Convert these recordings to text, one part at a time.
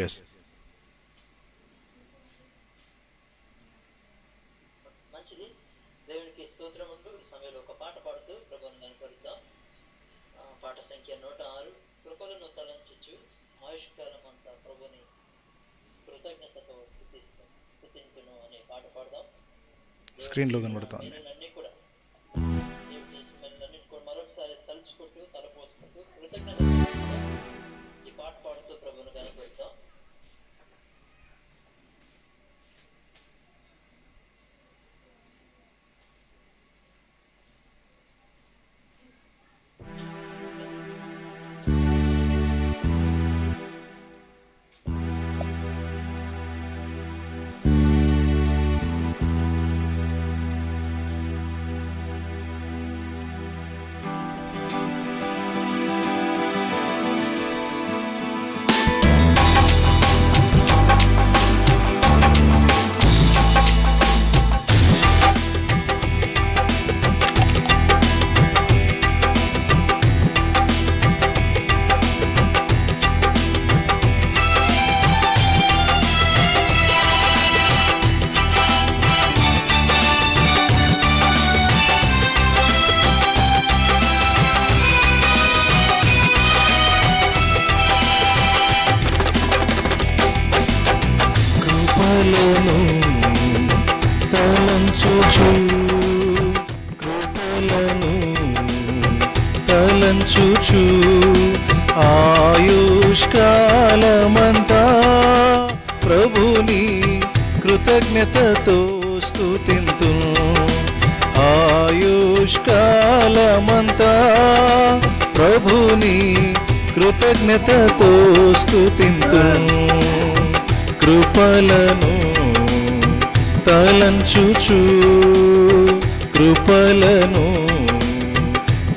Yes. మంచిది. దేవునికి స్తోత్రం. ఉంటూ ఈ సమయంలో ఒక పాట పాడుతూ ప్రభువుని కనపరుద్దాం. పాట సంఖ్య 106, కృపలను తలంచు ఆయుష్కాలం అంతా ప్రభుని కృతజ్ఞతతో స్తుతించును అనే పాట పాడదాం. స్క్రీన్లో కనబడుతుంది. అన్నీ కూడా మరొకసారి తలుచుకుంటూ తలపోసుకుంటూ కృతజ్ఞత ఈ పాట పాడుతూ ప్రభుని కనపరుద్దాం. తలంచుచు ఆయుష్కాలమంతా ప్రభుని కృతజ్ఞతతో స్తుతింతు. ఆయుష్కాలమంతా ప్రభుని కృతజ్ఞతతో స్తుతింతు. కృపలను తలంచుచు కృపలను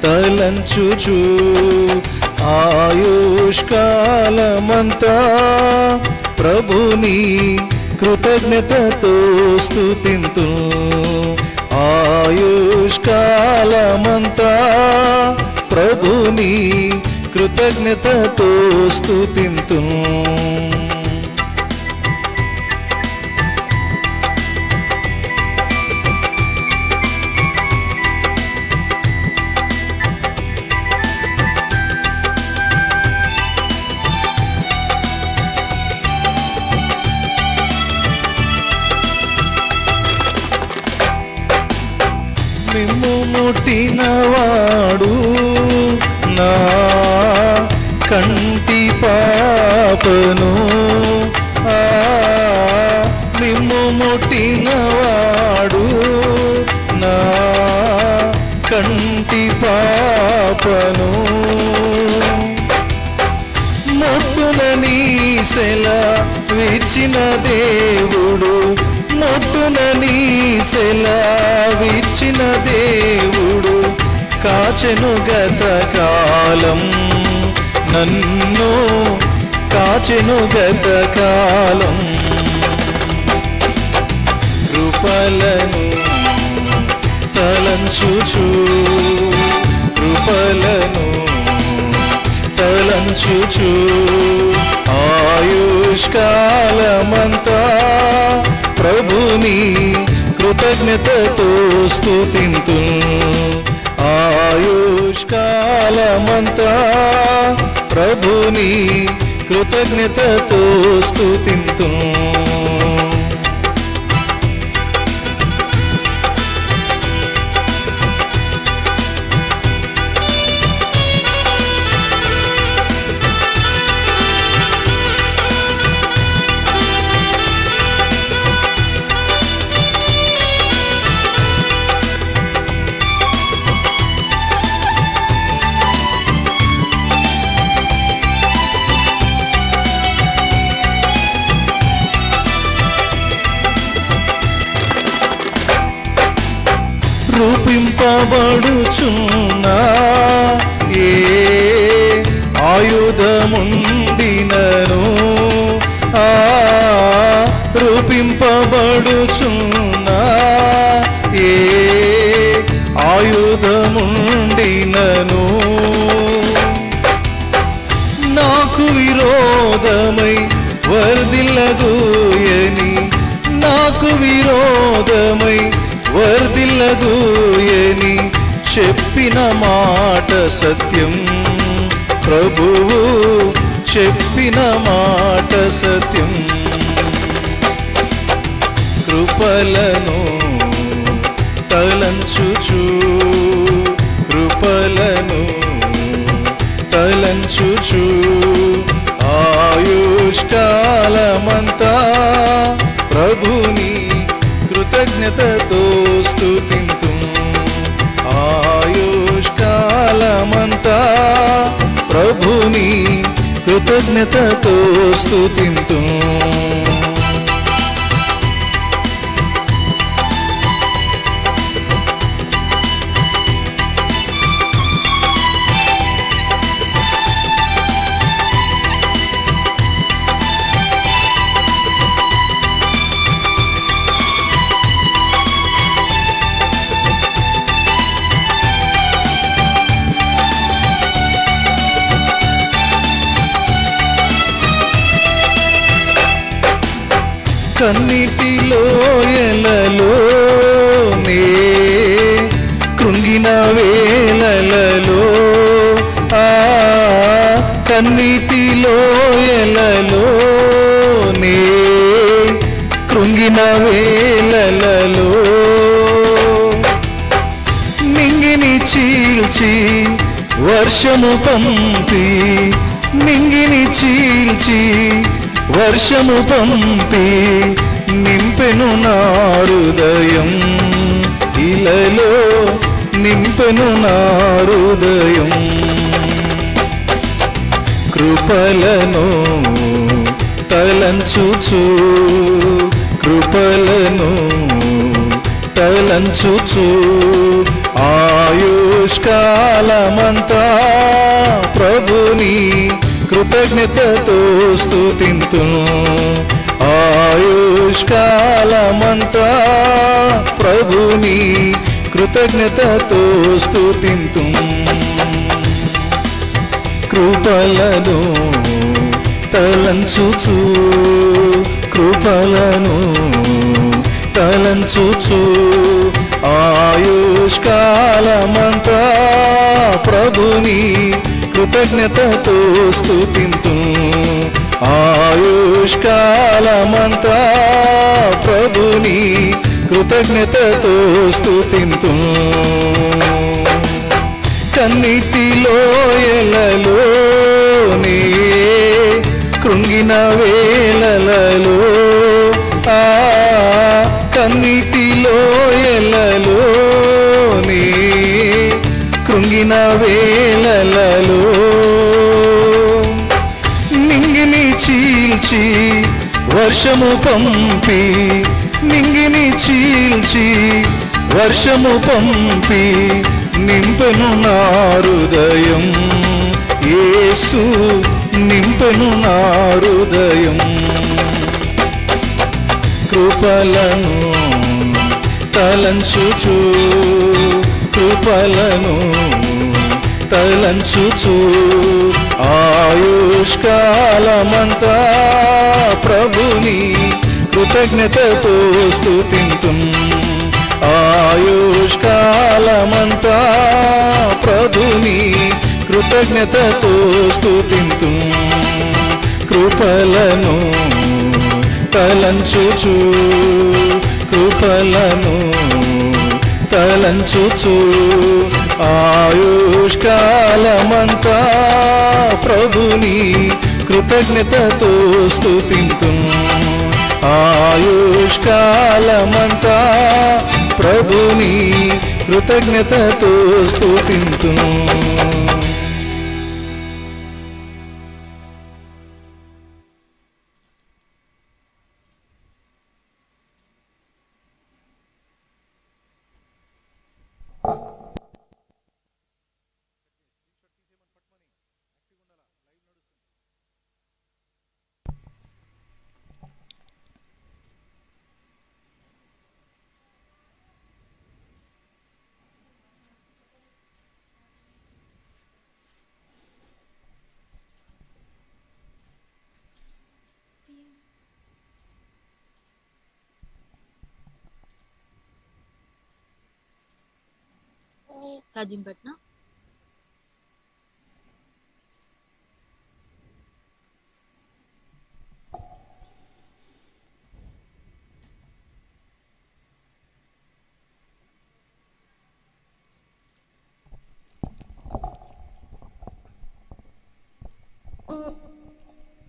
తలంచుచు ఆయుష్కాలమంతా ప్రభుని కృతజ్ఞతతో స్తుతింతు. ఆయుష్కాలమంతా ప్రభుని కృతజ్ఞతతో స్తుతింతు. మిమ్ము ముట్టినవాడు నా కంటి పాపను, మిమ్ము ముట్టినవాడు నా కంటి పాపను. ముట్టునని సెలవిచ్చిన దేవుడు, ముట్టునని సెలవిచ్చిన దేవుడు కాచెను గత కాలం నన్ను, కాచెను గత కాలం. కృపలను తలంచుచు కృపలను తలంచుచు ఆయుష్కాలమంతా ప్రభుని కృతజ్ఞతతో స్తుతింతు. ఆయుష్కాలమంతా ప్రభుని కృతజ్ఞతతో స్తుతింతు. రూపింపబడుచున్నా ఏ ఆయుధముండినను, రూపింపబడుచున్నా ఏ ఆయుధముండినను నాకు విరోధమై వర్ధిల్లదూయని నాకు విరోధమై వర్ధిల్లదూయని చెప్పిన మాట సత్యం. ప్రభువు చెప్పిన మాట సత్యం. కృపలను తలంచుచు కృపలను తలంచుచు ఆయుష్కాలమంతా ప్రభుని కృతజ్ఞతతో స్తుతింతు. ఆయుష్కాలమంతా ప్రభుని కృతజ్ఞతతో స్తుతింతు. కన్నిటిలో ఎలలోనే కృంగిన వేళలలో కన్నిటిలో ఎలలోనే కృంగిన వేళలలో నింగిని చీల్చి వర్షము పంపి నింగిని చీల్చి వర్షము పంపి నింపెను నా హృదయం. ఇలలో నింపెను నా హృదయం. కృపలను తలంచుచు కృపలను తలంచుచు ఆయుష్కాలమంతా ప్రభుని కృతజ్ఞతతో స్తుతింతు. ఆయుష్కాలమంతా ప్రభుని కృతజ్ఞతతో స్తుతింతు. కృపలను తలంచుచు కృపలను తలంచుచు ఆయుష్కాలమంతా ప్రభుని కృతజ్ఞతతో స్తుతింతు. ఆయుష్కాలమంతా ప్రభుని కృతజ్ఞతతో స్తుతింతు. కన్నిటిలో ఎలలోనే కృంగిన వేళలలో కన్నిటిలో ఎలలోనే కృంగిన వేళలలో నింగిని చీల్చి వర్షము పంపి నింగిని చీల్చి వర్షము పంపి నింపెను నా హృదయం. యేసు నింపెను నా హృదయం. కృపలను తలంచుచు కృపలను తలంచుచు ఆయుష్కాలమంతా ప్రభుని కృతజ్ఞతతో స్తుతింతు. ఆయుష్కాలమంతా ప్రభుని కృతజ్ఞతతో స్తుతింతు. కృపలను తలంచుచు కృపలను తలంచుచు ఆయుష్కాలమంతా ప్రభుని కృతజ్ఞతతో స్తుతింతు. ఆయుష్కాలమంతా ప్రభుని కృతజ్ఞతతో స్తుతింతు. ఛార్జింగ్ పెట్టినా.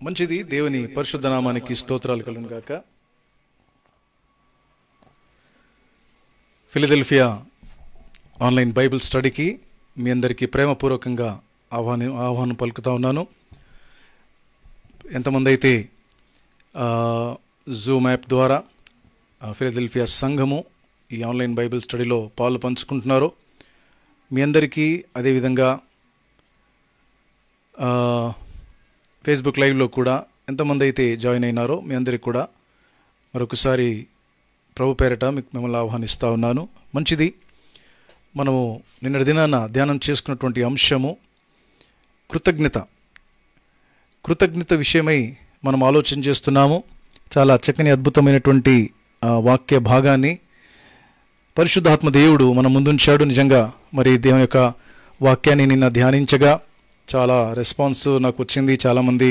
మంచిది. దేవుని పరిశుద్ధ నామానికి స్తోత్రాలు కలుగును గాక. ఫిలదెల్ఫియా ఆన్లైన్ బైబిల్ స్టడీకి మీ అందరికీ ప్రేమపూర్వకంగా ఆహ్వానం పలుకుతా ఉన్నాను. ఎంతమంది అయితే జూమ్ యాప్ ద్వారా ఫిలదెల్ఫియా సంఘము ఈ ఆన్లైన్ బైబిల్ స్టడీలో పాలు పంచుకుంటున్నారో మీ అందరికీ, అదేవిధంగా ఫేస్బుక్ లైవ్లో కూడా ఎంతమంది అయితే జాయిన్ అయినారో మీ అందరికీ కూడా మరొకసారి ప్రభు పేరట మిమ్మల్ని ఆహ్వానిస్తూ ఉన్నాను. మంచిది. మనము నిన్నటి దినాన ధ్యానం చేసుకున్నటువంటి అంశము కృతజ్ఞత విషయమై మనం ఆలోచన చేస్తున్నాము. చాలా చక్కని అద్భుతమైనటువంటి వాక్య భాగాన్ని పరిశుద్ధాత్మ దేవుడు మన ముందుంచాడు. నిజంగా మరి దేవుని యొక్క వాక్యాన్ని నిన్న ధ్యానించగా చాలా రెస్పాన్స్ నాకు వచ్చింది. చాలామంది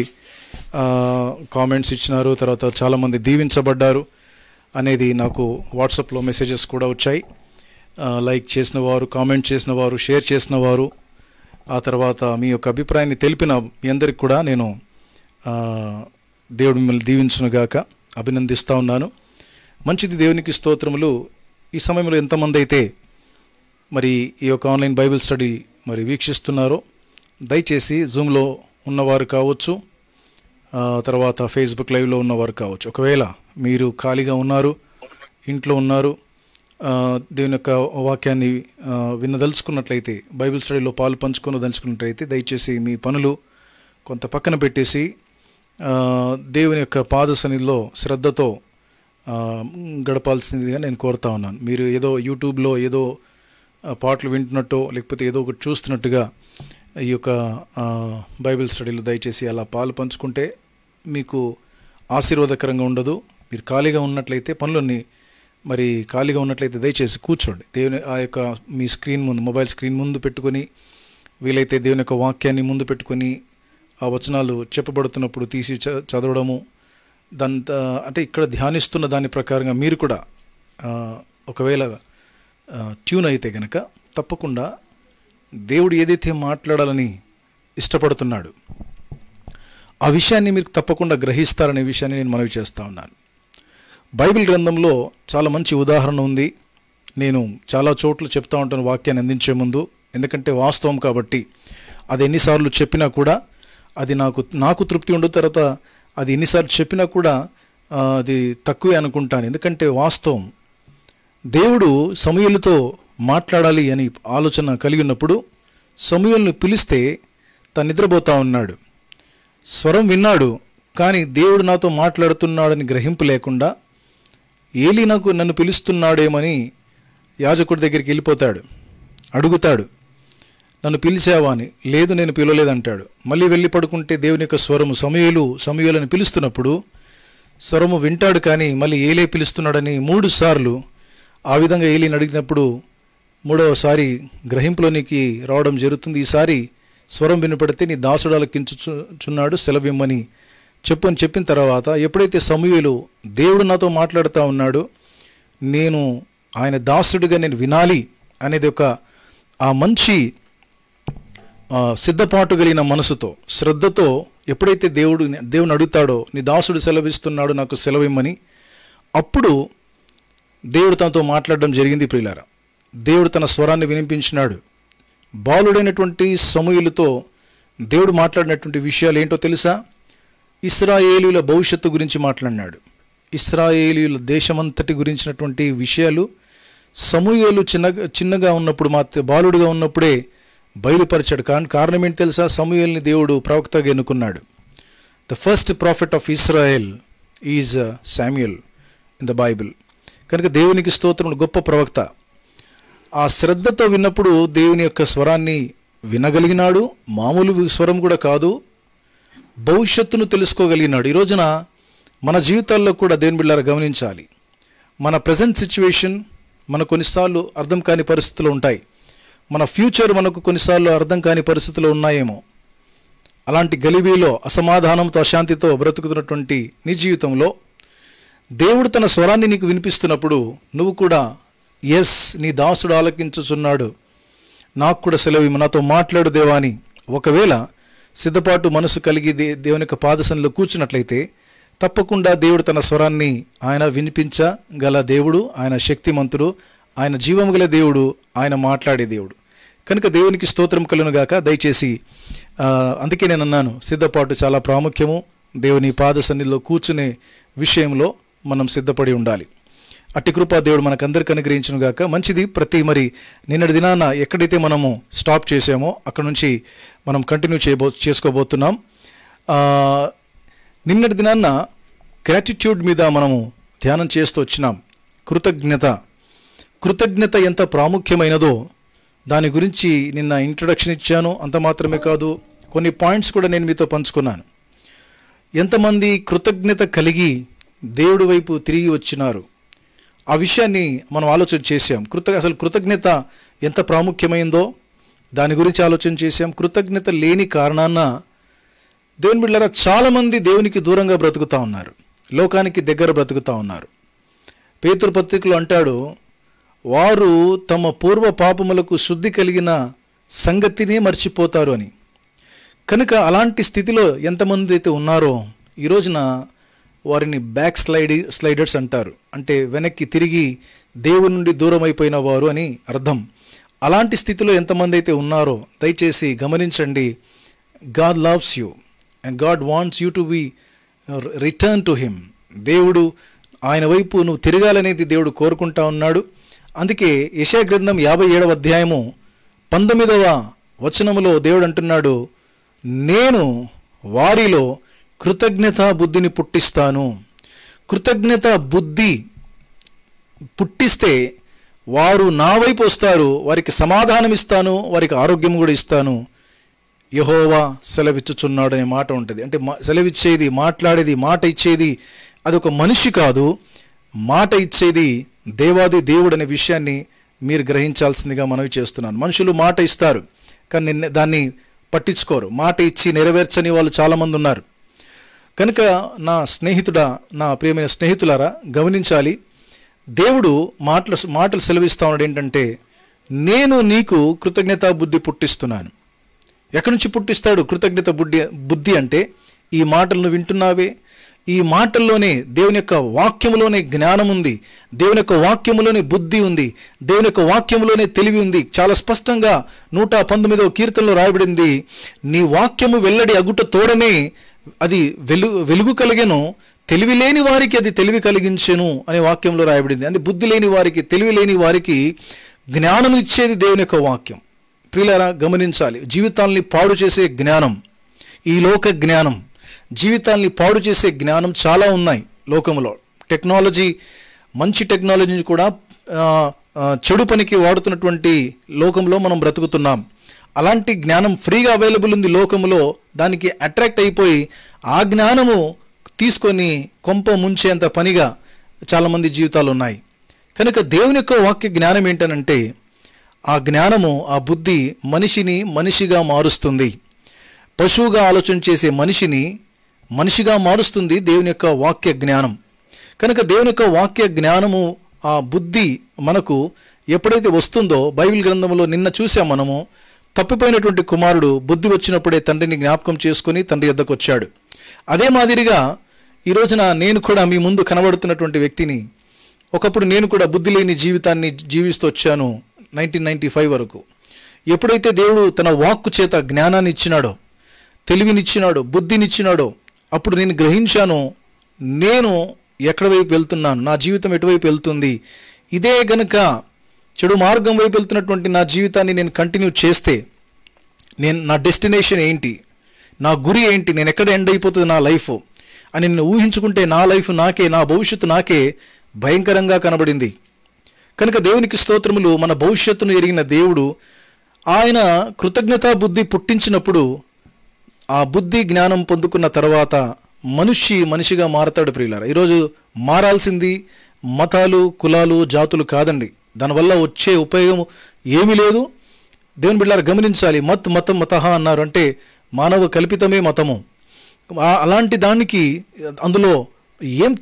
కామెంట్స్ ఇచ్చినారు, తర్వాత చాలామంది దీవించబడ్డారు అనేది నాకు వాట్సాప్లో మెసేజెస్ కూడా వచ్చాయి. లైక్ చేసిన వారు, కామెంట్ చేసిన వారు, షేర్ చేసిన వారు, ఆ తర్వాత మీ యొక్క అభిప్రాయాన్ని తెలిపిన మీ అందరికి కూడా నేను దేవుడు మిమ్మల్ని దీవించునుగాక అభినందిస్తూ ఉన్నాను. మంచిది. దేవునికి స్తోత్రములు. ఈ సమయంలో ఎంతమంది అయితే మరి ఈ యొక్క ఆన్లైన్ బైబిల్ స్టడీ మరి వీక్షిస్తున్నారో దయచేసి జూమ్లో ఉన్నవారు కావచ్చు, తర్వాత ఫేస్బుక్ లైవ్లో ఉన్నవారు కావచ్చు, ఒకవేళ మీరు ఖాళీగా ఉన్నారు, ఇంట్లో ఉన్నారు, దేవుని యొక్క వాక్యాన్ని వినదలుచుకున్నట్లయితే, బైబిల్ స్టడీలో పాలు పంచుకొనదలుచుకున్నట్లయితే దయచేసి మీ పనులు కొంత పక్కన పెట్టేసి దేవుని యొక్క పాద సన్నిధిలో శ్రద్ధతో గడపాల్సిందిగా నేను కోరుతా ఉన్నాను. మీరు ఏదో యూట్యూబ్లో ఏదో పాటలు వింటున్నట్టో లేకపోతే ఏదో ఒకటి చూస్తున్నట్టుగా ఈ యొక్క బైబిల్ స్టడీలో దయచేసి అలా పాలు పంచుకుంటే మీకు ఆశీర్వాదకరంగా ఉండదు. మీరు ఖాళీగా ఉన్నట్లయితే పనులన్నీ మరి ఖాళీగా ఉన్నట్లయితే దయచేసి కూర్చోండి. దేవుని ఆ యొక్క మీ స్క్రీన్ ముందు, మొబైల్ స్క్రీన్ ముందు పెట్టుకొని, వీలైతే దేవుని యొక్క వాక్యాన్ని ముందు పెట్టుకొని ఆ వచనాలు చెప్పబడుతున్నప్పుడు తీసి చదవడము, అంటే ఇక్కడ ధ్యానిస్తున్న దాని ప్రకారంగా మీరు కూడా ఒకవేళ ట్యూన్ అయితే కనుక తప్పకుండా దేవుడు ఏదైతే మాట్లాడాలని ఇష్టపడుతున్నాడు ఆ విషయాన్ని మీరు తప్పకుండా గ్రహిస్తారనే విషయాన్ని నేను మనవి చేస్తూ ఉన్నాను. బైబిల్ గ్రంథంలో చాలా మంచి ఉదాహరణ ఉంది. నేను చాలా చోట్ల చెప్తా ఉంటాను వాక్యాన్ని అందించే ముందు, ఎందుకంటే వాస్తవం కాబట్టి. అది ఎన్నిసార్లు చెప్పినా కూడా అది నాకు తృప్తి ఉండదు. తర్వాత అది ఎన్నిసార్లు చెప్పినా కూడా అది తక్కువే అనుకుంటాను, ఎందుకంటే వాస్తవం. దేవుడు సమూయేలుతో మాట్లాడాలి అని ఆలోచన కలిగి ఉన్నప్పుడు సమూయేలును పిలిస్తే తను నిద్రపోతా ఉన్నాడు. స్వరం విన్నాడు, కానీ దేవుడు నాతో మాట్లాడుతున్నాడని గ్రహింపు లేకుండా ఏలీ నన్ను పిలుస్తున్నాడేమని యాజకుడి దగ్గరికి వెళ్ళిపోతాడు. అడుగుతాడు, నన్ను పిలిచావా అని. లేదు, నేను పిలవలేదంటాడు. మళ్ళీ వెళ్ళి పడుకుంటే దేవుని యొక్క స్వరము సమూయేలుని పిలుస్తున్నప్పుడు స్వరము వింటాడు, కానీ మళ్ళీ ఏలే పిలుస్తున్నాడని 3 సార్లు ఆ విధంగా ఏలీని అడిగినప్పుడు 3వసారి గ్రహింపులోనికి రావడం జరుగుతుంది. ఈసారి స్వరం వినపడితే నీ దాసుడు ఆలకించుచున్నాడు, సెలవిమ్మని చెప్పిన తర్వాత ఎప్పుడైతే సమూయేలు దేవుడు నాతో మాట్లాడుతూ ఉన్నాడు, నేను ఆయన దాసుడిగా నేను వినాలి అనేది ఒక ఆ మంచి సిద్ధపాటు కలిగిన మనసుతో, శ్రద్ధతో ఎప్పుడైతే దేవుని అడుగుతాడో, నీ దాసుడు సెలవిస్తున్నాడు నాకు సెలవిమ్మని, అప్పుడు దేవుడు తనతో మాట్లాడడం జరిగింది. ప్రియులారా, దేవుడు తన స్వరాన్ని వినిపించినాడు. బాలుడైనటువంటి సమూయేలుతో దేవుడు మాట్లాడినటువంటి విషయాలు ఏంటో తెలుసా? ఇశ్రాయేలీయుల భవిష్యత్తు గురించి మాట్లాడినాడు. ఇశ్రాయేలీయుల దేశమంతటి గురించినటువంటి విషయాలు సమూయేలు చిన్నగా ఉన్నప్పుడు, బాలుడిగా ఉన్నప్పుడే బయలుపరిచాడు. కారణం ఏంటి తెలుసా? సమూయేలుని దేవుడు ప్రవక్తగా ఎన్నుకున్నాడు. The first profit of Israel is Samuel in the Bible. కనుక దేవునికి స్తోత్రం, గొప్ప ప్రవక్త. ఆ శ్రద్ధతో విన్నప్పుడు దేవుని యొక్క స్వరాన్ని వినగలిగినాడు. మామూలు స్వరం కూడా కాదు, భవిష్యత్తును తెలుసుకోగలిగినాడు. ఈ రోజున మన జీవితాల్లో కూడా దేవుని బిడ్డలారా గమనించాలి. మన ప్రజెంట్ సిచ్యువేషన్ మన కొన్నిసార్లు అర్థం కాని పరిస్థితులు ఉంటాయి. మన ఫ్యూచర్ మనకు కొన్నిసార్లు అర్థం కాని పరిస్థితులు ఉన్నాయేమో. అలాంటి గలిబీలో అసమాధానంతో అశాంతితో బ్రతుకుతున్నటువంటి నీ జీవితంలో దేవుడు తన స్వరాన్ని నీకు వినిపిస్తున్నప్పుడు నువ్వు కూడా ఎస్, నీ దాసుడు ఆలకించుచున్నాడు, నాకు కూడా సెలవు, నాతో మాట్లాడు దేవా అని ఒకవేళ సిద్ధపాటు మనసు కలిగి దేవుని యొక్క పాదసన్నిలో కూర్చున్నట్లయితే తప్పకుండా దేవుడు తన స్వరాన్ని ఆయన వినిపించగల దేవుడు, ఆయన శక్తిమంతుడు, ఆయన జీవము గల దేవుడు, ఆయన మాట్లాడే దేవుడు. కనుక దేవునికి స్తోత్రం కలుగునుగాక. దయచేసి అందుకే నేను అన్నాను, సిద్ధపాటు చాలా ప్రాముఖ్యము. దేవుని పాద సన్నిధిలో కూర్చునే విషయంలో మనం సిద్ధపడి ఉండాలి. అట్టి కృపా దేవుడు మనకందరికి అనుగ్రహించునుగాక. మంచిది. మరి నిన్నటి దినాన ఎక్కడైతే మనము స్టాప్ చేసామో అక్కడ నుంచి మనం కంటిన్యూ చేసుకోబోతున్నాం. నిన్నటి దినాన్న గ్రాటిట్యూడ్ మీద మనము ధ్యానం చేస్తూ వచ్చినాం. కృతజ్ఞత ఎంత ప్రాముఖ్యమైనదో దాని గురించి నిన్న ఇంట్రొడక్షన్ ఇచ్చాను. అంత మాత్రమే కాదు, కొన్ని పాయింట్స్ కూడా నేను మీతో పంచుకున్నాను. ఎంతమంది కృతజ్ఞత కలిగి దేవుడి వైపు తిరిగి వచ్చినారు, ఆ విషయాన్ని మనం ఆలోచన చేసాం. అసలు కృతజ్ఞత ఎంత ప్రాముఖ్యమైందో దాని గురించి ఆలోచన చేసాం. కృతజ్ఞత లేని కారణాన దేవుని బిడ్డలారా చాలామంది దేవునికి దూరంగా బ్రతుకుతూ ఉన్నారు, లోకానికి దగ్గర బ్రతుకుతూ ఉన్నారు. పేతురు పత్రికలో అంటాడు, వారు తమ పూర్వ పాపములకు శుద్ధి కలిగిన సంగతినే మర్చిపోతారు అని. కనుక అలాంటి స్థితిలో ఎంతమంది అయితే ఉన్నారో ఈ రోజున వారిని బ్యాక్ స్లైడర్స్ అంటారు. అంటే వెనక్కి తిరిగి దేవుని నుండి దూరం అయిపోయిన వారు అని అర్థం. అలాంటి స్థితిలో ఎంతమంది అయితే ఉన్నారో దయచేసి గమనించండి. God loves you and God wants you to be return to him. దేవుడు ఆయన వైపు నువ్వు తిరగాలనేది దేవుడు కోరుకుంటా ఉన్నాడు. అందుకే యెషయా గ్రంథం 57వ అధ్యాయము 19వ వచనములో దేవుడు అంటున్నాడు, నేను వారిలో కృతజ్ఞతా బుద్ధిని పుట్టిస్తాను. కృతజ్ఞతా బుద్ధి పుట్టిస్తే వారు నా వైపు వస్తారు, వారికి సమాధానం ఇస్తాను, వారికి ఆరోగ్యం కూడా ఇస్తాను. యెహోవా సెలవిచ్చుచున్నాడు అనే మాట ఉంటుంది. అంటే సెలవిచ్చేది, మాట్లాడేది, మాట ఇచ్చేది అదొక మనిషి కాదు, మాట ఇచ్చేది దేవాది దేవుడు అనే విషయాన్ని మీరు గ్రహించాల్సిందిగా మనవి చేస్తున్నాను. మనుషులు మాట ఇస్తారు కానీ దాన్ని పట్టించుకోరు. మాట ఇచ్చి నెరవేర్చని వాళ్ళు చాలామంది ఉన్నారు. కనుక నా ప్రియమైన స్నేహితులారా గమనించాలి. దేవుడు మాటలు సెలవిస్తా ఉన్నాడు ఏంటంటే, నేను నీకు కృతజ్ఞతా బుద్ధి పుట్టిస్తున్నాను. ఎక్కడి నుంచి పుట్టిస్తాడు కృతజ్ఞత బుద్ధి అంటే, ఈ మాటలను వింటున్నావే, ఈ మాటల్లోనే దేవుని యొక్క వాక్యములోనే జ్ఞానం ఉంది, దేవుని యొక్క వాక్యములోనే బుద్ధి ఉంది, దేవుని యొక్క వాక్యములోనే తెలివి ఉంది. చాలా స్పష్టంగా 119వ కీర్తనలో రాయబడింది, నీ వాక్యము వెల్లడి అగుట తోడనే అది వెలుగు కలిగెను, తెలివి లేని వారికి అది తెలివి కలిగించెను అనే వాక్యంలో రాయబడింది. అంటే బుద్ధి లేని వారికి, తెలివి లేని వారికి జ్ఞానం ఇచ్చేది దేవుని యొక్క వాక్యం. ప్రియులారా గమనించాలి, జీవితాల్ని పాడు చేసే జ్ఞానం, ఈ లోక జ్ఞానం, జీవితాల్ని పాడు చేసే జ్ఞానం చాలా ఉన్నాయి లోకంలో. టెక్నాలజీ, మంచి టెక్నాలజీని కూడా చెడు పనికి వాడుతున్నటువంటి లోకంలో మనం బ్రతుకుతున్నాం. అలాంటి జ్ఞానం ఫ్రీగా అవైలబుల్ ఉంది లోకంలో. దానికి అట్రాక్ట్ అయిపోయి ఆ జ్ఞానము తీసుకొని కొంప ముంచేంత పనిగా చాలామంది జీవితాలు ఉన్నాయి. కనుక దేవుని యొక్క వాక్య జ్ఞానం ఏంటనంటే, ఆ జ్ఞానము, ఆ బుద్ధి మనిషిని మనిషిగా మారుస్తుంది. పశువుగా ఆలోచన చేసే మనిషిని మనిషిగా మారుస్తుంది దేవుని యొక్క వాక్య జ్ఞానం. కనుక దేవుని యొక్క వాక్య జ్ఞానము, ఆ బుద్ధి మనకు ఎప్పుడైతే వస్తుందో, బైబిల్ గ్రంథంలో నిన్న చూసాం మనము, తప్పిపోయినటువంటి కుమారుడు బుద్ధి వచ్చినప్పుడే తండ్రిని జ్ఞాపకం చేసుకుని తండ్రి యొద్దకు వచ్చాడు. అదే మాదిరిగా ఈ రోజున నేను కూడా మీ ముందు కనబడుతున్నటువంటి వ్యక్తిని. ఒకప్పుడు నేను కూడా బుద్ధి లేని జీవితాన్ని జీవిస్తూ వచ్చాను 1995 వరకు. ఎప్పుడైతే దేవుడు తన వాక్కు చేత జ్ఞానాన్ని ఇచ్చినాడో, తెలివినిచ్చినాడో, బుద్ధినిచ్చినాడో, అప్పుడు నేను గ్రహించాను, నేను ఎక్కడి వైపు వెళ్తున్నాను, నా జీవితం ఎటువైపు వెళ్తుంది. ఇదే గనుక చెడు మార్గం వైపు వెళ్తున్నటువంటి నా జీవితాన్ని నేను కంటిన్యూ చేస్తే నా డెస్టినేషన్ ఏంటి, నా గురి ఏంటి, నేను ఎక్కడ ఎండ్ అయిపోతుంది నా లైఫ్ అని నేను ఊహించుకుంటే నా లైఫ్ నాకే, నా భవిష్యత్తు నాకే భయంకరంగా కనబడింది. కనుక దేవునికి స్తోత్రములు. మన భవిష్యత్తును ఎరిగిన దేవుడు ఆయన కృతజ్ఞతా బుద్ధి పుట్టించినప్పుడు, ఆ బుద్ధి జ్ఞానం పొందుకున్న తర్వాత మనిషిగా మారతాడు. ప్రియులారా, ఈరోజు మారాల్సింది మతాలు, కులాలు, జాతులు కాదండి. దానివల్ల వచ్చే ఉపయోగం ఏమీ లేదు. దేవుని బిడ్డలారా గమనించాలి. మతం మతహ అన్నారు అంటే మానవ కల్పితమే మతము. అలాంటి దానికి అందులో ఏం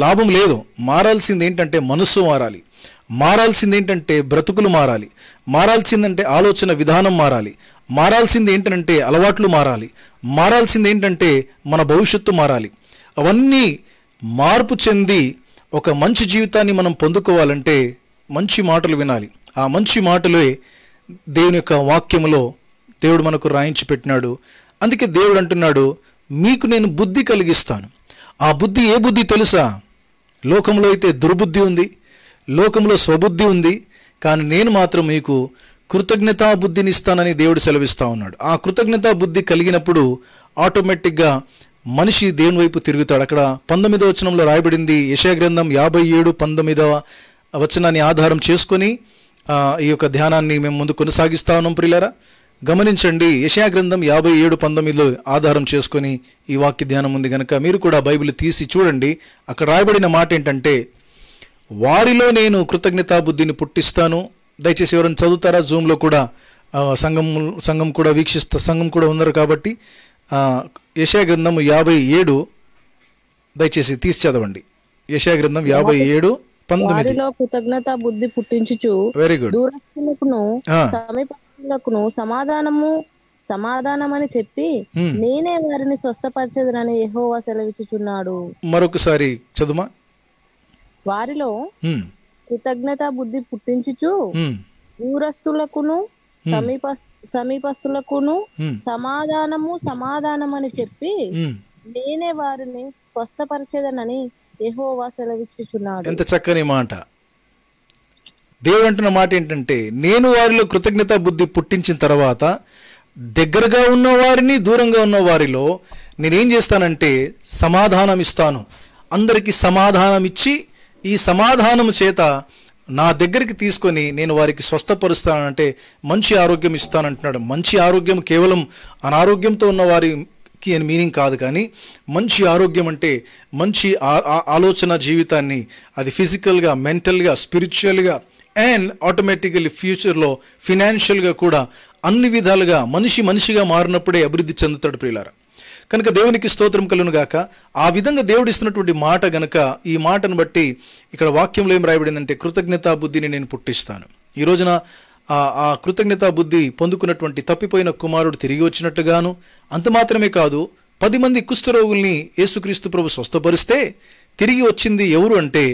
లాభం లేదు. మారాల్సింది ఏంటంటే మనస్సు మారాలి, మారాల్సింది ఏంటంటే బ్రతుకులు మారాలి, మారాల్సిందంటే ఆలోచన విధానం మారాలి, మారాల్సింది ఏంటంటే అలవాట్లు మారాలి, మారాల్సింది ఏంటంటే మన భవిష్యత్తు మారాలి. అవన్నీ మార్పు చెంది ఒక మంచి జీవితాన్ని మనం పొందుకోవాలంటే మంచి మాటలు వినాలి. ఆ మంచి మాటలే దేవుని యొక్క వాక్యములో దేవుడు మనకు రాయించి పెట్టినాడు. అందుకే దేవుడు అంటున్నాడు, మీకు నేను బుద్ధి కలిగిస్తాను. ఆ బుద్ధి ఏ బుద్ధి తెలుసా? లోకంలో అయితే దుర్బుద్ధి ఉంది, లోకంలో స్వబుద్ధి ఉంది, కానీ నేను మాత్రం మీకు కృతజ్ఞతా బుద్ధిని ఇస్తానని దేవుడు సెలవిస్తూ ఉన్నాడు. ఆ కృతజ్ఞతా బుద్ధి కలిగినప్పుడు ఆటోమేటిక్గా మనిషి దేవుని వైపు తిరుగుతాడు. అక్కడ 19వ వచనంలో రాయబడింది, యెషయా గ్రంథం 57:19 వచనాన్ని ఆధారం చేసుకొని ఈ యొక్క ధ్యానాన్ని మేము ముందు కొనసాగిస్తా ఉన్నాం. ప్రియులారా గమనించండి, యెషయా గ్రంథం 57:19 ఆధారం చేసుకొని ఈ వాక్య ధ్యానం ఉంది కనుక మీరు కూడా బైబిల్ తీసి చూడండి. అక్కడ రాయబడిన మాట ఏంటంటే, వారిలో నేను కృతజ్ఞతా బుద్ధిని పుట్టిస్తాను. దయచేసి ఎవరైనా చదువుతారా? జూమ్లో కూడా సంఘం కూడా సంఘం కూడా ఉన్నారు కాబట్టి యెషయా గ్రంథం 57 దయచేసి తీసి చదవండి. యెషా గ్రంథం 57:19. కృతజ్ఞత బుద్ధి పుట్టించుచు వెరీ గుడ్. దూరస్తులకును సమీపస్తులకును సమాధానమని చెప్పి నేనే వారిని స్వస్థపరచెదనని యెహోవా సెలవిచ్చుచున్నాడు. మరొకసారి చదుమా. వారిలో కృతజ్ఞత బుద్ధి పుట్టించుచు దూరస్తులకును సమీపస్తులకును సమాధానమని చెప్పి నేనే వారిని స్వస్థపరచెదనని యెహోవా సెలవిచ్చుచున్నాడు. ఎంత చక్కని మాట. దేవుడు అంటున్న మాట ఏంటంటే, నేను వారిలో కృతజ్ఞత బుద్ధి పుట్టించిన తర్వాత దగ్గరగా ఉన్న వారిని దూరంగా ఉన్న వారిలో నేనేం చేస్తానంటే సమాధానం ఇస్తాను. అందరికీ సమాధానం ఇచ్చి ఈ సమాధానము చేత నా దగ్గరికి తీసుకొని నేను వారికి స్వస్థపరుస్తానంటే మంచి ఆరోగ్యం ఇస్తానంటున్నాడు. మంచి ఆరోగ్యం కేవలం అనారోగ్యంతో ఉన్న వారికి అని మీనింగ్ కాదు, కానీ మంచి ఆరోగ్యం అంటే మంచి ఆలోచన జీవితాన్ని, అది ఫిజికల్గా, మెంటల్గా, స్పిరిచువల్గా అండ్ ఆటోమేటికల్లీ ఫ్యూచర్లో ఫినాన్షియల్గా కూడా అన్ని విధాలుగా మనిషిగా మారినప్పుడే అభివృద్ధి చెందుతాడు ప్రియులారా. కనుక దేవునికి స్తోత్రం కలుగును గాక. ఆ విధంగా దేవుడు ఇస్తున్నటువంటి మాట గనుక ఈ మాటను బట్టి ఇక్కడ వాక్యంలో ఏం రాయబడిందంటే, కృతజ్ఞతా బుద్ధిని నేను పుట్టిస్తాను. ఈ రోజున ఆ కృతజ్ఞతా బుద్ధి పొందుకున్నటువంటి తప్పిపోయిన కుమారుడు తిరిగి వచ్చినట్టుగాను, అంత మాత్రమే కాదు 10 మంది కుష్ఠరోగుల్ని యేసుక్రీస్తు ప్రభు స్వస్థపరిస్తే తిరిగి వచ్చింది ఎవరు అంటే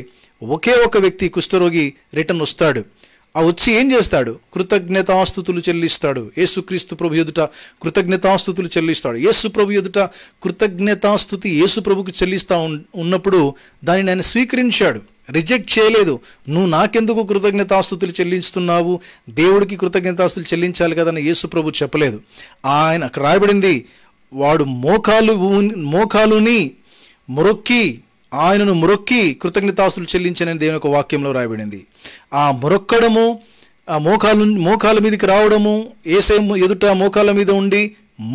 ఒకే ఒక వ్యక్తి కుష్ఠరోగి రిటర్న్ వస్తాడు. ఆ వచ్చి ఏం చేస్తాడు? కృతజ్ఞతాస్తుతులు చెల్లిస్తాడు. యేసుక్రీస్తు ప్రభు ఎదుట కృతజ్ఞతాస్తుతులు చెల్లిస్తాడు. యేసు ప్రభు ఎదుట కృతజ్ఞతాస్తుతి యేసు ప్రభుకు చెల్లిస్తూ ఉన్నప్పుడు దానిని ఆయన స్వీకరించాడు, రిజెక్ట్ చేయలేదు. నువ్వు నాకెందుకు కృతజ్ఞతాస్తుతులు చెల్లిస్తున్నావు, దేవుడికి కృతజ్ఞతాస్తుతులు చెల్లించాలి కదని యేసు ప్రభు చెప్పలేదు. ఆయన అక్కడ రాయబడింది, వాడు మోకాలుని మొరొక్కి ఆయనను మొరొక్కి కృతజ్ఞతాస్తుతులు చెల్లించనని దేవుని యొక్క వాక్యంలో రాయబడింది. ఆ మొరొక్కడము, ఆ మోకాల మీదకి రావడము, యేసు ఎదుట మోకాల మీద ఉండి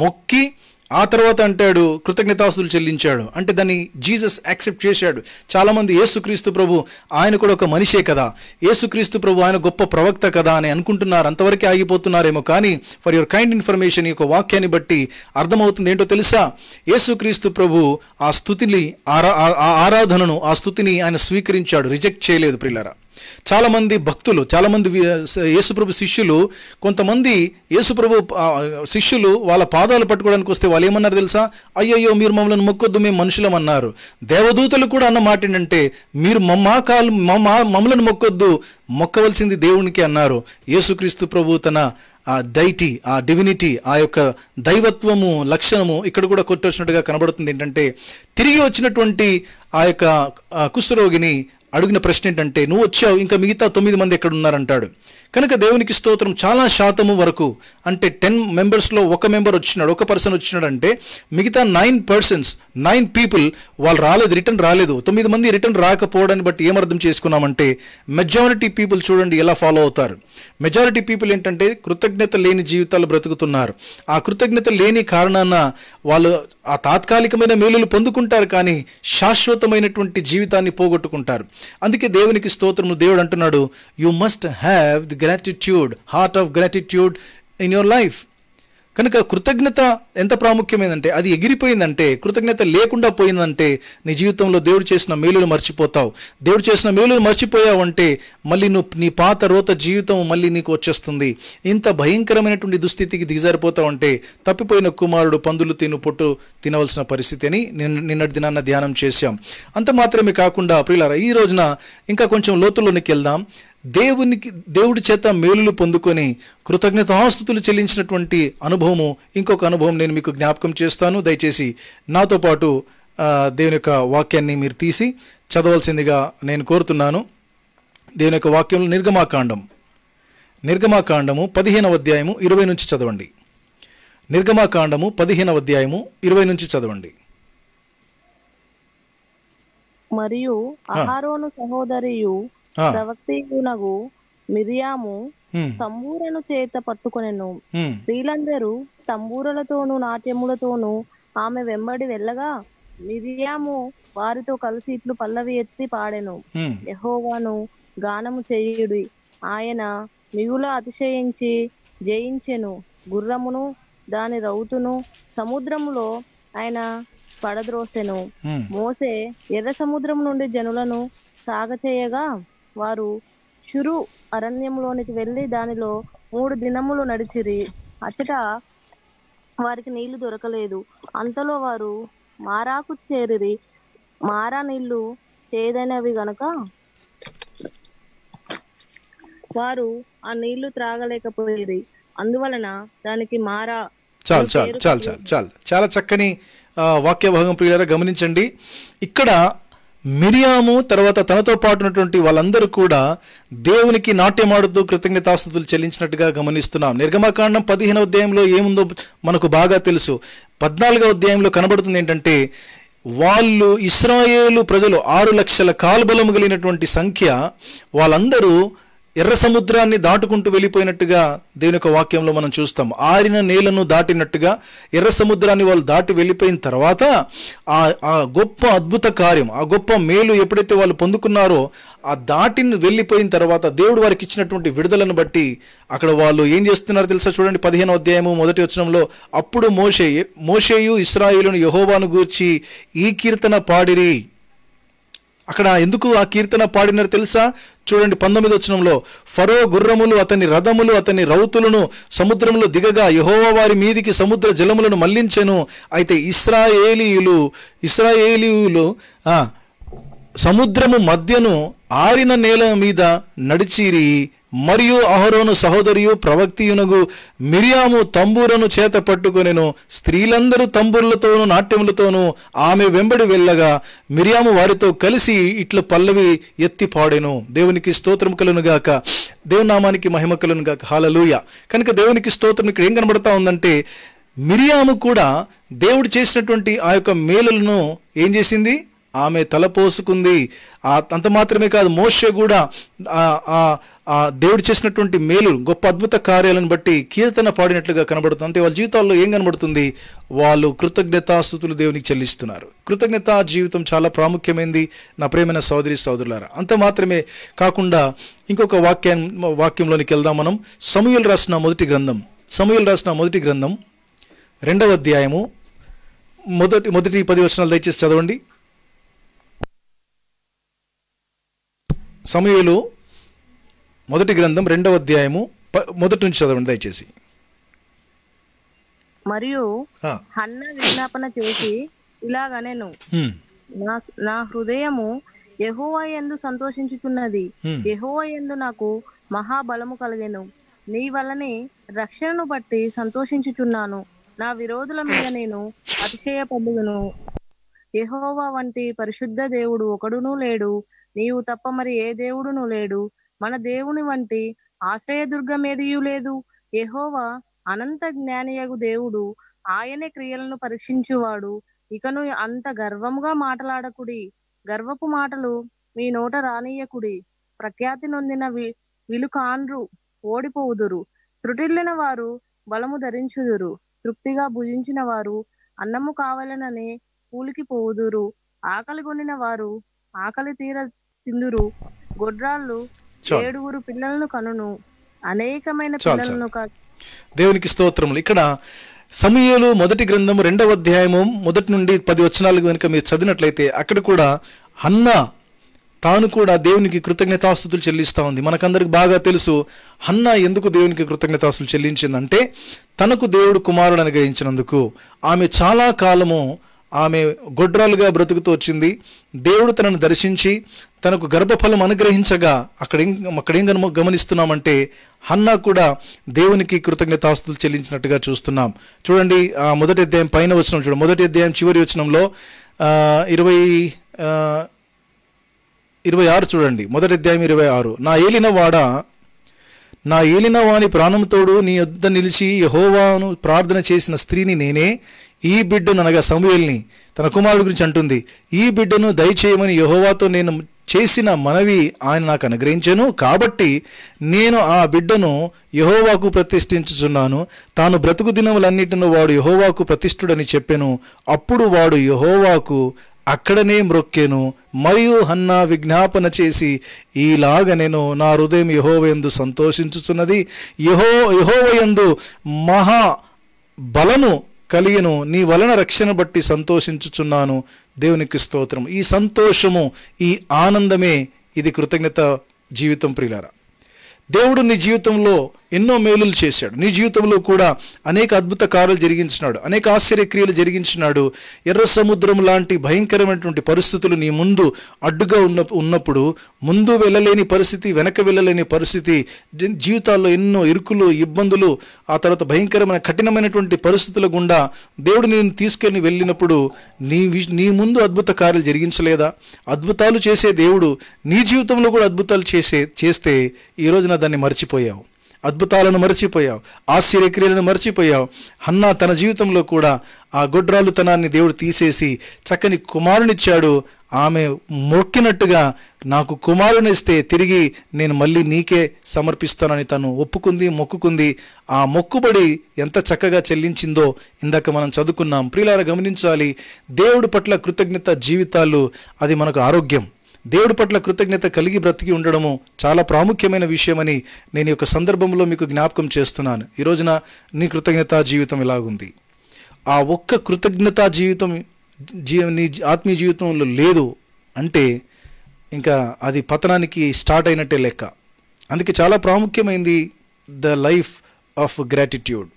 మొక్కి ఆ తర్వాత అంటాడు కృతజ్ఞతాస్తుతులు చెల్లించాడు అంటే దాన్ని జీసస్ యాక్సెప్ట్ చేశాడు. చాలామంది యేసుక్రీస్తు ప్రభు ఆయన కూడా ఒక మనిషే కదా, యేసుక్రీస్తు ప్రభు ఆయన గొప్ప ప్రవక్త కదా అని అనుకుంటున్నారు, అంతవరకే ఆగిపోతున్నారేమో. కానీ ఫర్ యువర్ కైండ్ ఇన్ఫర్మేషన్, ఈ యొక్క వాక్యాన్ని బట్టి అర్థమవుతుంది ఏంటో తెలుసా? యేసుక్రీస్తు ప్రభు ఆ స్తుతిని, ఆరాధనను, ఆ స్తుతిని ఆయన స్వీకరించాడు, రిజెక్ట్ చేయలేదు ప్రియులారా. చాలామంది భక్తులు, చాలామంది యేసుప్రభు శిష్యులు, కొంతమంది యేసుప్రభు శిష్యులు వాళ్ళ పాదాలు పట్టుకోవడానికి వస్తే వాళ్ళు ఏమన్నారు తెలుసా? అయ్యయ్యో మీరు మమ్మల్ని మొక్కొద్దు, మేము మనుషులం అన్నారు. దేవదూతలు కూడా అన్న మాట ఏంటంటే, మీరు మమ్మల్ని మొక్కొద్దు, మొక్కవలసింది దేవునికి అన్నారు. యేసుక్రీస్తు ప్రభు తన ఆ డైటీ, ఆ డివినిటీ, ఆ యొక్క దైవత్వము లక్షణము ఇక్కడ కూడా కొట్టొచ్చినట్టుగా కనబడుతుంది. ఏంటంటే తిరిగి వచ్చినటువంటి ఆ యొక్క కుష్ఠరోగిని అడిగిన ప్రశ్న ఏంటంటే, నువ్వు వచ్చావు, ఇంకా మిగతా 9 మంది ఎక్కడ ఉన్నారంటాడు. కనుక దేవునికి స్తోత్రం, చాలా శాతము వరకు అంటే 10 మెంబర్స్లో ఒక మెంబర్ వచ్చినాడు, ఒక పర్సన్ వచ్చినాడు అంటే మిగతా 9 పీపుల్ వాళ్ళు రాలేదు, రిటర్న్ రాలేదు. 9 మంది రిటర్న్ రాకపోవడాన్ని బట్టి ఏమర్థం చేసుకున్నామంటే మెజారిటీ పీపుల్ చూడండి ఎలా ఫాలో అవుతారు. మెజారిటీ పీపుల్ ఏంటంటే కృతజ్ఞత లేని జీవితాలు బ్రతుకుతున్నారు. ఆ కృతజ్ఞత లేని కారణాన వాళ్ళు ఆ తాత్కాలికమైన మేలులు పొందుకుంటారు, కానీ శాశ్వతమైనటువంటి జీవితాన్ని పోగొట్టుకుంటారు. అందుకే దేవునికి స్తోత్రము. దేవుడు అంటున్నాడు, you must have the gratitude, heart of gratitude in your life. కనుక కృతజ్ఞత ఎంత ప్రాముఖ్యమైందంటే, అది ఎగిరిపోయిందంటే, కృతజ్ఞత లేకుండా పోయిందంటే నీ జీవితంలో దేవుడు చేసిన మేలులు మర్చిపోతావు. దేవుడు చేసిన మేలులు మర్చిపోయావంటే మళ్ళీ నీ పాత రోత జీవితం మళ్ళీ నీకు వచ్చేస్తుంది. ఇంత భయంకరమైనటువంటి దుస్థితికి దిగజారిపోతావంటే తప్పిపోయిన కుమారుడు పందులు పొట్టు తినవలసిన పరిస్థితి అని నిన్నటి దినాన్న ధ్యానం చేశాం. అంత మాత్రమే కాకుండా ప్రియులారా, ఈ రోజున ఇంకా కొంచెం లోతుల్లోనికి వెళ్దాం. దేవుడి చేత మేలులు పొందుకొని కృతజ్ఞతాస్తుతులు చెల్లించినటువంటి అనుభవము, ఇంకొక అనుభవం నేను మీకు జ్ఞాపకం చేస్తాను. దయచేసి నాతో పాటు దేవుని యొక్క వాక్యాన్ని మీరు తీసి చదవలసిందిగా నేను కోరుతున్నాను. దేవుని యొక్క వాక్యంలో నిర్గమాకాండము 15వ అధ్యాయము 20 నుంచి చదవండి. నిర్గమాకాండము 15వ అధ్యాయము 20 నుంచి చదవండి. మరియు అహరోను సహోదరియు ప్రవక్తయునగు మిరియాము తంబూరను చేత పట్టుకొనెను. స్త్రీలందరూ తంబూరలతోనూ నాట్యములతోనూ ఆమె వెంబడి వెళ్ళగా మిరియాము వారితో కలిసి ఇట్లు పల్లవి ఎత్తి పాడెను. యెహోవాను గానము చేయుడి, ఆయన మిగుల అతిశయించి జయించెను. గుర్రమును దాని రౌతును సముద్రములో ఆయన పడద్రోసెను. మోసే ఎర్ర సముద్రం నుండి జనులను సాగచేయగా వారు షురు అరణ్యంలోనికి వెళ్లి దానిలో 3 దినములు నడిచిరి. అచ్చట వారికి నీళ్లు దొరకలేదు. అంతలో వారు మారాకు చేరిరి. మారా నీళ్లు చేదైనవి గనక వారు ఆ నీళ్లు త్రాగలేకపోయేది. అందువలన దానికి మారా. చాలా చక్కని వాక్య భాగం ప్రియులారా, గమనించండి. ఇక్కడ మిరియాము తర్వాత తనతో పాటు ఉన్నటువంటి వాళ్ళందరూ కూడా దేవునికి నాట్యమాడుతూ కృతజ్ఞతాస్తుతులు చెల్లించినట్టుగా గమనిస్తున్నాం. నిర్గమకాండం 15వ అధ్యాయంలో ఏముందో మనకు బాగా తెలుసు. 14వ అధ్యాయంలో కనబడుతుంది ఏంటంటే, వాళ్ళు ఇశ్రాయేలు ప్రజలు 6 లక్షల కాల్బలము కలిగినటువంటి సంఖ్య, వాళ్ళందరూ ఎర్ర సముద్రాన్ని దాటుకుంటూ వెళ్ళిపోయినట్టుగా దేవుని యొక్క వాక్యంలో మనం చూస్తాం. ఆరిన నేలను దాటినట్టుగా ఎర్ర సముద్రాన్ని వాళ్ళు దాటి వెళ్ళిపోయిన తర్వాత ఆ గొప్ప అద్భుత కార్యం, ఆ గొప్ప మేలు ఎప్పుడైతే వాళ్ళు పొందుకున్నారో, ఆ దాటిని వెళ్ళిపోయిన తర్వాత దేవుడు వారికి ఇచ్చినటువంటి విడుదలను బట్టి అక్కడ వాళ్ళు ఏం చేస్తున్నారో తెలుసా? చూడండి 15వ అధ్యాయము 1వ వచనంలో, అప్పుడు మోషేయు ఇశ్రాయేలును యెహోవాను గూర్చి ఈ కీర్తన పాడిరి. అక్కడ ఎందుకు ఆ కీర్తన పాడినారు తెలుసా? చూడండి 19వ వచనంలో, ఫరో గుర్రములు అతని రథములు అతని రౌతులను సముద్రంలో దిగగా యెహోవా వారి మీదికి సముద్ర జలములను మళ్లించెను. అయితే ఇశ్రాయేలీయులు సముద్రము మధ్యను ఆరిన నేల మీద నడిచిరి. మరియు అహరోను సహోదరియు ప్రవక్తియునగు మిరియాము తంబూరను చేత పట్టుకొనెను. స్త్రీలందరూ తంబూర్లతోనూ నాట్యములతోనూ ఆమె వెంబడి వెళ్ళగా మిరియాము వారితో కలిసి ఇట్లు పల్లవి ఎత్తి పాడెను. దేవునికి స్తోత్రం కలుగును గాక, దేవుని నామానికి మహిమ కలుగును గాక. హల్లెలూయా. కనుక దేవునికి స్తోత్రం. ఇక్కడ ఏం కనబడతా ఉందంటే, మిరియాము కూడా దేవుడు చేసినటువంటి ఆ యొక్క మేలులను ఏం చేసింది? ఆమె తలపోసుకుంది. అంత మాత్రమే కాదు, మోషే కూడా దేవుడు చేసినటువంటి మేలు, గొప్ప అద్భుత కార్యాలను బట్టి కీర్తన పాడినట్లుగా కనబడుతుంది. అంటే వాళ్ళ జీవితాల్లో ఏం కనబడుతుంది? వాళ్ళు కృతజ్ఞతాస్తుతులు దేవునికి చెల్లిస్తున్నారు. కృతజ్ఞతా జీవితం చాలా ప్రాముఖ్యమైనది నా ప్రియమైన సోదరి సోదరులారా. అంత మాత్రమే కాకుండా ఇంకొక వాక్యంలోనికి వెళ్దాం మనం. సమూయేలు రాసిన మొదటి గ్రంథం 2వ అధ్యాయము మొదటి 10 వచనాలు దయచేసి చదవండి. సమూయేలు మొదటి గ్రంథం 2వ అధ్యాయము మొదటి నుంచి చదవండి దయచేసి. మరియు హన్న విజ్ఞాపన చేసి ఇలాగనెను, నా హృదయము యెహోవా యందు సంతోషించుచున్నది. యెహోవా యందు నాకు మహాబలము కలిగెను. నీ వలనే రక్షణను బట్టి సంతోషించుచున్నాను. నా విరోధుల మీద నేను అతిశయపడుదును. యెహోవా వంటి పరిశుద్ధ దేవుడు ఒకడునూ లేడు. నీవు తప్ప మరి ఏ దేవుడును లేడు. మన దేవుని వంటి ఆశ్రయదుర్గమేదియూ లేదు. యెహోవా అనంత జ్ఞానియగు దేవుడు. ఆయనే క్రియలను పరీక్షించువాడు. ఇకను అంత గర్వముగా మాటలాడకుడి. గర్వపు మాటలు మీ నోట రానియకుడి. ప్రఖ్యాతి నొందిన విలుకాండ్రు ఓడిపోవుదురు. త్రుటిల్లిన వారు బలము ధరించుదురు. తృప్తిగా భుజించిన వారు అన్నము కావాలనని కూలికి పోవుదురు. ఆకలి కొనిన వారు ఆకలి చిందురు. గొడ్రాళ్ళు చాలు. 7 పిల్లలను కనును, అనేకమైన చాలు, పిల్లలను దేవునికి స్తోత్రములు. ఇక్కడ సమూయేలు మొదటి గ్రంథము 2వ అధ్యాయము 1 నుండి 10 వచనాలు కనుక మీరు చదివినట్లయితే అక్కడ కూడా హన్నా తాను కూడా దేవునికి కృతజ్ఞతాస్తుతులు చెల్లిస్తూ ఉంది. మనకందరికి బాగా తెలుసు హన్నా ఎందుకు దేవునికి కృతజ్ఞతాస్తుతులు చెల్లించిందంటే తనకు దేవుడు కుమారుడు అనుగ్రహించినందుకు. ఆమె చాలా కాలము ఆమె గొడ్రాలుగా బ్రతుకుతూ వచ్చింది. దేవుడు తనను దర్శించి తనకు గర్భఫలం అనుగ్రహించగా అక్కడేం గమనిస్తున్నామంటే హన్నా కూడా దేవునికి కృతజ్ఞతాస్తుతులు చెల్లించినట్టుగా చూస్తున్నాం. చూడండి, మొదటి అధ్యాయం పైన వచనం చూడండి. మొదటి అధ్యాయం చివరి వచనంలో 26 చూడండి. మొదటి అధ్యాయం 26. నా ఏలిన వాని ప్రాణంతోడు నీ యొద్ద నిలిచి యెహోవాను ప్రార్థన చేసిన స్త్రీని నేనే. ఈ బిడ్డను అనగా సమూయేలుని తన కుమారుడి గురించి అంటుంది. ఈ బిడ్డను దయచేయమని యెహోవాతో నేను చేసిన మనవి ఆయన నాకు అనుగ్రహించెను. కాబట్టి నేను ఆ బిడ్డను యెహోవాకు ప్రతిష్ఠించుచున్నాను. తాను బ్రతుకు దినములన్నిటిలో వాడు యెహోవాకు ప్రతిష్ఠుడని చెప్పెను. అప్పుడు వాడు యెహోవాకు అక్కడనే మ్రొక్కెను. మరియు హన్నా విజ్ఞాపన చేసి ఈలాగ నేను నా హృదయం యెహోవాయందు సంతోషించుచున్నది, యెహోవాయందు మహా బలము కలిగిను, నీ వలన రక్షణ బట్టి సంతోషించుచున్నాను. దేవునికి స్తోత్రం. ఈ సంతోషము, ఈ ఆనందమే ఇది కృతజ్ఞత జీవితం. ప్రియులారా, దేవుడు నీ జీవితంలో ఎన్నో మేలులు చేశాడు. నీ జీవితంలో కూడా అనేక అద్భుత కార్యాలు జరిగించినాడు, అనేక ఆశ్చర్యక్రియలు జరిగించినాడు. ఎర్ర సముద్రం లాంటి భయంకరమైనటువంటి పరిస్థితులు నీ ముందు అడ్డుగా ఉన్నప్పుడు ముందు వెళ్ళలేని పరిస్థితి, వెనక వెళ్ళలేని పరిస్థితి, జీవితాల్లో ఎన్నో ఇరుకులు, ఇబ్బందులు, ఆ తర్వాత భయంకరమైన కఠినమైనటువంటి పరిస్థితుల గుండా దేవుడు నేను తీసుకెళ్ళి వెళ్ళినప్పుడు నీ ముందు అద్భుత కార్యాలు జరిగించలేదా? అద్భుతాలు చేసే దేవుడు నీ జీవితంలో కూడా అద్భుతాలు చేస్తే ఈ రోజున దాన్ని మర్చిపోయావు, అద్భుతాలను మర్చిపోయావు, ఆశ్చర్యక్రియలను మర్చిపోయావు. హన్నా తన జీవితంలో కూడా ఆ గొడ్రాలుతనాన్ని దేవుడు తీసేసి చక్కని కుమారునిచ్చాడు. ఆమె మొక్కినట్టుగా నాకు కుమారునిస్తే తిరిగి నేను మళ్ళీ నీకే సమర్పిస్తానని తను ఒప్పుకుంది, మొక్కుకుంది. ఆ మొక్కుబడి ఎంత చక్కగా చెల్లించిందో ఇందాక మనం చదువుకున్నాం. ప్రియులారా, గమనించాలి, దేవుడి పట్ల కృతజ్ఞత జీవితాలు అది మనకు ఆరోగ్యం. దేవుడి పట్ల కృతజ్ఞత కలిగి బ్రతికి ఉండడము చాలా ప్రాముఖ్యమైన విషయమని నేను ఈ యొక్క సందర్భంలో మీకు జ్ఞాపకం చేస్తున్నాను. ఈ రోజున నీ కృతజ్ఞతా జీవితం ఎలాగుంది? ఆ ఒక్క కృతజ్ఞతా జీవితం నీ ఆత్మీయ జీవితంలో లేదు అంటే ఇంకా అది పతనానికి స్టార్ట్ అయినట్టే లెక్క. అందుకే చాలా ప్రాముఖ్యమైంది ద లైఫ్ ఆఫ్ గ్రాటిట్యూడ్,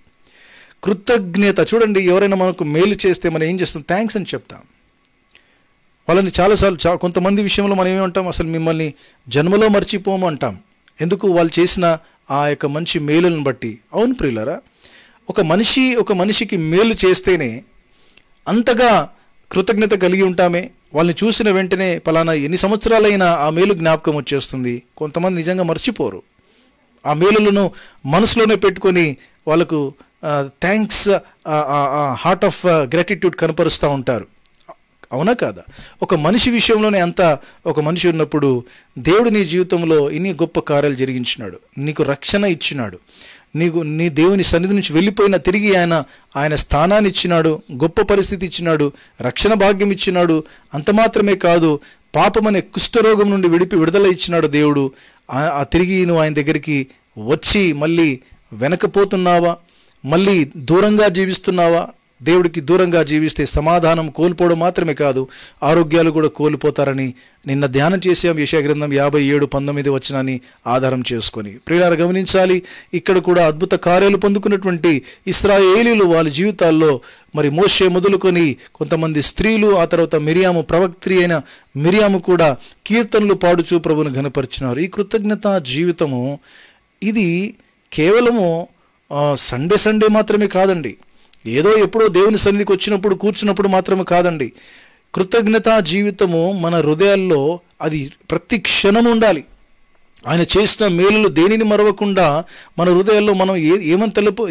కృతజ్ఞత. చూడండి, ఎవరైనా మనకు మేలు చేస్తే మనం ఏం చేస్తాం? థ్యాంక్స్ అని చెప్తాం. వాళ్ళని చాలాసార్లు కొంతమంది విషయంలో మనం ఏమంటాం? అసలు మిమ్మల్ని జన్మలో మర్చిపోము అంటాం. ఎందుకు? వాళ్ళు చేసిన ఆ యొక్క మంచి మేలులను బట్టి. అవును ప్రియులారా, ఒక మనిషికి మేలు చేస్తేనే అంతగా కృతజ్ఞత కలిగి ఉంటామే. వాళ్ళని చూసిన వెంటనే పలానా ఎన్ని సంవత్సరాలైనా ఆ మేలు జ్ఞాపకం వచ్చేస్తుంది. కొంతమంది నిజంగా మర్చిపోరు. ఆ మేలులను మనసులోనే పెట్టుకొని వాళ్ళకు థ్యాంక్స్, హార్ట్ ఆఫ్ గ్రాటిట్యూడ్ కనపరుస్తూ ఉంటారు. అవునా కాదా? ఒక మనిషి విషయంలోనే అంత ఒక మనిషి ఉన్నప్పుడు దేవుడు నీ జీవితంలో ఇన్ని గొప్ప కార్యాలు జరిగించినాడు, నీకు రక్షణ ఇచ్చినాడు, నీ దేవుని సన్నిధి నుంచి వెళ్ళిపోయిన తిరిగి ఆయన స్థానాన్ని ఇచ్చినాడు, గొప్ప పరిస్థితి ఇచ్చినాడు, రక్షణ భాగ్యం ఇచ్చినాడు. అంత మాత్రమే కాదు, పాపమనే కుష్ఠరోగం నుండి విడుదల ఇచ్చినాడు దేవుడు. తిరిగి నువ్వు ఆయన దగ్గరికి వచ్చి మళ్ళీ వెనకపోతున్నావా? మళ్ళీ దూరంగా జీవిస్తున్నావా? దేవుడికి దూరంగా జీవిస్తే సమాధానం కోల్పోవడం మాత్రమే కాదు, ఆరోగ్యాలు కూడా కోల్పోతారని నిన్న ధ్యానం చేసాం. యెషయా గ్రంథం 57:19 వచనాన్ని ఆధారం చేసుకొని. ప్రియులారా, గమనించాలి, ఇక్కడ కూడా అద్భుత కార్యాలు పొందుకున్నటువంటి ఇశ్రాయేలీయులు వాళ్ళ జీవితాల్లో మరి మోషే మొదలుకొని కొంతమంది స్త్రీలు, ఆ తర్వాత మిరియాము, ప్రవక్త్రి అయిన మిరియాము కూడా కీర్తనలు పాడుచూ ప్రభువును ఘనపరిచినారు. ఈ కృతజ్ఞత జీవితము ఇది కేవలము సండే మాత్రమే కాదండి, ఏదో ఎప్పుడో దేవుని సన్నిధికి వచ్చినప్పుడు కూర్చున్నప్పుడు మాత్రమే కాదండి. కృతజ్ఞతా జీవితము మన హృదయాల్లో అది ప్రతి క్షణం ఉండాలి. ఆయన చేసిన మేలులు దేనిని మరవకుండా మన హృదయాల్లో మనం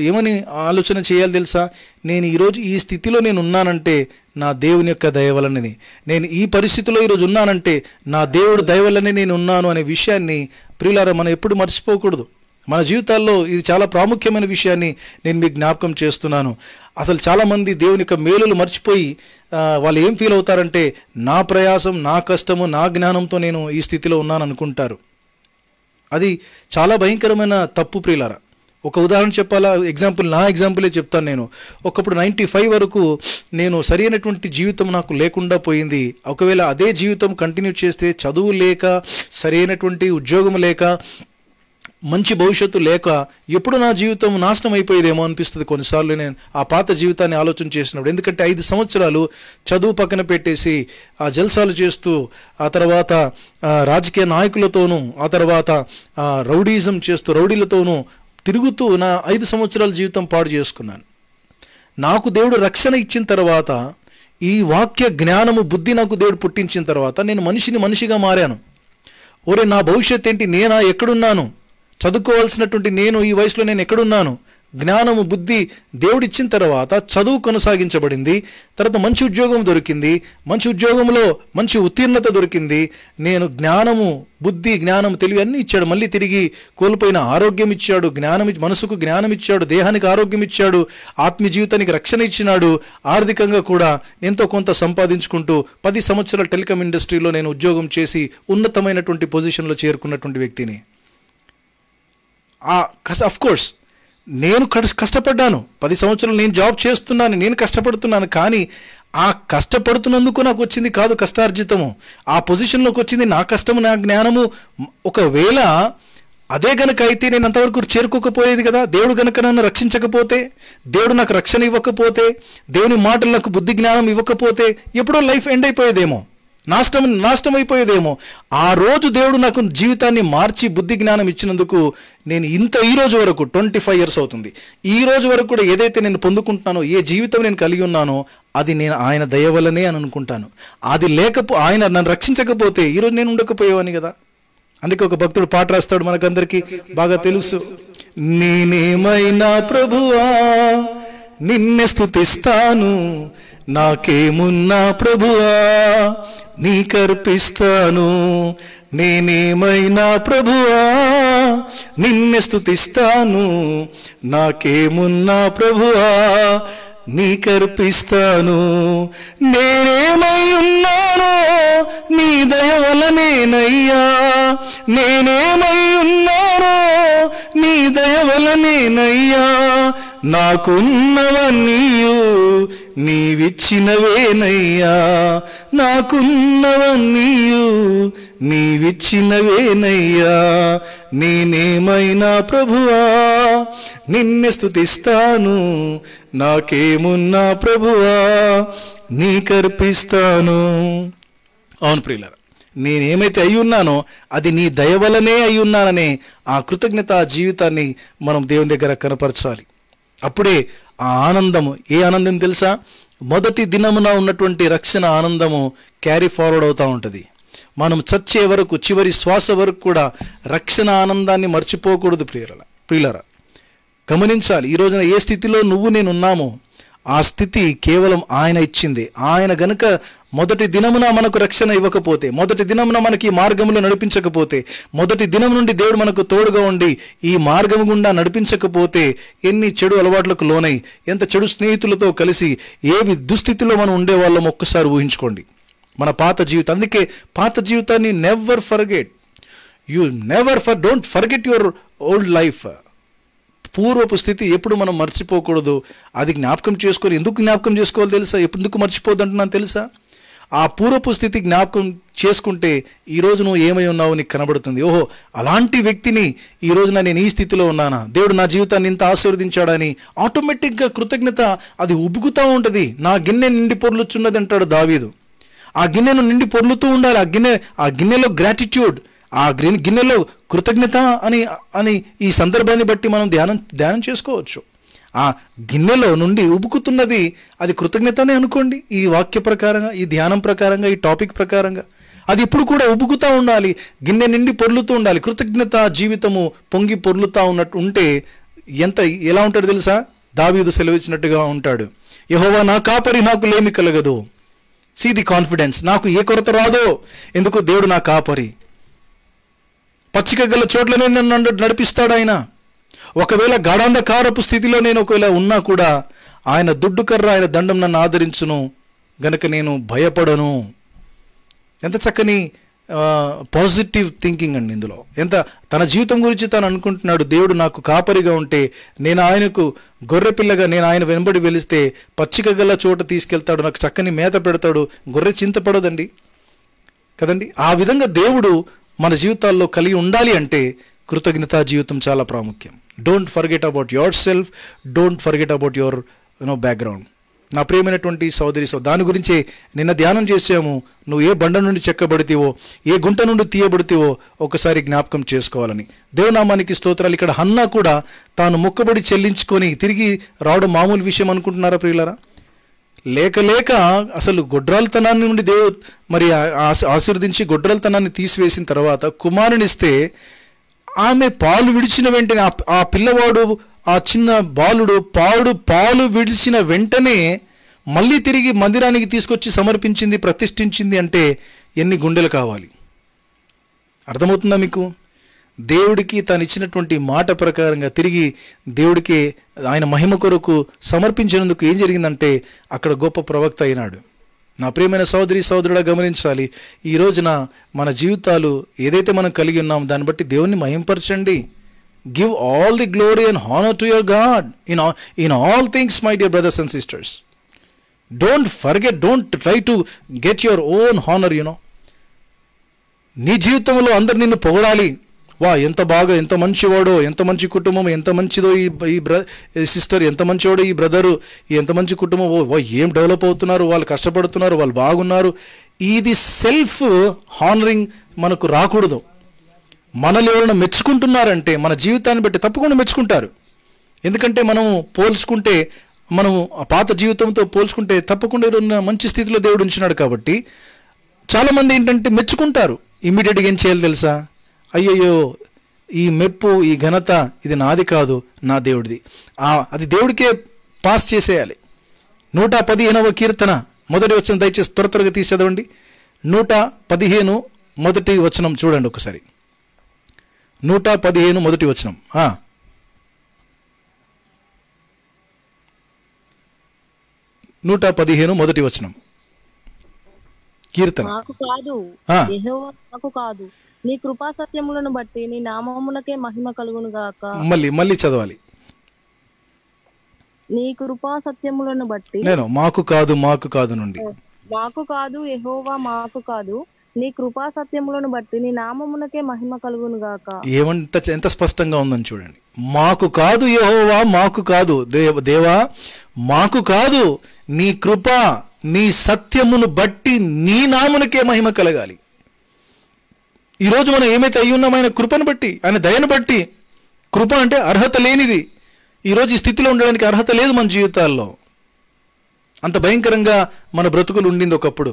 ఏమని ఆలోచన చేయాలి తెలుసా? నేను ఈరోజు ఈ స్థితిలో నేను ఉన్నానంటే నా దేవుని యొక్క దయ వలనని, నేను ఈ పరిస్థితిలో ఈరోజు ఉన్నానంటే నా దేవుడు దయ వల్లనే నేను ఉన్నాను అనే విషయాన్ని ప్రియులారా మనం ఎప్పుడు మర్చిపోకూడదు. మన జీవితాల్లో ఇది చాలా ప్రాముఖ్యమైన విషయాన్ని నేను మీకు జ్ఞాపకం చేస్తున్నాను. అసలు చాలామంది దేవుని యొక్క మేలులు మర్చిపోయి వాళ్ళు ఏం ఫీల్ అవుతారంటే, నా ప్రయాసం, నా కష్టము, నా జ్ఞానంతో నేను ఈ స్థితిలో ఉన్నాను అనుకుంటారు. అది చాలా భయంకరమైన తప్పు ప్రియులారా. ఒక ఉదాహరణ చెప్పాలా, నా ఎగ్జాంపులే చెప్తాను. నేను ఒకప్పుడు 95 వరకు నేను సరైనటువంటి జీవితం నాకు లేకుండా పోయింది. ఒకవేళ అదే జీవితం కంటిన్యూ చేస్తే చదువు లేక, సరైనటువంటి ఉద్యోగం లేక, మంచి భవిష్యత్తు లేక ఎప్పుడు నా జీవితం నాశనం అయిపోయేదేమో అనిపిస్తుంది కొన్నిసార్లు నేను ఆ పాత జీవితాన్ని ఆలోచన చేసినప్పుడు. ఎందుకంటే 5 సంవత్సరాలు చదువు పక్కన పెట్టేసి ఆ జల్సాలు చేస్తూ, ఆ తర్వాత రాజకీయ నాయకులతోనూ, ఆ తర్వాత రౌడీజం చేస్తూ రౌడీలతోనూ తిరుగుతూ నా 5 సంవత్సరాల జీవితం పాడు చేసుకున్నాను. నాకు దేవుడు రక్షణ ఇచ్చిన తర్వాత, ఈ వాక్య జ్ఞానము బుద్ధి నాకు దేవుడు పుట్టించిన తర్వాత నేను మనిషిగా మారాను. ఓరే, నా భవిష్యత్ ఏంటి? నేనా ఎక్కడున్నాను? చదువుకోవాల్సినటువంటి నేను ఈ వయసులో నేను ఎక్కడున్నాను? జ్ఞానము బుద్ధి దేవుడిచ్చిన తర్వాత చదువు కొనసాగించబడింది. తర్వాత మంచి ఉద్యోగం దొరికింది. మంచి ఉద్యోగంలో మంచి ఉత్తీర్ణత దొరికింది. నేను జ్ఞానము బుద్ధి, జ్ఞానం, తెలివి అన్నీ ఇచ్చాడు. మళ్ళీ తిరిగి కోల్పోయిన ఆరోగ్యం ఇచ్చాడు, మనసుకు జ్ఞానం ఇచ్చాడు, దేహానికి ఆరోగ్యం ఇచ్చాడు, ఆత్మీయ జీవితానికి రక్షణ ఇచ్చినాడు. ఆర్థికంగా కూడా ఎంతో కొంత సంపాదించుకుంటూ 10 సంవత్సరాల టెలికాం ఇండస్ట్రీలో నేను ఉద్యోగం చేసి ఉన్నతమైనటువంటి పొజిషన్లో చేరుకున్నటువంటి వ్యక్తిని. అఫ్కోర్స్ నేను కష్టపడ్డాను. 10 సంవత్సరాలు నేను జాబ్ చేస్తున్నాను, నేను కష్టపడుతున్నాను. కానీ ఆ కష్టపడుతున్నందుకు నాకు వచ్చింది కాదు కష్టార్జితము. ఆ పొజిషన్లోకి వచ్చింది నా కష్టము, నా జ్ఞానము. ఒకవేళ అదే గనక అయితే నేను అంతవరకు చేరుకోకపోయేది కదా. దేవుడు గనక నన్ను రక్షించకపోతే, దేవుడు నాకు రక్షణ ఇవ్వకపోతే, దేవుని మాటలు నాకు బుద్ధి జ్ఞానం ఇవ్వకపోతే ఎప్పుడో లైఫ్ ఎండ్ అయిపోయేదేమో, నాశనం అయిపోయేదేమో. ఆ రోజు దేవుడు నాకు జీవితాన్ని మార్చి బుద్ధి జ్ఞానం ఇచ్చినందుకు నేను ఈ రోజు వరకు 25 years అవుతుంది. ఈ రోజు వరకు కూడా ఏదైతే నేను పొందుకుంటున్నానో, ఏ జీవితం నేను కలిగి ఉన్నానో, అది నేను ఆయన దయ వల్లనే అని అనుకుంటాను. అది ఆయన నన్ను రక్షించకపోతే ఈరోజు నేను ఉండకపోయేవాని కదా. అందుకే ఒక భక్తుడు పాట రాస్తాడు, మనకందరికీ బాగా తెలుసు. నేనేమైనా ప్రభువా నిన్నే స్తుతిస్తాను, నాకేమున్నా ప్రభువా నీకర్పిస్తాను. నేనేమైనా ప్రభువా నిన్నే స్తుతిస్తాను, నాకేమున్నా ప్రభువా నీకర్పిస్తాను. నేనేమై ఉన్నానో నీ దయ వలనేనయ్యా, నేనేమై ఉన్నానో నీ దయ వలనేనయ్యా. నాకున్నవన్నీయు నీవిచ్చినవేనయ్యా, నాకున్నవన్నీయు నీవిచ్చినవేనయ్యా. నేనేమైనా ప్రభువా నిన్నే స్తుతిస్తాను, నాకేమున్నా ప్రభువా నీకర్పిస్తాను. అవును ప్రియులారా, నేనేమైతే అయి ఉన్నానో అది నీ దయ వలనే అయి ఉన్నాననే ఆ కృతజ్ఞత జీవితాన్ని మనం దేవుని దగ్గర కనపరచాలి. అప్పుడే ఆ ఆనందము, ఏ ఆనందం తెలుసా? మొదటి దినమున ఉన్నటువంటి రక్షణ ఆనందము క్యారీ ఫార్వర్డ్ అవుతూ ఉంటుంది. మనం చచ్చే వరకు, చివరి శ్వాస వరకు కూడా రక్షణ ఆనందాన్ని మర్చిపోకూడదు ప్రియులారా. గమనించాలి, ఈ రోజున ఏ స్థితిలో నేనున్నామో ఆ స్థితి కేవలం ఆయన ఇచ్చింది. ఆయన గనుక మొదటి దినమున మనకు రక్షణ ఇవ్వకపోతే, మొదటి దినమున మనకి ఈ మార్గంలో నడిపించకపోతే, మొదటి దినం నుండి దేవుడు మనకు తోడుగా ఉండి ఈ మార్గం గుండా నడిపించకపోతే, ఎన్ని చెడు అలవాట్లకు లోనై, ఎంత చెడు స్నేహితులతో కలిసి ఏవి దుస్థితిలో మనం ఉండేవాళ్ళం ఒక్కసారి ఊహించుకోండి. మన పాత జీవితం. అందుకే పాత జీవితాన్ని never forget. Don't forget your old life. పూర్వపు స్థితి ఎప్పుడు మనం మర్చిపోకూడదు. అది జ్ఞాపకం చేసుకొని, ఎందుకు జ్ఞాపకం చేసుకోవాలి తెలుసా? ఎందుకు మర్చిపోద్దు అంటున్నాను తెలుసా? ఆ పూర్వపు స్థితి జ్ఞాపకం చేసుకుంటే ఈరోజు నువ్వు ఏమై ఉన్నావు నీకు కనబడుతుంది. ఓహో, అలాంటి వ్యక్తిని ఈ రోజున నేను ఈ స్థితిలో ఉన్నానా, దేవుడు నా జీవితాన్ని ఇంత ఆశీర్వదించాడని ఆటోమేటిక్గా కృతజ్ఞత అది ఉబుకుతూ ఉంటుంది. నా గిన్నె నిండి పొర్లుచున్నది అంటాడు దావీదు. ఆ గిన్నెను నిండి పొర్లుతూ ఉండాలి. ఆ గిన్నెలో గ్రాటిట్యూడ్, ఆ గిన్నెలో కృతజ్ఞత అని ఈ సందర్భాన్ని బట్టి మనం ధ్యానం చేసుకోవచ్చు. ఆ గిన్నెలో నుండి ఉబుకుతున్నది అది కృతజ్ఞతనే అనుకోండి. ఈ వాక్య ప్రకారంగా, ఈ ధ్యానం ప్రకారంగా, ఈ టాపిక్ ప్రకారంగా అది ఎప్పుడు కూడా ఉబుకుతూ ఉండాలి. గిన్నె నిండి పొర్లుతూ ఉండాలి. కృతజ్ఞత జీవితము పొంగి పొర్లుతూ ఉన్నట్టు ఉంటే ఎలా ఉంటాడు తెలుసా? దావీదు సెలవిచ్చినట్టుగా ఉంటాడు. యెహోవా నా కాపరి, నాకు లేమి కలగదు. See the confidence. నాకు ఏ కొరత రాదో. ఎందుకు? దేవుడు నా కాపరి. పచ్చిక గల చోట్లనే నన్ను నడిపిస్తాడు ఆయన. ఒకవేళ గాఢాంధకారపు స్థితిలో నేను ఒకవేళ ఉన్నా కూడా ఆయన దుడ్డు కర్ర, ఆయన దండం నన్ను ఆదరించును గనక నేను భయపడను. ఎంత చక్కని పాజిటివ్ థింకింగ్ అండి ఇందులో. ఎంత తన జీవితం గురించి తాను అనుకుంటున్నాడు. దేవుడు నాకు కాపరిగా ఉంటే, నేను ఆయనకు గొర్రెపిల్లగా నేను ఆయన వెంబడి వెలిస్తే పచ్చిక గల చోట తీసుకెళ్తాడు, నాకు చక్కని మేత పెడతాడు, గొర్రె చింతపడదండి కదండి. ఆ విధంగా దేవుడు మన జీవితాల్లో కలిగి ఉండాలి అంటే కృతజ్ఞతా జీవితం చాలా ప్రాముఖ్యం. Don't forget about your self, don't forget about your background. నా ప్రియమైనటువంటి సోదరి దాని గురించే నిన్న ధ్యానం చేసాము. నువ్వు ఏ బండ నుండి చెక్కబడితేవో, ఏ గుంట నుండి తీయబడితేవో ఒకసారి జ్ఞాపకం చేసుకోవాలని. దేవనామానికి స్తోత్రాలు. ఇక్కడ హన్నా కూడా తాను మొక్కబడి చెల్లించుకొని తిరిగి రావడం మామూలు విషయం అనుకుంటున్నారా ప్రియులారా? లేక అసలు గొడ్రాలతనాన్ని నుండి దేవుడు మరి ఆశీర్వదించి గొడ్రాలతనాన్ని తీసివేసిన తర్వాత కుమారునిస్తే ఆమె పాలు విడిచిన వెంటనే ఆ పిల్లవాడు, ఆ చిన్న బాలుడు పాలు విడిచిన వెంటనే మళ్ళీ తిరిగి మందిరానికి తీసుకొచ్చి సమర్పించింది, ప్రతిష్ఠించింది అంటే ఎన్ని గుండెలు కావాలి? అర్థమవుతుందా మీకు? దేవుడికి తాను ఇచ్చినటువంటి మాట ప్రకారంగా తిరిగి దేవుడికి ఆయన మహిమ కొరకు సమర్పించినందుకు ఏం జరిగిందంటే అక్కడ గొప్ప ప్రవక్త అయినాడు. నా ప్రియమైన సోదరి సోదరుడా గమనించాలి. ఈ రోజున మన జీవితాలు ఏదైతే మనం కలిగి ఉన్నామో దాన్ని బట్టి దేవుణ్ణి మహింపరచండి. Give all the glory and honour to your God in all things my dear brothers and sisters. Don't forget, don't try to get your own honour. నీ జీవితంలో అందరు నిన్ను పొగడాలి. వా ఎంత బాగా, ఎంత మంచివాడో, ఎంత మంచి కుటుంబం, ఎంత మంచిదో ఈ సిస్టర్, ఎంత మంచివాడో ఈ బ్రదరు, ఎంత మంచి కుటుంబం, ఓ ఏం డెవలప్ అవుతున్నారు, వాళ్ళు కష్టపడుతున్నారు, వాళ్ళు బాగున్నారు. ఇది సెల్ఫ్ హానరింగ్ మనకు రాకూడదు. మనల్ని ఎవరైనా మెచ్చుకుంటున్నారంటే మన జీవితాన్ని బట్టి తప్పకుండా మెచ్చుకుంటారు. ఎందుకంటే మనము పోల్చుకుంటే, మనము ఆ పాత జీవితంతో పోల్చుకుంటే తప్పకుండా ఏదైనా మంచి స్థితిలో దేవుడు ఉంచినాడు కాబట్టి చాలామంది ఏంటంటే మెచ్చుకుంటారు. ఇమ్మీడియట్గా ఏం చేయాలి తెలుసా? అయ్యయ్యో, ఈ మెప్పు, ఈ ఘనత ఇది నాది కాదు, నా దేవుడిది. అది దేవుడికే పాస్ చేసేయాలి. 115వ కీర్తన మొదటి వచనం దయచేసి త్వరగా తీసి చదవండి. 115 మొదటి వచనం చూడండి ఒకసారి. 115 మొదటి వచనం. 115 మొదటి వచనం కీర్తన. నాకు కాదు, యెహోవా నాకు కాదు, నీ కృపా సత్యములను బట్టి నీ నామమునకే మహిమ కలుగును గాక. మళ్ళీ చదవాలి. నీ కృపా సత్యములను బట్టి. నేను మాకు కాదు నుండి మాకు కాదు, యెహోవా మాకు కాదు, నీ కృపా సత్యములను బట్టి నీ నామమునకే మహిమ కలుగును గాక. ఎంత స్పష్టంగా ఉందని చూడండి. మాకు కాదు యెహోవా, మాకు కాదు దేవా, మాకు కాదు, నీ కృప, నీ సత్యమును బట్టి నీ నామునకే మహిమ కలగాలి. ఈరోజు మనం ఏమైతే అయి ఉన్నామో ఆయన కృపను బట్టి, ఆయన దయను బట్టి. కృప అంటే అర్హత లేనిది. ఈరోజు ఈ స్థితిలో ఉండడానికి అర్హత లేదు మన జీవితాల్లో. అంత భయంకరంగా మన బ్రతుకులు ఉండింది ఒకప్పుడు.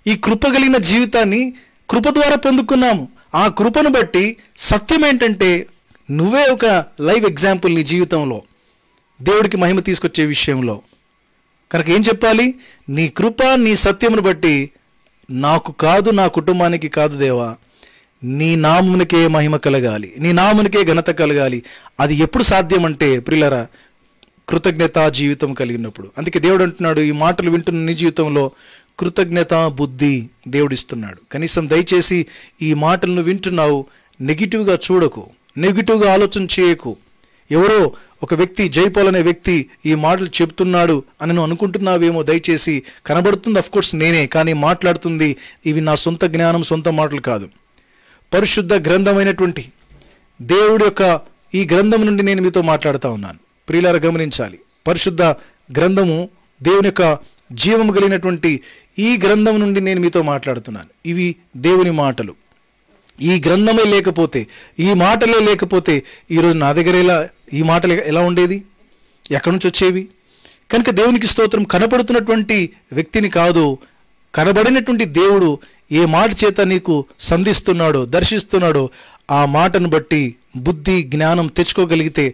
ఈ కృప కలిగిన జీవితాన్ని కృప ద్వారా పొందుకున్నాము. ఆ కృపను బట్టి సత్యం ఏంటంటే నువ్వే ఒక లైవ్ ఎగ్జాంపుల్ నీ జీవితంలో దేవుడికి మహిమ తీసుకొచ్చే విషయంలో. కనుక ఏం చెప్పాలి? నీ కృప, నీ సత్యమును బట్టి నాకు కాదు, నా కుటుంబానికి కాదు దేవా, నీ నామునికే మహిమ కలగాలి, నీ నామునికే ఘనత కలగాలి. అది ఎప్పుడు సాధ్యం అంటే ప్రియులారా, కృతజ్ఞతా జీవితం కలిగినప్పుడు. అందుకే దేవుడు అంటున్నాడు, ఈ మాటలు వింటున్న నీ జీవితంలో కృతజ్ఞతా బుద్ధి దేవుడిస్తున్నాడు. కనీసం దయచేసి ఈ మాటలను వింటున్నావు, నెగిటివ్గా చూడకు, నెగిటివ్గా ఆలోచన చేయకు. ఎవరో ఒక వ్యక్తి, జైపాల్ అనే వ్యక్తి ఈ మాటలు చెప్తున్నాడు అని నువ్వు అనుకుంటున్నావేమో. దయచేసి కనబడుతుంది అఫ్కోర్స్ నేనే, కానీ మాట్లాడుతుంది ఇవి నా సొంత జ్ఞానం, సొంత మాటలు కాదు. పరిశుద్ధ గ్రంథమైనటువంటి దేవుడి యొక్క ఈ గ్రంథం నుండి నేను మీతో మాట్లాడుతూ ఉన్నాను. ప్రియులారా గమనించాలి, పరిశుద్ధ గ్రంథము, దేవుని యొక్క జీవము కలిగినటువంటి ఈ గ్రంథం నుండి నేను మీతో మాట్లాడుతున్నాను. ఇవి దేవుని మాటలు. ఈ గ్రంథమే లేకపోతే, ఈ మాటలే లేకపోతే ఈరోజు నా దగ్గర ఈ మాటలు ఎలా ఉండేది? ఎక్కడి నుంచి వచ్చేవి? కనుక దేవునికి స్తోత్రం. కనపడుతున్నటువంటి వ్యక్తిని కాదు, కనబడినటువంటి దేవుడు ఏ మాట చేత నీకు సంధిస్తున్నాడో, దర్శిస్తున్నాడో ఆ మాటను బట్టి బుద్ధి, జ్ఞానం తెచ్చుకోగలిగితే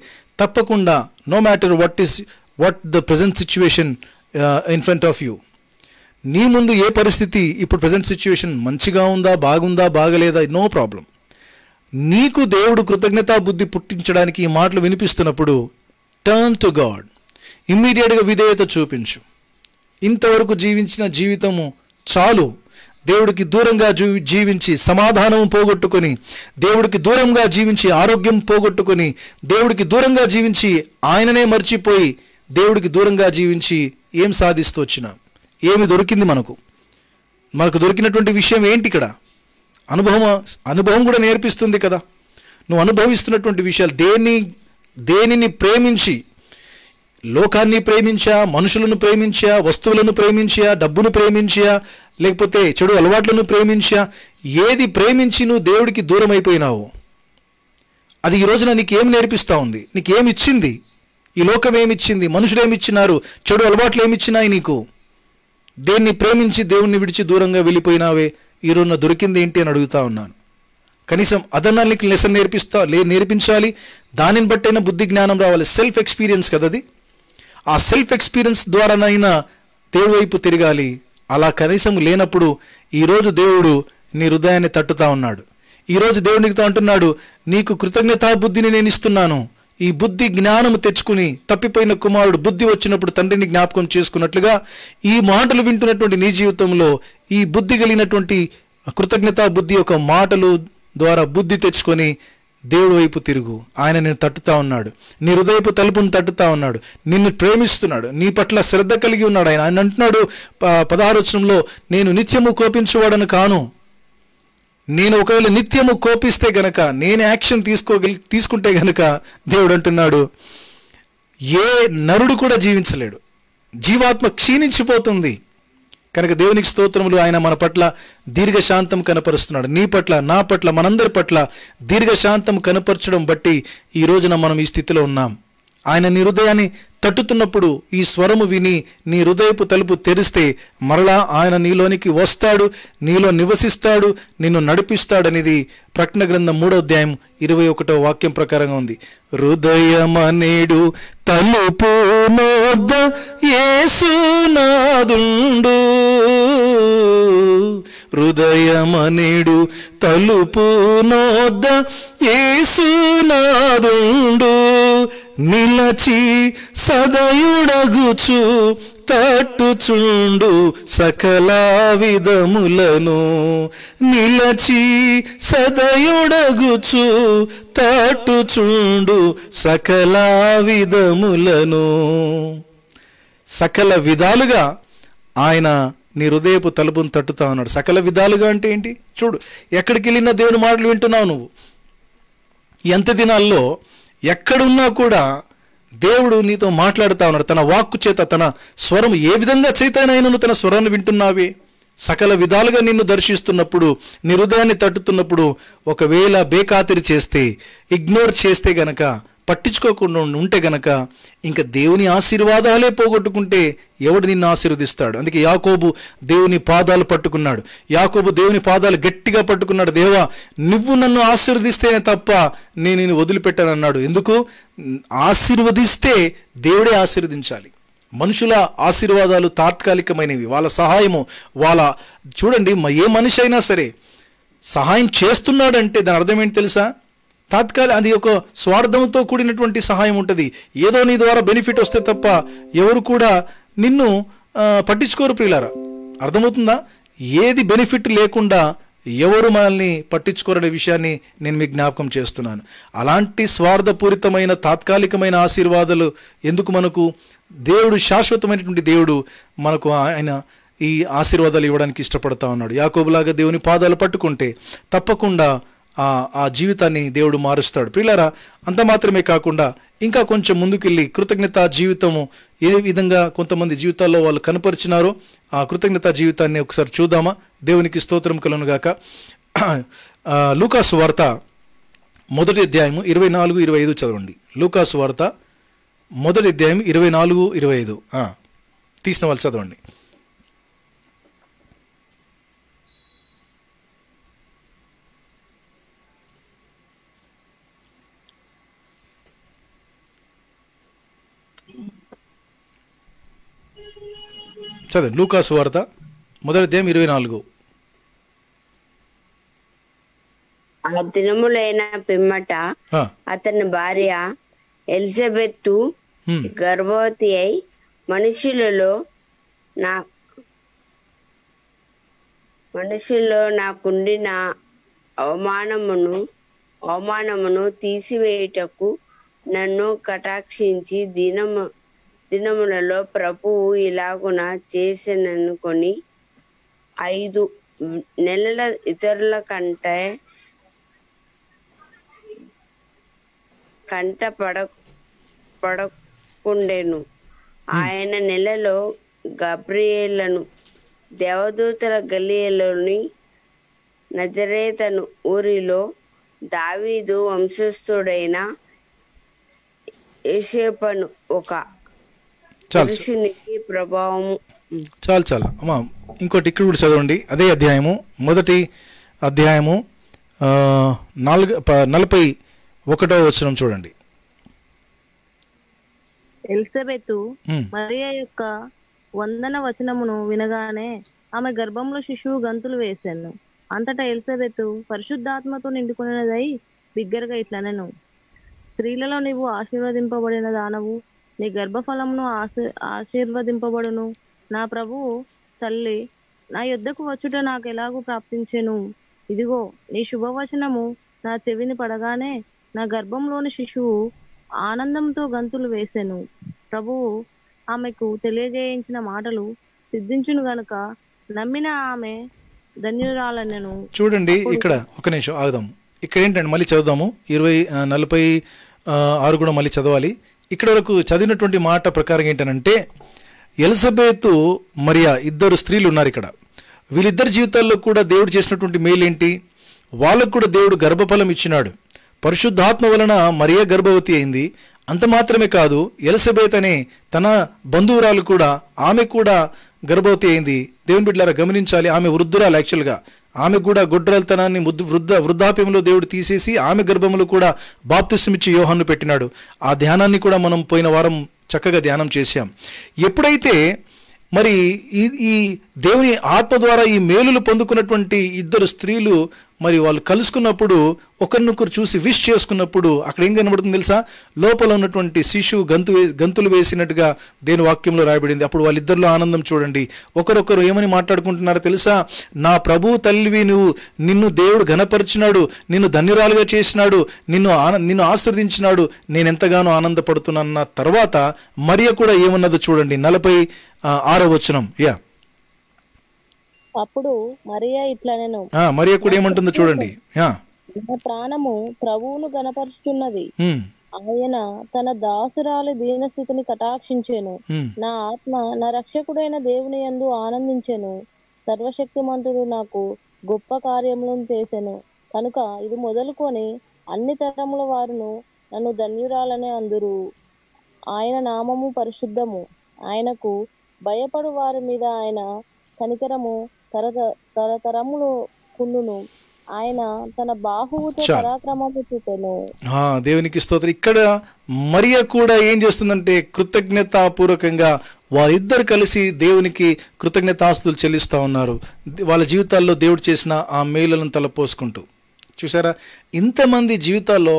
తప్పకుండా no matter what the present situation in front of you, నీ ముందు ఏ పరిస్థితి ఇప్పుడు ప్రజెంట్ సిచ్యువేషన్ మంచిగా ఉందా, బాగుందా, బాగలేదా, నో ప్రాబ్లం. నీకు దేవుడు కృతజ్ఞతా బుద్ధి పుట్టించడానికి ఈ మాటలు వినిపిస్తున్నప్పుడు టర్న్ టు గాడ్, ఇమ్మీడియట్గా విధేయత చూపించు. ఇంతవరకు జీవించిన జీవితము చాలు, దేవుడికి దూరంగా జీవించి సమాధానం పోగొట్టుకొని, దేవుడికి దూరంగా జీవించి ఆరోగ్యం పోగొట్టుకొని, దేవుడికి దూరంగా జీవించి ఆయననే మర్చిపోయి దేవుడికి దూరంగా జీవించి ఏం సాధిస్తూ వచ్చినా, ఏమి దొరికింది మనకు దొరికినటువంటి విషయం ఏంటి? ఇక్కడ అనుభవం కూడా నేర్పిస్తుంది కదా. నువ్వు అనుభవిస్తున్నటువంటి విషయాలు దేనిని ప్రేమించి, లోకాన్ని ప్రేమించా, మనుషులను ప్రేమించా, వస్తువులను ప్రేమించా, డబ్బును ప్రేమించా, లేకపోతే చెడు అలవాట్లను ప్రేమించా, ఏది ప్రేమించి నువ్వు దేవుడికి దూరం అయిపోయినావు, అది ఈ రోజున నీకేం నేర్పిస్తూ ఉంది? నీకేమిచ్చింది? ఈ లోకం ఏమిచ్చింది? మనుషులు ఏమిచ్చినారు? చెడు అలవాట్లు ఏమిచ్చినాయి నీకు? దేన్ని ప్రేమించి దేవుణ్ణి విడిచి దూరంగా వెళ్ళిపోయినావే, ఈ రోజున దొరికింది ఏంటి అని అడుగుతా ఉన్నాను. కనీసం అదన్నా నీకు లెసన్ నేర్పించాలి. దానిని బట్టైనా బుద్ధి జ్ఞానం రావాలి. సెల్ఫ్ ఎక్స్పీరియన్స్ కదా అది. ఆ సెల్ఫ్ ఎక్స్పీరియన్స్ ద్వారానైనా దేవుడి వైపు తిరగాలి. అలా కనీసం లేనప్పుడు ఈరోజు దేవుడు నీ హృదయాన్ని తట్టుతా ఉన్నాడు. ఈరోజు దేవుడు నీతో అంటున్నాడు, నీకు కృతజ్ఞతా బుద్ధిని నేను ఇస్తున్నాను. ఈ బుద్ధి జ్ఞానము తెచ్చుకుని, తప్పిపోయిన కుమారుడు బుద్ధి వచ్చినప్పుడు తండ్రిని జ్ఞాపకం చేసుకున్నట్లుగా ఈ మాటలు వింటున్నటువంటి నీ జీవితంలో ఈ బుద్ధి కలిగినటువంటి కృతజ్ఞతా బుద్ధి యొక్క మాటలు ద్వారా బుద్ధి తెచ్చుకొని దేవుడి వైపు తిరుగు. ఆయన నిన్ను తట్టుతా ఉన్నాడు, నీ హృదయపు తలుపును తట్టుతా ఉన్నాడు, నిన్ను ప్రేమిస్తున్నాడు, నీ పట్ల శ్రద్ధ కలిగి ఉన్నాడు. ఆయన అంటున్నాడు 16వ వచనంలో, నేను నిత్యము కోపించువాడను కాను. నేను ఒకవేళ నిత్యము కోపిస్తే గనక, నేను యాక్షన్ తీసుకుంటే గనక, దేవుడు అంటున్నాడు ఏ నరుడు కూడా జీవించలేడు, జీవాత్మ క్షీణించిపోతుంది. కనుక దేవునికి స్తోత్రములు. ఆయన మన పట్ల దీర్ఘశాంతం కనపరుస్తున్నాడు. నీ పట్ల, నా పట్ల, మనందరి పట్ల దీర్ఘశాంతం కనపరచడం బట్టి ఈ రోజున మనం ఈ స్థితిలో ఉన్నాం. ఆయన నీ హృదయాన్ని తట్టుతున్నప్పుడు ఈ స్వరము విని నీ హృదయపు తలుపు తెరిస్తే మరలా ఆయన నీలోనికి వస్తాడు, నీలో నివసిస్తాడు, నిన్ను నడిపిస్తాడనేది ప్రకటన గ్రంథం 3వ అధ్యాయం 21వ వాక్యం ప్రకారంగా ఉంది. హృదయమనేడు తలుపు నొద్ద యేసునాదుండు, హృదయమనేడు తలుపు నొద్ద యేసునాదుండు, నిలచి సదయుడగుచు తట్టుచుండు సకల విధములను, నిలచి సదయుడగుచు తట్టుచుండు సకల విధములను. సకల విధాలుగా ఆయన నీ హృదయపు తలుపును తట్టుతా ఉన్నాడు. సకల విధాలుగా అంటే ఏంటి? చూడు, ఎక్కడికి వెళ్ళినా దేవుని మాటలు వింటున్నావు నువ్వు. ఎంత దినాల్లో ఎక్కడున్నా కూడా దేవుడు నీతో మాట్లాడుతా ఉన్నాడు. తన వాక్కు చేత, తన స్వరం ఏ విధంగా చైతన్యను తన స్వరాన్ని వింటున్నావే. సకల విధాలుగా నిన్ను దర్శిస్తున్నప్పుడు, నీ హృదయాన్ని తట్టుతున్నప్పుడు ఒకవేళ బేఖాతిరి చేస్తే, ఇగ్నోర్ చేస్తే గనక, పట్టించుకోకుండా ఉంటే గనక, ఇంకా దేవుని ఆశీర్వాదాలే పోగొట్టుకుంటే ఎవడు నిన్ను ఆశీర్వదిస్తాడు? అందుకే యాకోబు దేవుని పాదాలు పట్టుకున్నాడు. యాకోబు దేవుని పాదాలు గట్టిగా పట్టుకున్నాడు. దేవా, నువ్వు నన్ను ఆశీర్వదిస్తేనే తప్ప నేను నిన్ను వదిలిపెట్టానన్నాడు. ఎందుకు? ఆశీర్వదిస్తే దేవుడే ఆశీర్వదించాలి. మనుషుల ఆశీర్వాదాలు తాత్కాలికమైనవి, వాళ్ళ సహాయము, చూడండి, ఏ మనిషి అయినా సరే సహాయం చేస్తున్నాడంటే దాని అర్థం ఏంటి తెలుసా? అది ఒక స్వార్థంతో కూడినటువంటి సహాయం ఉంటుంది. ఏదో నీ ద్వారా బెనిఫిట్ వస్తే తప్ప ఎవరు కూడా నిన్ను పట్టించుకోరు ప్రియులారా. అర్థమవుతుందా? ఏది బెనిఫిట్ లేకుండా ఎవరు మనల్ని పట్టించుకోరనే విషయాన్ని నేను మీకు జ్ఞాపకం చేస్తున్నాను. అలాంటి స్వార్థపూరితమైన తాత్కాలికమైన ఆశీర్వాదాలు ఎందుకు మనకు? దేవుడు శాశ్వతమైనటువంటి దేవుడు, మనకు ఆయన ఈ ఆశీర్వాదాలు ఇవ్వడానికి ఇష్టపడతా ఉన్నాడు. యాకోబులాగా దేవుని పాదాలు పట్టుకుంటే తప్పకుండా ఆ జీవితాన్ని దేవుడు మారుస్తాడు. ప్రియులారా, అంత మాత్రమే కాకుండా ఇంకా కొంచెం ముందుకెళ్ళి కృతజ్ఞతా జీవితము ఏ విధంగా కొంతమంది జీవితాల్లో వాళ్ళు కనపరిచినారో ఆ కృతజ్ఞతా జీవితాన్ని ఒకసారి చూద్దామా? దేవునికి స్తోత్రం కలుగునుగాక. లూకాసు వార్త 1వ అధ్యాయము 24-25 చదవండి. లూకాసు వార్త 1వ అధ్యాయం 24-25 తీసిన వాళ్ళు చదవండి. చదవండి. లూకాసు వార్త 1వ అధ్యాయం 24. ఆ దినములైన పిమ్మట ఆ, అతని భార్య ఎలిజబెత్తు ఉమ్, గర్భవతి అయి మనుషులలో నాకుండిన అవమానమును తీసివేయుటకు నన్ను కటాక్షించి దినములలో ప్రభువు ఇలాగున చేసిననుకొని 5 నెలల ఇతరుల కంట పడకుండెను. ఆయన నెలలో గబ్రియేలును దేవదూతల గలిలయలోని నజరేతను ఊరిలో దావీదు వంశస్థుడైన యోసేపును ఒక చాలు పురుషునికి ప్రభావము. చాలు అమ్మా, ఇంకోటి ఇక్కడ కూడా చదవండి. అదే అధ్యాయము, మొదటి అధ్యాయము 41వ వచనం చూడండి. ఎలిజబెతు ఉమ్, మరియా యొక్క వందన వచనమును వినగానే ఆమె గర్భంలో శిశువు గంతులు వేశాను. అంతటా ఎలిజబెతు పరిశుద్ధాత్మతో నిండుకున్నదై బిగ్గరగా ఇట్లనెను, స్త్రీలలో నీవు ఆశీర్వదింపబడిన దానవు, నీ గర్భఫలమును ఆశీర్వదింపబడును. నా ప్రభువు తల్లి నా యొద్దకు వచ్చుట నాకు ఎలాగూ ప్రాప్తించెను. ఇదిగో నీ శుభవచనము నా చెవిని పడగానే నా గర్భంలోని శిశువు ఆనందంతో గంతులు వేసెను. ప్రభువు ఆమెకు తెలియజేయించిన మాటలు సిద్ధించును గనుక నమ్మిన ఆమె ధన్యురాలనెను. చూడండి ఇక్కడ ఒక నిమిషం ఆగుదాం. ఇక్కడ ఏంటంటే మళ్ళీ చదువుదాము. 46 కూడా మళ్ళీ చదవాలి. ఇక్కడ వరకు చదివినటువంటి మాట ప్రకారం ఏంటనంటే, ఎలిజబెతు మరియా ఇద్దరు స్త్రీలు ఉన్నారు ఇక్కడ. వీళ్ళిద్దరి జీవితాల్లో కూడా దేవుడు చేసినటువంటి మేలేంటి? వాళ్ళకు కూడా దేవుడు గర్భఫలం ఇచ్చినాడు. పరిశుద్ధాత్మ వలన మరియా గర్భవతి అయింది. అంత మాత్రమే కాదు, ఎలిజబెత్ అనే తన బంధువురాలు కూడా, ఆమె కూడా గర్భవతి అయింది. దేవుని బిడ్డలారా గమనించాలి, ఆమె వృద్ధురాలు. యాక్చువల్గా ఆమె కూడా గొడ్రాలతనాన్ని వృద్ధాప్యంలో దేవుడు తీసేసి ఆమె గర్భంలో కూడా బాప్తిస్మమిచ్చి యోహాను పెట్టినాడు. ఆ ధ్యానాన్ని కూడా మనం పోయిన వారం చక్కగా ధ్యానం చేశాం. ఎప్పుడైతే మరి ఈ దేవుని ఆత్మ ద్వారా ఈ మేలులు పొందుకున్నటువంటి ఇద్దరు స్త్రీలు మరి వాళ్ళు కలుసుకున్నప్పుడు, ఒకరినొకరు చూసి విష్ చేసుకున్నప్పుడు అక్కడ ఏం కనబడుతుంది తెలుసా? లోపల ఉన్నటువంటి శిశువు గంతులు వేసినట్టుగా దేవుని వాక్యంలో రాయబడింది. అప్పుడు వాళ్ళిద్దరిలో ఆనందం చూడండి. ఒకరొకరు ఏమని మాట్లాడుకుంటున్నారో తెలుసా? నా ప్రభు తల్లివి నువ్వు, నిన్ను దేవుడు ఘనపరిచినాడు, నిన్ను ధన్యురాలుగా చేసినాడు, నిన్ను ఆశీర్వదించినాడు, నేను ఎంతగానో ఆనందపడుతున్నా. తర్వాత మరియ కూడా ఏమన్నదో చూడండి, 46వ వచనం. అప్పుడు మరియా ఇట్లనెను, మరియ కూడా ఏమంటుందో చూడండి. నా ప్రాణము ప్రభువును గణపరుచుచున్నది. ఆయన తన దాసురాలి దీనస్థితిని కటాక్షించెను. నా ఆత్మ నా రక్షకుడైన దేవుని యందు ఆనందించెను. సర్వశక్తిమంతుడు నాకు గొప్ప కార్యములను చేసెను కనుక ఇది మొదలుకొని అన్ని తరముల వారును నన్ను ధన్యురాలనే అందురు. ఆయన నామము పరిశుద్ధము. ఆయనకు భయపడు వారి మీద ఆయన కనికరము తరతరములు కుండును. ఆయన తన బాహువుతో పరాక్రమము చూపెను. దేవునికి స్తోత్రం. ఇక్కడ మరియ కూడా ఏం చేస్తుందంటే కృతజ్ఞతాపూర్వకంగా వారిద్దరు కలిసి దేవునికి కృతజ్ఞతాస్తుతులు చెల్లిస్తూ ఉన్నారు. వాళ్ళ జీవితాల్లో దేవుడు చేసిన ఆ మేలులను తలపోసుకుంటూ. చూసారా, ఇంతమంది జీవితాల్లో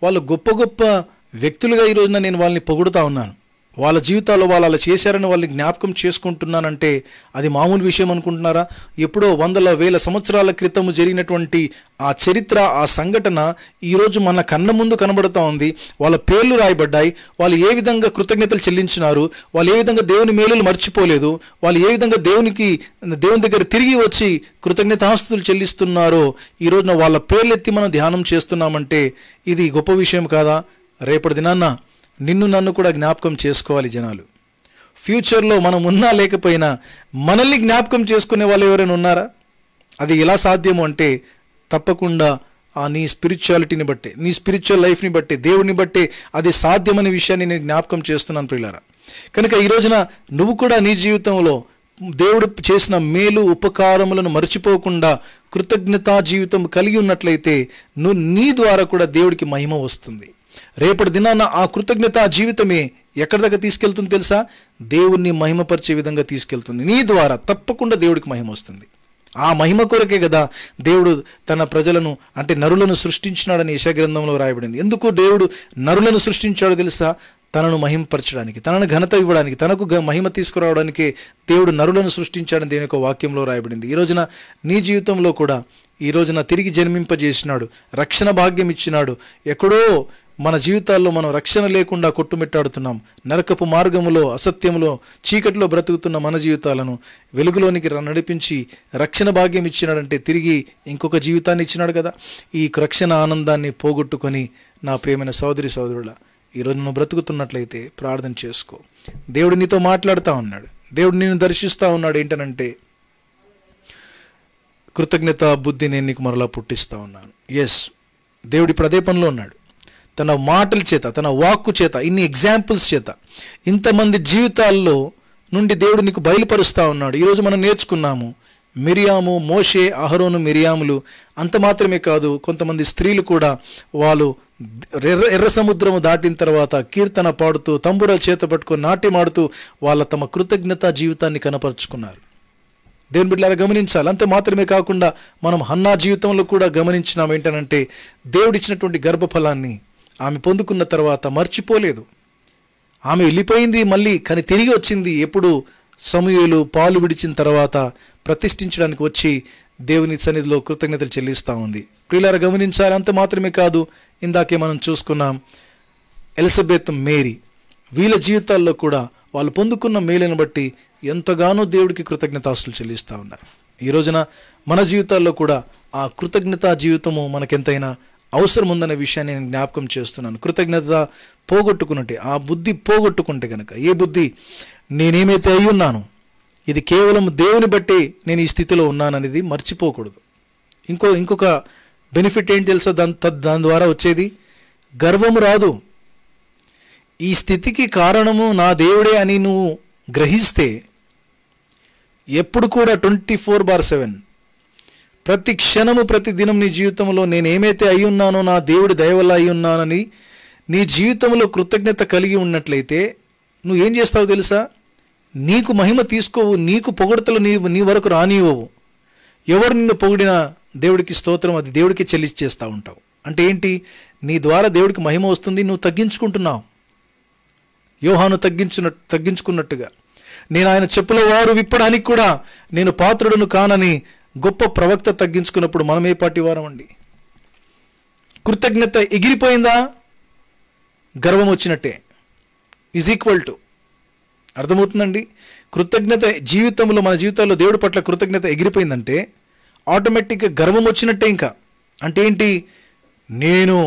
వాళ్ళు గొప్ప గొప్ప వ్యక్తులుగా ఈ రోజున నేను వాళ్ళని పొగుడుతూ ఉన్నాను. వాళ్ళ జీవితాల్లో వాళ్ళు అలా చేశారని వాళ్ళని జ్ఞాపకం చేసుకుంటున్నానంటే అది మామూలు విషయం అనుకుంటున్నారా? ఎప్పుడో 100,000 సంవత్సరాల క్రితం జరిగినటువంటి ఆ చరిత్ర, ఆ సంఘటన ఈరోజు మన కళ్ళ ముందు కనబడుతూ ఉంది. వాళ్ళ పేర్లు రాయబడ్డాయి. వాళ్ళు ఏ విధంగా కృతజ్ఞతలు చెల్లించినారు, వాళ్ళు ఏ విధంగా దేవుని మేలులు మర్చిపోలేదు, వాళ్ళు ఏ విధంగా దేవుని దగ్గర తిరిగి వచ్చి కృతజ్ఞతాస్తుతులు చెల్లిస్తున్నారో ఈ రోజున వాళ్ళ పేర్లు ఎత్తి మనం ధ్యానం చేస్తున్నామంటే ఇది గొప్ప విషయం కాదా? రేపటి దినాన్న నిన్ను నన్ను కూడా జ్ఞాపకం చేసుకోవాలి జనాలు. ఫ్యూచర్లో మనం ఉన్నా లేకపోయినా మనల్ని జ్ఞాపకం చేసుకునే వాళ్ళు ఎవరైనా ఉన్నారా? అది ఎలా సాధ్యము అంటే తప్పకుండా నీ స్పిరిచువాలిటీని బట్టే, నీ స్పిరిచువల్ లైఫ్ని బట్టే, దేవుడిని బట్టే అది సాధ్యమనే విషయాన్ని నేను జ్ఞాపకం చేస్తున్నాను ప్రియులారా. కనుక ఈ రోజున నువ్వు కూడా నీ జీవితంలో దేవుడు చేసిన మేలు ఉపకారములను మర్చిపోకుండా కృతజ్ఞతా జీవితం కలిగి ఉన్నట్లయితే నీ ద్వారా కూడా దేవుడికి మహిమ వస్తుంది. రేపటి దినాన ఆ కృతజ్ఞతా జీవితమే ఎక్కడి దాకా తీసుకెళ్తుంది తెలుసా? దేవుణ్ణి మహిమపరిచే విధంగా తీసుకెళ్తుంది. నీ ద్వారా తప్పకుండా దేవుడికి మహిమ వస్తుంది. ఆ మహిమ కొరకే కదా దేవుడు తన ప్రజలను అంటే నరులను సృష్టించినాడని యెషయా గ్రంథంలో రాయబడింది. ఎందుకు దేవుడు నరులను సృష్టించాడో తెలుసా? తనను మహిమపరచడానికి, తనను ఘనత ఇవ్వడానికి, తనకు మహిమ తీసుకురావడానికే దేవుడు నరులను సృష్టించాడని దేని యొక్క వాక్యంలో రాయబడింది. ఈ రోజున నీ జీవితంలో కూడా ఈ రోజున తిరిగి జన్మింపజేసినాడు, రక్షణ భాగ్యం ఇచ్చినాడు. ఎక్కడో మన జీవితాల్లో మనం రక్షణ లేకుండా కొట్టుమిట్టాడుతున్నాం. నరకపు మార్గములో, అసత్యములో, చీకటిలో బ్రతుకుతున్న మన జీవితాలను వెలుగులోనికి నడిపించి రక్షణ భాగ్యం ఇచ్చినాడంటే తిరిగి ఇంకొక జీవితాన్ని ఇచ్చినాడు కదా. ఈ రక్షణ ఆనందాన్ని పోగొట్టుకొని నా ప్రియమైన సోదరి సోదరుల, ఈరోజు నువ్వు బ్రతుకుతున్నట్లయితే ప్రార్థన చేసుకో. దేవుడు నీతో మాట్లాడుతూ ఉన్నాడు, దేవుడు నిన్ను దర్శిస్తూ ఉన్నాడు. ఏంటనంటే కృతజ్ఞత బుద్ధి నేను నీకు మరలా పుట్టిస్తూ ఉన్నాను. ఎస్, దేవుడు ఇప్పుడు అదే పనిలో ఉన్నాడు. తన మాటల చేత, తన వాక్కు చేత, ఇన్ని ఎగ్జాంపుల్స్ చేత ఇంతమంది జీవితాల్లో నుండి దేవుడు నీకు బయలుపరుస్తూ ఉన్నాడు. ఈరోజు మనం నేర్చుకున్నాము మిరియాము, మోషే, అహరోను, మిరియాములు. అంత మాత్రమే కాదు, కొంతమంది స్త్రీలు కూడా వాళ్ళు ఎర్ర సముద్రము దాటిన తర్వాత కీర్తన పాడుతూ, తంబుర చేత పట్టుకొని నాట్యమాడుతూ వాళ్ళ తమ కృతజ్ఞత జీవితాన్ని కనపరుచుకున్నారు. దేవుని బిడ్డలారా గమనించాలి. అంతే మాత్రమే కాకుండా మనం హన్నా జీవితంలో కూడా గమనించినాం. ఏంటనంటే దేవుడిచ్చినటువంటి గర్భఫలాన్ని ఆమె పొందుకున్న తర్వాత మర్చిపోలేదు. ఆమె వెళ్ళిపోయింది మళ్ళీ, కానీ తిరిగి వచ్చింది. ఎప్పుడు? సమూయేలు పాలు విడిచిన తర్వాత ప్రతిష్ఠించడానికి వచ్చి దేవుని సన్నిధిలో కృతజ్ఞతలు చెల్లిస్తూ ఉంది. ప్రియులారా గమనించాలి. అంత మాత్రమే కాదు, ఇందాకే మనం చూసుకున్నాం ఎలిజబెత్, మేరీ, వీళ్ళ జీవితాల్లో కూడా వాళ్ళు పొందుకున్న మేలును బట్టి ఎంతగానో దేవుడికి కృతజ్ఞతాస్తులు చెల్లిస్తూ ఉన్నారు. ఈ రోజున మన జీవితాల్లో కూడా ఆ కృతజ్ఞతా జీవితము మనకెంతైనా అవసరం ఉందనే విషయాన్ని నేను జ్ఞాపకం చేస్తున్నాను. కృతజ్ఞత పోగొట్టుకున్నట్టే, ఆ బుద్ధి పోగొట్టుకుంటే కనుక, ఏ బుద్ధి నేనేమైతే అయి ఉన్నాను ఇది కేవలం దేవుని బట్టి నేను ఈ స్థితిలో ఉన్నాననేది మర్చిపోకూడదు. ఇంకొక బెనిఫిట్ ఏంటి తెలుసా? దాని ద్వారా వచ్చేది గర్వము రాదు. ఈ స్థితికి కారణము నా దేవుడే అని నువ్వు గ్రహిస్తే ఎప్పుడు కూడా 24/7 ప్రతి క్షణము, ప్రతి దినం నీ జీవితంలో నేనేమైతే అయి ఉన్నానో నా దేవుడి దయ వల్ల అయి ఉన్నానని నీ జీవితంలో కృతజ్ఞత కలిగి ఉన్నట్లయితే నువ్వు ఏం చేస్తావు తెలుసా? నీకు మహిమ తీసుకోవు, నీకు పొగడతలు నీ వరకు రానివ్వవు. ఎవరు నిన్ను పొగిడినా దేవుడికి స్తోత్రం, అది దేవుడికి చెల్లించేస్తూ ఉంటావు. అంటే ఏంటి? నీ ద్వారా దేవుడికి మహిమ వస్తుంది, నువ్వు తగ్గించుకుంటున్నావు. యోహాను తగ్గించుకున్నట్టుగా, నేను ఆయన చెప్పుల వారు విప్పడానికి కూడా నేను పాత్రుడును కానని గొప్ప ప్రవక్త తగ్గించుకున్నప్పుడు మనం ఏ పాటి వారం అండి? కృతజ్ఞత ఎగిరిపోయిందా? గర్వం వచ్చినట్టే. ఈజ్ ఈక్వల్ టు, అర్థమవుతుందండి? కృతజ్ఞత జీవితంలో, మన జీవితాల్లో దేవుడి పట్ల కృతజ్ఞత ఎగిరిపోయిందంటే ఆటోమేటిక్గా గర్వం వచ్చినట్టే. ఇంకా అంటే ఏంటి? నేను,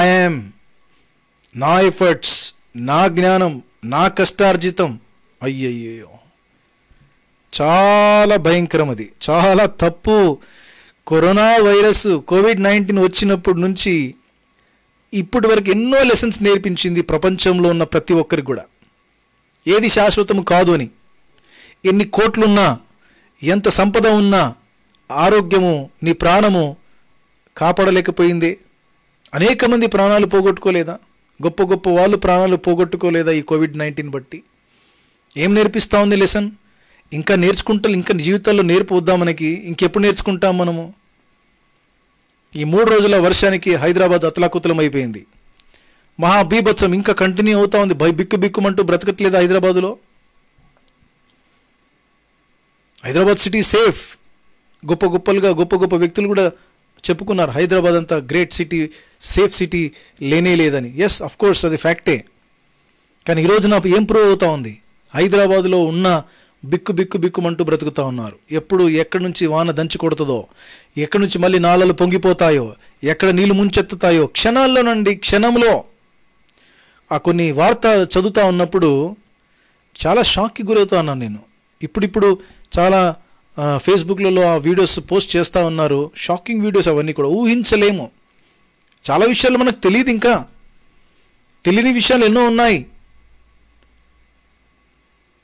ఐఎమ్, నా ఎఫర్ట్స్, నా జ్ఞానం, నా కష్టార్జితం. అయ్యయ్యో, చాలా భయంకరం, అది చాలా తప్పు. కరోనా వైరస్ కోవిడ్-19 వచ్చినప్పటి నుంచి ఇప్పటి వరకు ఎన్నో లెసన్స్ నేర్పించింది ప్రపంచంలో ఉన్న ప్రతి ఒక్కరికి కూడా. ఏది శాశ్వతము కాదు అని. ఎన్ని కోట్లున్నా, ఎంత సంపద ఉన్నా, ఆరోగ్యము, నీ ప్రాణము కాపాడలేకపోయింది. అనేక మంది ప్రాణాలు పోగొట్టుకోలేదా? గొప్ప గొప్ప వాళ్ళు ప్రాణాలు పోగొట్టుకోలేదా ఈ కోవిడ్-19 బట్టి? ఏం నేర్పిస్తూ ఉంది లెసన్? ఇంకా నేర్చుకుంటాం, ఇంకా జీవితాల్లో నేర్పుద్దాం మనకి. ఇంకెప్పుడు నేర్చుకుంటాం మనము? ఈ 3 రోజుల వర్షానికి హైదరాబాద్ అతలాకుతలం అయిపోయింది. మహాబీభత్సం ఇంకా కంటిన్యూ అవుతా ఉంది. బిక్కుమంటూ బ్రతకట్లేదు హైదరాబాదులో. Hyderabad city safe. గొప్ప వ్యక్తులు కూడా చెప్పుకున్నారు హైదరాబాద్ అంతా గ్రేట్ సిటీ, సేఫ్ సిటీ లేనే లేదని. ఎస్, అఫ్ కోర్స్ అది ఫ్యాక్టే. కానీ ఈరోజు నాకు ఏం ప్రూవ్ అవుతా ఉంది? హైదరాబాదులో ఉన్న బిక్కుమంటూ బ్రతుకుతూ ఉన్నారు. ఎక్కడి నుంచి వాన దంచి కొడుతుందో, ఎక్కడి నుంచి మళ్ళీ నాళాలు పొంగిపోతాయో, ఎక్కడ నీళ్లు ముంచెత్తుతాయో క్షణాల్లోనండి, క్షణంలో. ఆ కొన్ని వార్త చదువుతూ ఉన్నప్పుడు చాలా షాక్కి గురవుతా ఉన్నాను నేను. ఇప్పుడు చాలా ఫేస్బుక్లలో ఆ వీడియోస్ పోస్ట్ చేస్తూ ఉన్నారు. షాకింగ్ వీడియోస్ అవన్నీ కూడా ఊహించలేము. చాలా విషయాలు మనకు తెలియదు, ఇంకా తెలియని విషయాలు ఎన్నో ఉన్నాయి.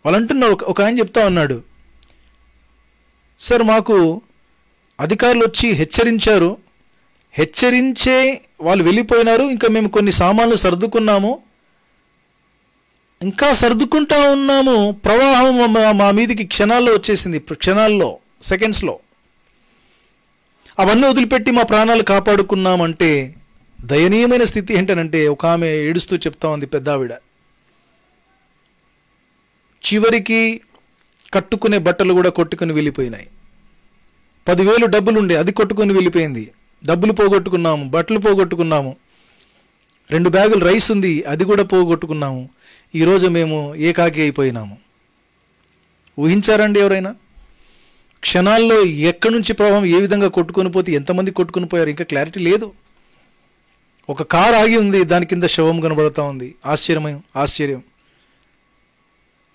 వాళ్ళు అంటున్నారు, ఒక ఆయన చెప్తా ఉన్నాడు, సార్ మాకు అధికారులు వచ్చి హెచ్చరించే వాళ్ళు వెళ్ళిపోయినారు. ఇంకా మేము కొన్ని సామాన్లు సర్దుకున్నాము, ఇంకా సర్దుకుంటా ఉన్నాము. ప్రవాహం మా మీదికి క్షణాల్లో వచ్చేసింది. క్షణాల్లో, సెకండ్స్లో. అవన్నీ వదిలిపెట్టి మా ప్రాణాలు కాపాడుకున్నామంటే దయనీయమైన స్థితి ఏంటనంటే, ఒక ఆమె ఏడుస్తూ చెప్తా ఉంది, పెద్ద ఆవిడ, చివరికి కట్టుకునే బట్టలు కూడా కొట్టుకుని వెళ్ళిపోయినాయి. 10,000 డబ్బులుండే, అది కొట్టుకొని వెళ్ళిపోయింది. డబ్బులు పోగొట్టుకున్నాము, బట్టలు పోగొట్టుకున్నాము. 2 బ్యాగులు రైస్ ఉంది, అది కూడా పోగొట్టుకున్నాము. ఈరోజు మేము ఏకాకి అయిపోయినాము. ఊహించారండి ఎవరైనా? క్షణాల్లో ఎక్కడి నుంచి ప్రభావం ఏ విధంగా కొట్టుకొని పోతే ఎంతమంది కొట్టుకొని పోయారు ఇంకా క్లారిటీ లేదు. ఒక కారు ఆగి ఉంది, దాని కింద శవం కనబడుతూ ఉంది. ఆశ్చర్యం.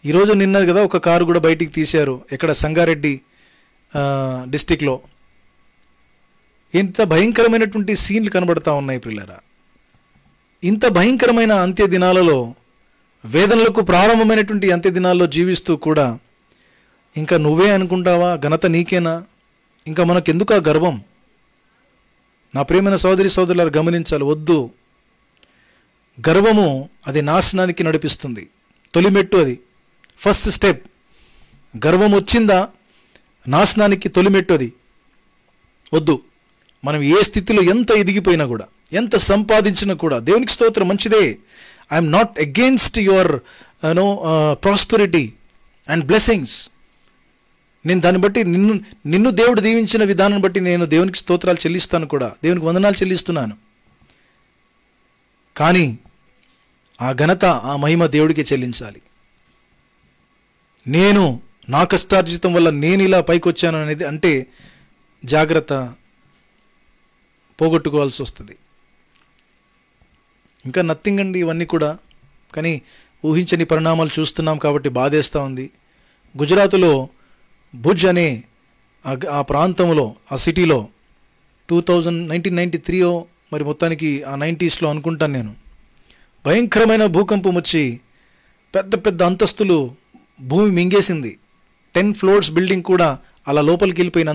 ఈరోజు నిన్నది కదా ఒక కారు కూడా బయటికి తీశారు, ఎక్కడ సంగారెడ్డి డిస్టిక్లో. ఎంత భయంకరమైనటువంటి సీన్లు కనబడతా ఉన్నాయి పిల్లరా. ఇంత భయంకరమైన అంత్య దినాలలో, వేదనలకు ప్రారంభమైనటువంటి అంత్య దినాల్లో జీవిస్తూ కూడా ఇంకా నువ్వే అనుకుంటావా? ఘనత నీకేనా? ఇంకా మనకెందుకు ఆ గర్వం? నా ప్రియమైన సోదరులారు గమనించాలి, వద్దు. గర్వము అది నాశనానికి నడిపిస్తుంది. తొలిమెట్టు అది, ఫస్ట్ స్టెప్. గర్వం వచ్చిందా నాశనానికి తొలిమెట్టు అది. వద్దు. మనం ఏ స్థితిలో ఎంత ఎదిగిపోయినా కూడా, ఎంత సంపాదించినా కూడా, దేవునికి స్తోత్రం, మంచిదే. I'm not against your prosperity and blessings. నేను దాన్ని బట్టి నిన్ను దేవుడు దీవించిన విధానం బట్టి నేను దేవునికి స్తోత్రాలు చెల్లిస్తాను కూడా, దేవునికి వందనాలు చెల్లిస్తున్నాను. కానీ ఆ ఘనత, ఆ మహిమ దేవుడికే చెల్లించాలి. నేను నా కష్టార్జితం వల్ల నేను ఇలా పైకి వచ్చాను అనేది అంటే జాగ్రత్త, పోగొట్టుకోవాల్సి వస్తుంది. ఇంకా నథింగ్ అండి ఇవన్నీ కూడా. కానీ ఊహించని పరిణామాలు చూస్తున్నాం కాబట్టి బాధేస్తూ ఉంది. గుజరాత్లో భుజ్ అనే ఆ ప్రాంతంలో, ఆ సిటీలో 1993 మరి మొత్తానికి ఆ 90s అనుకుంటాను నేను, భయంకరమైన భూకంపం వచ్చి పెద్ద పెద్ద అంతస్తులు భూమి మింగేసింది. 10 floors బిల్డింగ్ కూడా అలా లోపలికి వెళ్ళిపోయిన,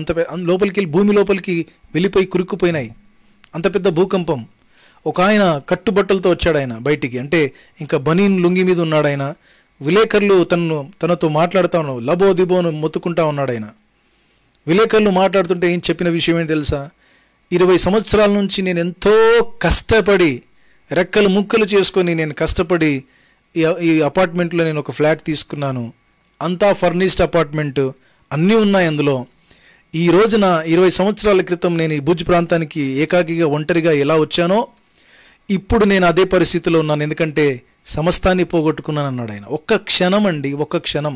భూమి లోపలికి వెళ్ళిపోయి కురుక్కుపోయినాయి. అంత పెద్ద భూకంపం. ఒక ఆయన కట్టుబట్టలతో వచ్చాడు ఆయన బయటికి, అంటే ఇంకా బనీన్ లుంగి మీద ఉన్నాడు ఆయన. విలేకరులు తనతో మాట్లాడుతూ ఉన్నాడు, లబో దిబోను మొత్తుకుంటా ఉన్నాడు ఆయన. విలేకరులు మాట్లాడుతుంటే ఏం చెప్పిన విషయం ఏంటి తెలుసా? 20 సంవత్సరాల నుంచి నేను ఎంతో కష్టపడి, రెక్కలు ముక్కలు చేసుకొని నేను కష్టపడి ఈ అపార్ట్మెంట్లో నేను ఒక ఫ్లాట్ తీసుకున్నాను. అంతా ఫర్నిష్డ్ అపార్ట్మెంట్, అన్నీ ఉన్నాయి అందులో. ఈ రోజున 20 సంవత్సరాల క్రితం నేను ఈ భుజ్ ప్రాంతానికి ఏకాకిగా ఒంటరిగా ఎలా వచ్చానో ఇప్పుడు నేను అదే పరిస్థితిలో ఉన్నాను. ఎందుకంటే సమస్తాన్ని పోగొట్టుకున్నాను అన్నాడు ఆయన. ఒక్క క్షణం అండి, ఒక్క క్షణం.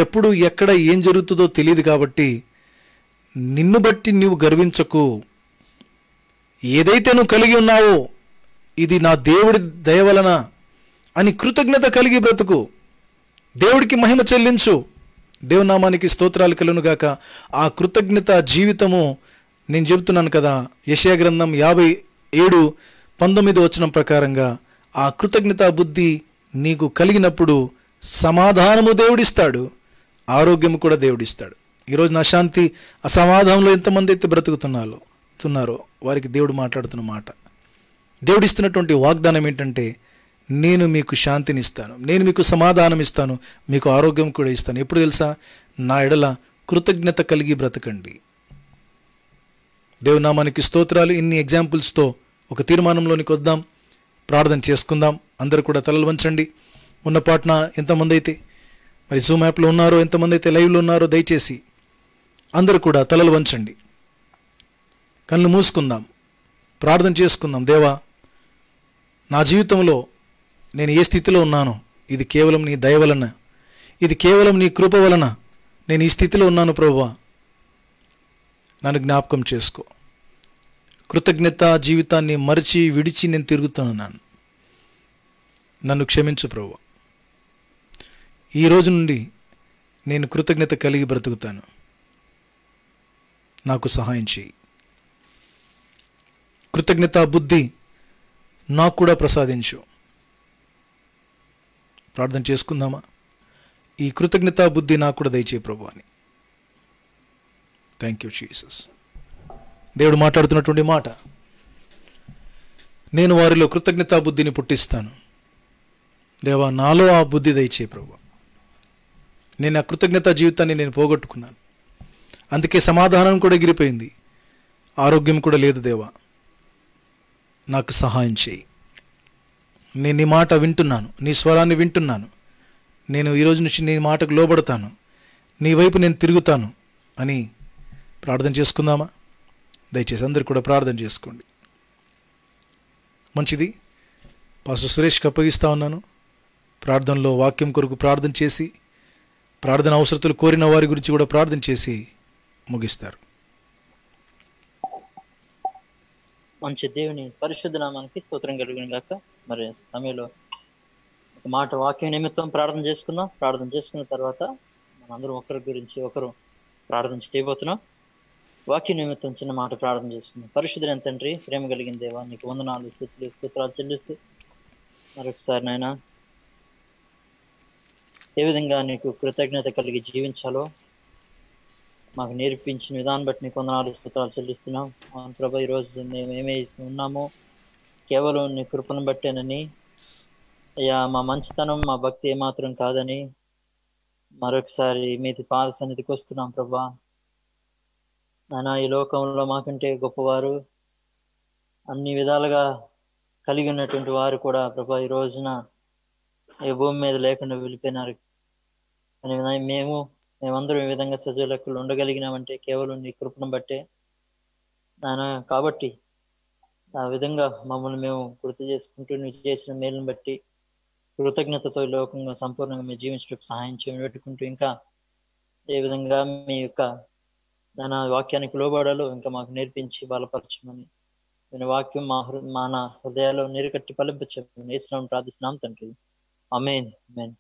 ఎప్పుడు ఎక్కడ ఏం జరుగుతుందో తెలియదు కాబట్టి నిన్ను బట్టి నీవు గర్వించకు. ఏదైతే నువ్వు కలిగి ఉన్నావో ఇది నా దేవుడి దయ వలన అని కృతజ్ఞత కలిగి బ్రతుకు. దేవుడికి మహిమ చెల్లించు. దేవునామానికి స్తోత్రాలు కలుగునుగాక. ఆ కృతజ్ఞత జీవితము నేను చెబుతున్నాను కదా, యెషయా గ్రంథం 57:19 వచనం ప్రకారంగా ఆ కృతజ్ఞత బుద్ధి నీకు కలిగినప్పుడు సమాధానము దేవుడిస్తాడు, ఆరోగ్యము కూడా దేవుడిస్తాడు. ఈరోజు నా శాంతి అసమాధానంలో ఎంతమంది అయితే బ్రతుకుతున్నారో వారికి దేవుడు మాట్లాడుతున్న మాట, దేవుడిస్తున్నటువంటి వాగ్దానం ఏంటంటే, నేను మీకు శాంతిని ఇస్తాను, నేను మీకు సమాధానం ఇస్తాను, మీకు ఆరోగ్యం కూడా ఇస్తాను. ఎప్పుడు తెలుసా? నా ఎడల కృతజ్ఞత కలిగి బ్రతకండి. దేవునామానికి స్తోత్రాలు. ఇన్ని ఎగ్జాంపుల్స్తో ఒక తీర్మానంలోనికి వద్దాం, ప్రార్థన చేసుకుందాం. అందరూ కూడా తలలు వంచండి. ఉన్న పాటన ఎంతమంది అయితే మరి జూమ్ యాప్లో ఉన్నారో, ఎంతమంది అయితే లైవ్లో ఉన్నారో, దయచేసి అందరూ కూడా తలలు వంచండి, కళ్ళు మూసుకుందాం, ప్రార్థన చేసుకుందాం. దేవా, నా జీవితంలో నేను ఏ స్థితిలో ఉన్నానో ఇది కేవలం నీ దయ వలన, ఇది కేవలం నీ కృప వలన నేను ఈ స్థితిలో ఉన్నాను ప్రభువా. నన్ను జ్ఞాపకం చేసుకో. కృతజ్ఞత జీవితాన్ని మరిచి విడిచి నేను తిరుగుతున్నాను. నన్ను క్షమించు ప్రభువా. ఈ రోజు నుండి నేను కృతజ్ఞత కలిగి బ్రతుకుతాను. నాకు సహాయం చేయి. కృతజ్ఞత బుద్ధి నాకు కూడా ప్రసాదించు. ప్రార్థన చేసుకుందామా? ఈ కృతజ్ఞత బుద్ధి నాకు కూడా దయచేయి ప్రభు అని. Thank you Jesus. దేవుడు మాట్లాడుతున్నటువంటి మాట, నేను వారిలో కృతజ్ఞతా బుద్ధిని పుట్టిస్తాను. దేవా, నాలో ఆ బుద్ధి దయచేయి ప్రభు. నేను ఆ కృతజ్ఞతా జీవితాన్ని నేను పోగొట్టుకున్నాను. అందుకే సమాధానం కూడా ఎగిరిపోయింది, ఆరోగ్యం కూడా లేదు. దేవా, నాకు సహాయం చేయి. నేను నీ మాట వింటున్నాను, నీ స్వరాన్ని వింటున్నాను. నేను ఈరోజు నుంచి నీ మాటకు లోబడతాను, నీ వైపు నేను తిరుగుతాను అని ప్రార్థన చేసుకుందామా? దయచేసి అందరు కూడా ప్రార్థన చేసుకోండి. మంచిది. పాస్టర్ సురేష్కి అప్పగిస్తా ఉన్నాను. ప్రార్థనలో వాక్యం కొరకు ప్రార్థన చేసి, ప్రార్థన అవసరతలు కోరిన వారి గురించి కూడా ప్రార్థన చేసి ముగిస్తారు. మంచి దేవుని పరిశుద్ధ నామానికి స్తోత్రం కలుగును గాక. మరి సమయంలో ఒక మాట వాక్యం నిమిత్తం ప్రార్థన చేసుకుందాం. ప్రార్థన చేసుకున్న తర్వాత మనందరం ఒకరి గురించి ఒకరు ప్రార్థన చేయబోతున్నాం. వాక్య నిమిత్తం చిన్న మాట ప్రార్థన చేసుకుందాం. పరిశుద్ధుడైన తండ్రి, ప్రేమ కలిగిన దేవా, నీకు వందనాలు, స్తుతులు, స్తోత్రాలు చెల్లిస్తూ మరొకసారి నాయన ఏ విధంగా నీకు కృతజ్ఞత కలిగి జీవించాలో మాకు నేర్పించిన విధానం బట్టి నీకు వందనాలు, స్తోత్రాలు చెల్లిస్తున్నాం. అవును ప్రభా, ఈరోజు మేము ఏమైతే ఉన్నామో కేవలం నీ కృపను బట్టేనని, అయ్యా మా మంచితనం, మా భక్తి ఏమాత్రం కాదని మరొకసారి మీది పాద సన్నిధికి వస్తున్నాం ప్రభా. నాయన, ఈ లోకంలో మాకంటే గొప్పవారు, అన్ని విధాలుగా కలిగి ఉన్నటువంటి వారు కూడా ప్రభా ఈ రోజున ఈ భూమి మీద లేకుండా వెళ్ళిపోయినారు. అని మేమందరం ఈ విధంగా సజీవ లెక్కలు ఉండగలిగినామంటే కేవలం నీ కృపను బట్టే నాయన. కాబట్టి ఆ విధంగా మమ్మల్ని మేము గుర్తు చేసుకుంటూ నువ్వు చేసిన మేలును బట్టి కృతజ్ఞతతో ఈ లోకంగా సంపూర్ణంగా మేము జీవించడానికి సహాయం చేయమని పెట్టుకుంటూ, ఇంకా ఏ విధంగా మీ యొక్క నా వాక్యానికి లోబడాలో ఇంకా మాకు నేర్పించి బలపరచమని, నేను వాక్యం మన హృదయాల్లో నీరుకట్టి ఫలింపచేయమని యేసునామమున ప్రార్థిస్తున్నాం తండ్రి. ఆమేన్, ఆమేన్.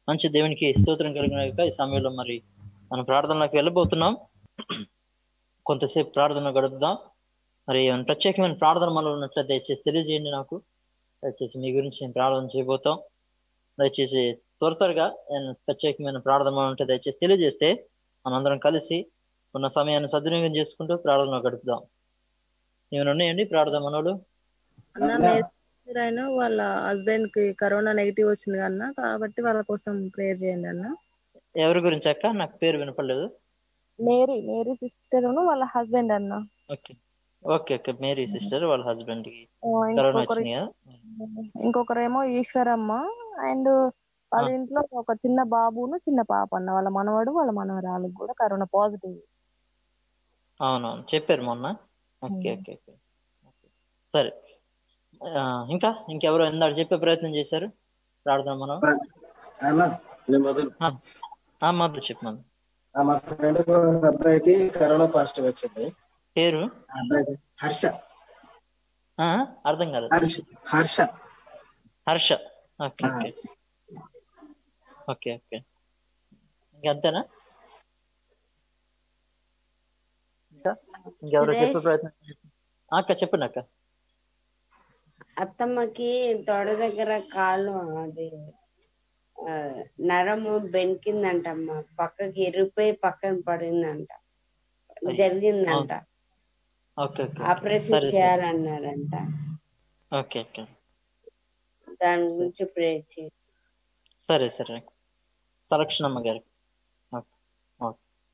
మంచి దేవునికి స్తోత్రం కలిగినాక ఈ సమయంలో మరి మనం ప్రార్థనలోకి వెళ్ళబోతున్నాం. కొంతసేపు ప్రార్థన గడుపుదాం. మరి ప్రత్యేకమైన ప్రార్థన మనలో ఉన్నట్లయితే దయచేసి తెలియజేయండి నాకు. దయచేసి మీ గురించి నేను ప్రార్థన చేయబోతాం. దయచేసి త్వరగా ప్రత్యేకమైన ప్రార్థన ఉంటే దయచేసి తెలియజేస్తే మనందరం కలిసి ఉన్న సమయాన్ని సద్వినియోగం చేసుకుంటూ ప్రార్థనలో గడుపుదాం. ఏమైనా ఉన్నాయండి ప్రార్థన మనోడు? అన్న, వాళ్ళ హస్బెండ్ కి కరోనా నెగిటివ్ వచ్చింది అన్న, కాబట్టి వాళ్ళ కోసం ప్రేయర్ చేయండి అన్న. ఎవరి గురించి అక్క? నాకు పేరు వినపడలేదు. మేరీ సిస్టర్ వాళ్ళ హస్బెండ్ అన్న. Okay okay okay. Mary sister వాళ్ళ హస్బెండ్ కి కరోనా వచ్చింది. ఇంకొకరేమో ఈశ్వరమ్మ, అండ్ వాళ్ళ ఇంట్లో ఒక చిన్న బాబును చిన్న పాప అన్న. వాళ్ళ మనవడు వాళ్ళ మనవరాలకు కూడా కరోనా పాజిటివ్. అవునవును, చెప్పారు మొన్న. Okay okay okay. సరే, ఇంకెవరో ఇందాక చెప్పే ప్రయత్నం చేశారు ప్రార్థన మనం మొదలు చెప్పమను. మా ఫ్రెండ్ అబ్బాయికి కరోనా పాజిటివ్ వచ్చింది. పేరు హర్ష. అర్థం కాదు. Harsha. Harsha. Okay okay okay okay. ఇంకంతేనా? ఇంకెవరో చెప్పే ప్రయత్నం అక్క చెప్పండి అక్క. అత్తమ్మకి తొడ దగ్గర కాలు అది నరము బెనికిందంటమ్మ, పక్కకి ఇరిగిపోయి పక్కన పడిందంట, జరిగిందంట. ఆపరేషన్ చేయాలన్నారంట. Okay okay. దాని గురించి ప్రేర్ చేయండి. సరే సరే. సలక్షణమ్మ గారికి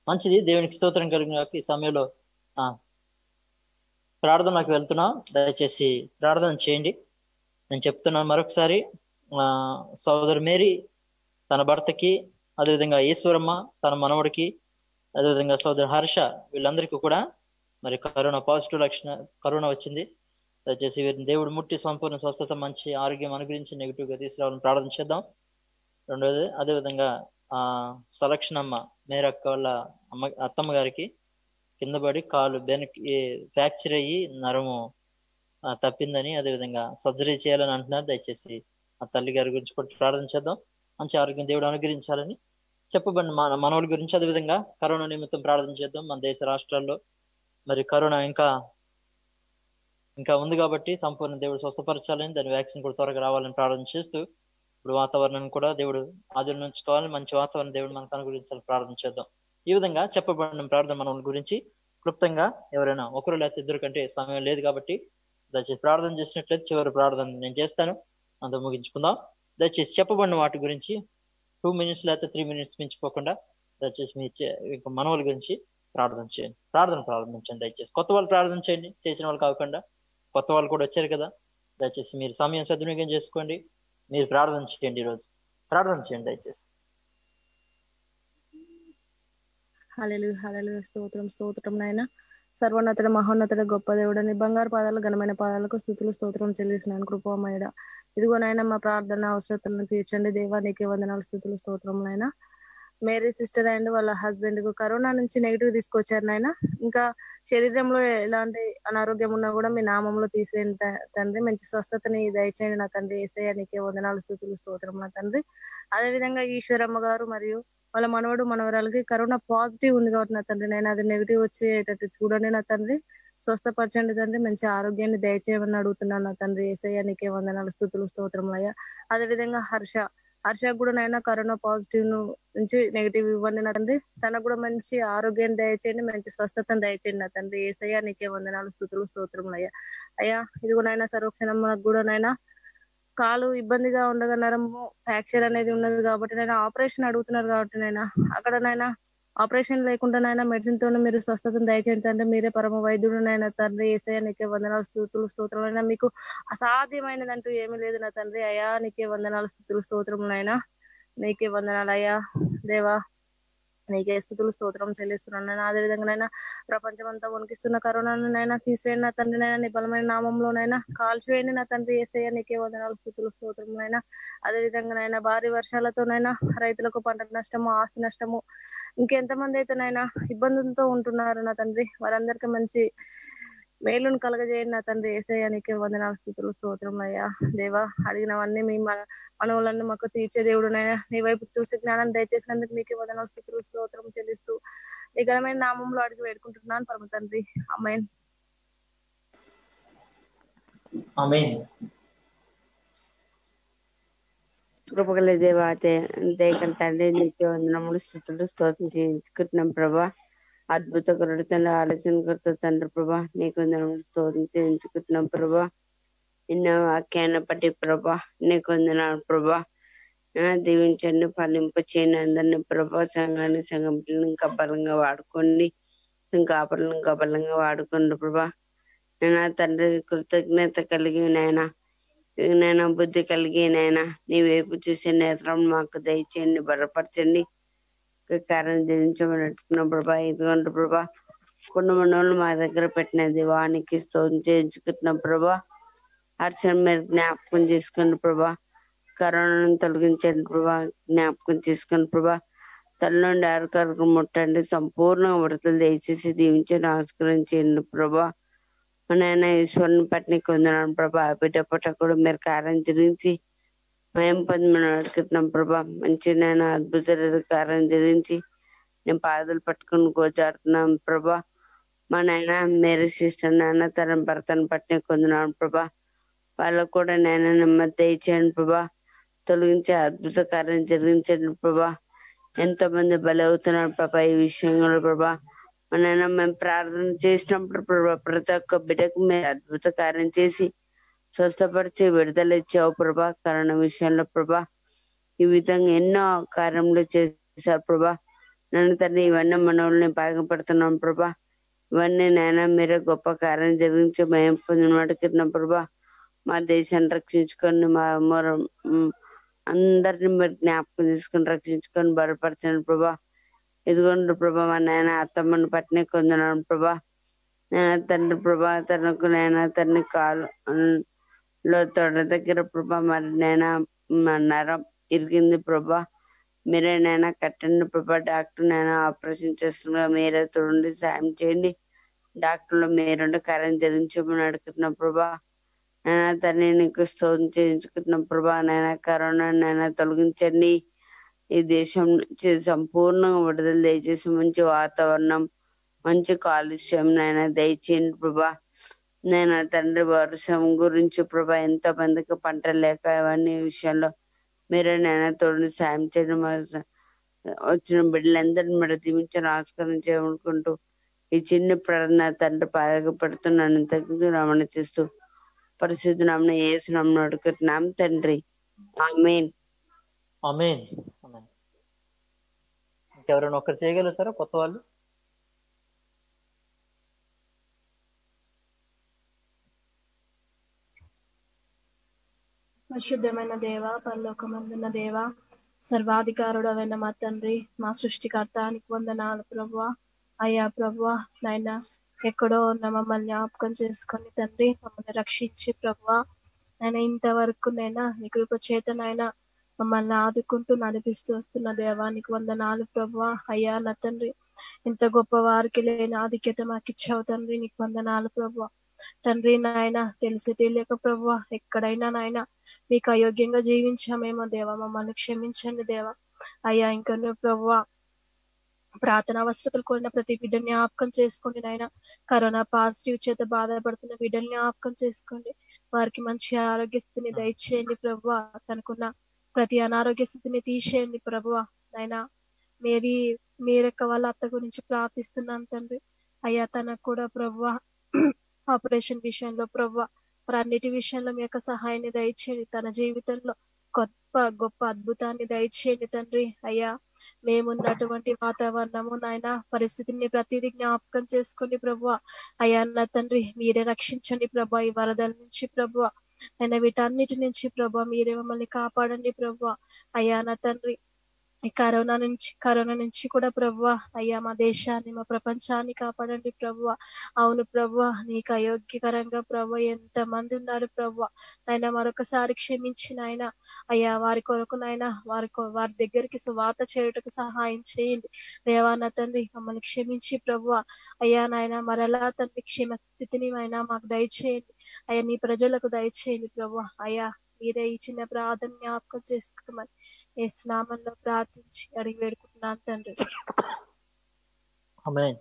మంచిది. దేవునికి స్తోత్రం కలిగిన ఈ సమయంలో ప్రార్థనకు వెళ్తున్నాం. దయచేసి ప్రార్థన చేయండి. నేను చెప్తున్నాను మరొకసారి. సోదరు మేరీ తన భర్తకి, అదేవిధంగా ఈశ్వరమ్మ తన మనవడికి, అదేవిధంగా సోదరు హర్ష వీళ్ళందరికీ కూడా మరి కరోనా వచ్చింది. దయచేసి వీరిని దేవుడు ముట్టి సంపూర్ణ స్వస్థత, మంచి ఆరోగ్యం అనుగ్రహించి నెగిటివ్గా తీసుకురావాలని ప్రార్థన చేద్దాం. రెండవది, అదేవిధంగా సలక్షణమ్మ మేరక్క వాళ్ళ అత్తమ్మ గారికి కింద పడి కాలు ఫ్రాక్చర్ అయ్యి నరము తప్పిందని, అదేవిధంగా సర్జరీ చేయాలని అంటున్నారు. దయచేసి ఆ తల్లి గారి గురించి కూడా ప్రార్థన చేద్దాం. మంచి ఆరోగ్యం దేవుడు అనుగ్రహించాలని చెప్పబడిన మనవుల గురించి, అదేవిధంగా కరోనా నిమిత్తం ప్రార్థన చేద్దాం. మన దేశ రాష్ట్రాల్లో మరి కరోనా ఇంకా ఉంది కాబట్టి సంపూర్ణ దేవుడు స్వస్థపరచాలని, దాని వ్యాక్సిన్ కూడా త్వరగా రావాలని ప్రార్థన చేస్తూ, ఇప్పుడు వాతావరణాన్ని కూడా దేవుడు ఆధునం ఉంచుకోవాలని, మంచి వాతావరణం దేవుడు మనకు అనుగ్రహించాలని ప్రార్థన చేద్దాం. ఈ విధంగా చెప్పబడిన ప్రార్థన మనవుల గురించి క్లుప్తంగా ఎవరైనా ఒకరు లేకపోతే ఇద్దరు కంటే సమయం లేదు కాబట్టి దయచేసి ప్రార్థన చేసినట్లయితే చివరి ప్రార్థన నేను చేస్తాను, అంత ముగించుకుందాం. దయచేసి చెప్పబడిన వాటి గురించి 2 minutes లేకపోతే 3 minutes మించిపోకుండా దయచేసి మీ ఇంకా మనవల గురించి ప్రార్థన చేయండి. ప్రార్థన ప్రారంభించండి. దయచేసి కొత్త వాళ్ళు ప్రార్థన చేయండి, చేసిన వాళ్ళు కాకుండా కొత్త వాళ్ళు కూడా వచ్చారు కదా, దయచేసి మీరు సమయం సద్వినియోగం చేసుకోండి. మీరు ప్రార్థన చేయండి, ఈరోజు ప్రార్థన చేయండి దయచేసి. హల్లెలూయా హల్లెలూయా స్తోత్రం స్తోత్రం నాయన. సర్వోన్నతుడ మహోన్నతుడ గొప్ప దేవుడని బంగారు పాదాలు ఘనమైన పాదాలకు స్థుతులు స్తోత్రం చెల్లిస్తున్నాను కృపామయుడ. ఇదిగో నాయన మా ప్రార్థన అవసరతలను తీర్చండి దేవా, నీకే వందనాలు స్థుతులు స్తోత్రం నాయన. మేరీ సిస్టర్ అండ్ వాళ్ళ హస్బెండ్ కు కరోనా నుంచి నెగిటివ్ తీసుకొచ్చారు నాయన. ఇంకా శరీరంలో ఎలాంటి అనారోగ్యం ఉన్నా కూడా మీ నామంలో తీసివేయండి తండ్రి. మంచి స్వస్థతని దయచేయండి నా తండ్రి. యేసయ్య నీకే వందనాలు స్థుతులు స్తోత్రం నా తండ్రి. అదే విధంగా ఈశ్వరమ్మ గారు మరియు వాళ్ళ మనవడు మనవరాలకి కరోనా పాజిటివ్ ఉంది కాబట్టి నా తండ్రి నేను అది నెగిటివ్ వచ్చేటట్టు చూడండి నా తండ్రి. స్వస్థపరచండి తండ్రి. మంచి ఆరోగ్యాన్ని దయచేయమని అడుగుతున్నాను నా తండ్రి. యేసయ్య నీకే వందనాలు స్థుతులు స్తోత్రం అయ్యా. అదే విధంగా హర్షకు కూడా నైనా కరోనా పాజిటివ్ నుంచి నెగిటివ్ ఇవ్వండి నా తండ్రి. తనకు కూడా మంచి ఆరోగ్యాన్ని దయచేయండి, మంచి స్వస్థతను దయచేయండి నా తండ్రి. యేసయ్య నీకే వందనాలు స్థుతులు స్తోత్రం అయ్యా. అయ్యా ఇదిగో నైనా సర్వక్షణమ్మకు కూడా నైనా కాలు ఇబ్బందిగా ఉండగా నరము ఫ్రాక్చర్ అనేది ఉన్నది కాబట్టి నేను ఆపరేషన్ అడుగుతున్నారు కాబట్టి నైనా అక్కడ నైనా ఆపరేషన్ లేకుండా నైనా మెడిసిన్ తోనే మీరు స్వస్థతను దయచేయండి తండ్రి. మీరే పరమ వైద్యుడు నైనా తండ్రి. యేసయ్య నీకే వందనాలు స్థుతులు స్తోత్రమైనా. మీకు అసాధ్యమైనదంటూ ఏమీ లేదు నా తండ్రి. అయ్యా నీకే వందనాలు స్థుతులు స్తోత్రములైనా. నీకే వందనాలు అయ్యా దేవా, నీకే స్థుతులు స్తోత్రం చెల్లిస్తున్నాను. అదే విధంగానైనా ప్రపంచం అంతా వణికిస్తున్న కరోనానైనా తీసివేయండి నా తండ్రి. నైనా నీ బలమైన నామంలోనైనా కాల్చివేయండి నా తండ్రి. యేసయ్య నీకే వందనాలు స్థుతులు స్తోత్రములైనా. అదే విధంగానైనా భారీ వర్షాలతోనైనా రైతులకు పంట నష్టము, ఆస్తి నష్టము, ఇంకెంతమంది అయితేనైనా ఇబ్బందులతో ఉంటున్నారు నా తండ్రి. వారందరికీ మంచి మేలును కలగజేయండి నా తండ్రి. యేసయ్య నీకే వందనాలు స్థుతులు స్తోత్రం అయ్యా దేవా. అడిగినవన్నీ మీ మనవులన్నీ మాకు తీర్చే దేవుడునైనా నీ వైపు చూసి జ్ఞానం దయచేసినందుకు నీకే వందనాలు స్థుతులు స్తోత్రం చెల్లిస్తూ నీ ఘనమైన నామంలో అడిగి వేడుకుంటున్నాను పరమ తండ్రి. ఆమేన్. ఆమేన్. కృపగల దేవా, దయగల తండ్రి, నీకే వందనములు స్థుతులు స్తోత్రం చేయించుకుంటున్నాం ప్రభా. అద్భుత కరుడు తండ్రి, ఆలోచన కర్త తండ్రి ప్రభా, నీకు వందనములు స్తోత్రం చేయించుకుంటున్నాం ప్రభా. ఎన్నో వాక్యాన్ని బట్టి ప్రభా నీకు వందనాలు ప్రభా. దీవించండి, ఫలింప చేయని అందరినీ ప్రభా. సంఘాన్ని సంఘం పిల్లలు ఇంకా బలంగా వాడుకోండి, కాపర్లను ఇంకా బలంగా వాడుకోండి ప్రభా. నేను తండ్రి కృతజ్ఞత కలిగి నైనా బుద్ధి కలిగి నైనా నీ వైపు చూసే నేత్రం మాకు దయచేయండి, బలపరచండి, కార్యం జయించమన్నట్టుకున్న ప్రభా. ఇదిగోండి ప్రభా, కుటుంబంలో మా దగ్గర పెట్టినది వానికి స్తోత్రం చేయించుకుంటున్నాం ప్రభా. హర్షం మీరు జ్ఞాపకం చేసుకోండి ప్రభా. కరోనాను తొలగించండి ప్రభా, జ్ఞాపకం చేసుకోండి ప్రభా. తల నుండి అరకరకు ముట్టండి, సంపూర్ణంగా విడుదల దయచేసి దీవించండి, ఆస్కరించండి ప్రభా. నాయన ఈశ్వరుని పట్ల కొందనాను ప్రభా. బిడ్డ పట్ల కూడా మీరు కార్యం జరిగించి మేము పొందమని అడుగుతున్నాం ప్రభా. మంచి నేను అద్భుత కార్యం జరిగించి నేను పాదలు పట్టుకుని గోచాడుతున్నాం ప్రభా. మా నాయన మేరీ సిస్టర్ నాయన తన భర్తను పట్ల కొందనాను ప్రభా. వాళ్ళకు కూడా నేను నెమ్మది దయచేయండి ప్రభా. తొలగించే అద్భుత కార్యం జరిగించండి ప్రభా. ఎంతో మంది బలి అవుతున్నారు ప్రభా ఈ విషయంలో ప్రభా. మన మేము ప్రార్థన చేసినప్పుడు ప్రభా ప్రతి ఒక్క బిడ్డకు మీరు అద్భుత కార్యం చేసి స్వస్థపరిచి విడుదల ఇచ్చావు ప్రభా. కరోనా విషయంలో ప్రభా ఈ విధంగా ఎన్నో కార్యములు చేశారు ప్రభా. నన్ను తండ్రి ఇవన్నీ మనల్ని బాగుపడుతున్నాం ప్రభా. ఇవన్నీ నాయన మీరే గొప్ప కార్యం జరిగించి మేము పొందిన ప్రభా. మా దేశాన్ని రక్షించుకొని మా అందరిని మీరు జ్ఞాపకం తీసుకొని రక్షించుకొని బలపరచండి ప్రభా. ఇదిగోండి ప్రభా, మా నాయన అత్తమ్మని పట్టిన కొందనాను ప్రభా. తండ్రి ప్రభా, తనకు నాయన తన కాలు తొడ దగ్గర ప్రభా మరి నాయన నరం ఇరిగింది ప్రభా. మీరే నాయన కట్టండి ప్రభా. డాక్టర్ నాయన ఆపరేషన్ చేస్తున్నా మీరే తోడండి, సాయం చేయండి. డాక్టర్లు మీరుండి కార్యం జరిగించమని అడుగుతున్నా ప్రభా. నాయన తల్లి నీకు స్తోత్రం చేయించుకుంటున్నా ప్రభా. నాయన కరోనా నాయన తొలగించండి, ఈ దేశం నుంచి సంపూర్ణంగా విడుదల దయచేసి మంచి వాతావరణం, మంచి కాలుష్యం నాయన దయచేయండి ప్రభా. నేను తండ్రి వర్షం గురించి ప్రభా ఎంతో మందికి పంట లేక ఇవన్నీ విషయంలో మీరే నాయన తోడు సాయం చేయడం, వచ్చిన బిడ్డలందరినీ మీరు దీవించని ఆస్కారం చేయనుకుంటూ ఈ చిన్న ప్రార్థన తండ్రి పాదక పెడుతున్నాను తగ్గి రమణ చేస్తూ పరిశుద్ధ నామమున యేసు నామమున అడుగుతున్నాం తండ్రి. ఆమేన్. ఆమేన్. ఆమేన్. ఇంకెవరైనా ఒకరు చేయగలుగుతారా కొత్త వాళ్ళు? పరిశుద్ధమైన దేవ, పరలోకమందున్న దేవ, సర్వాధికారుడవైన మా తండ్రి, మా సృష్టికర్త, నీకు వందనాలు ప్రభువా. అయ్యా ప్రభువా, నాయన ఎక్కడో ఉన్న మమ్మల్ని జ్ఞాపకం చేసుకొని తండ్రి మమ్మల్ని రక్షించి ప్రభువా, ఆయన ఇంతవరకు నైనా నీ కృప చేత నాయన మమ్మల్ని ఆదుకుంటూ నడిపిస్తూ వస్తున్న దేవా, నీకు వందనాలు ప్రభువా. అయ్యా నా తండ్రి, ఇంత గొప్ప వారికి లేని ఆధిక్యత మాకు ఇచ్చావు తండ్రి, నీకు వందనాలు ప్రభువా. తండ్రి నాయన తెలిసి తెలియక ప్రభువా ఎక్కడైనా నాయన మీకు అయోగ్యంగా జీవించామేమో దేవా, మమ్మల్ని క్షమించండి దేవా. అయ్యా ఇంకా నువ్వు ప్రభువా ప్రార్థన అవసరతలు కోరిన ప్రతి బిడ్డని జ్ఞాపకం చేసుకోండి నాయన. కరోనా పాజిటివ్ చేత బాధపడుతున్న బిడ్డల్ని జ్ఞాపకం చేసుకోండి, వారికి మంచి ఆరోగ్య స్థితిని దయచేయండి ప్రభువా. తనకున్న ప్రతి అనారోగ్య స్థితిని తీసేయండి ప్రభువా. నాయన మీరొక్క వాళ్ళ అత్త గురించి ప్రార్థిస్తున్నాను తండ్రి. అయ్యా తనకు కూడా ప్రభువా ఆపరేషన్ విషయంలో ప్రభువా మరి అన్నిటి విషయంలో మీ యొక్క సహాయాన్ని దయచేయండి. తన జీవితంలో గొప్ప అద్భుతాన్ని దయచేయండి తండ్రి. అయ్యా మేమున్నటువంటి వాతావరణము నాయన పరిస్థితిని ప్రతిదీ జ్ఞాపకం చేసుకోండి ప్రభువా. అయ్యా నా తండ్రి మీరే రక్షించండి ప్రభా, ఈ వరదల నుంచి ప్రభువా, అయినా వీటన్నిటి నుంచి ప్రభా మీరే మమ్మల్ని కాపాడండి ప్రభువా. అయ్యా నా తండ్రి ఈ కరోనా నుంచి కూడా ప్రభువా అయ్యా మా దేశాన్ని మా ప్రపంచాన్ని కాపాడండి ప్రభువా. అవును ప్రభువా, నీకు అయోగ్యకరంగా ప్రభువా ఎంత మంది ఉన్నారు ప్రభువా. నాయన మరొకసారి క్షమించి నాయన అయ్యా వారి కొరకు నాయన వారి దగ్గరికి సువార్త చేయుటకు సహాయం చేయండి దేవా. నా తండ్రి మమ్మల్ని క్షమించి ప్రభువా అయ్యా నాయన మరలా తండ్రి క్షేమ స్థితిని అయినా మాకు దయచేయండి అయ్యా, నీ ప్రజలకు దయచేయండి ప్రభువా. అయ్యా మీరే ఈ చిన్న ప్రార్థన జ్ఞాపకం చేసుకోమని యేసు నామములో ప్రార్థించి అడిగి వేడుకుంటున్నాను తండ్రి. ఆమేన్.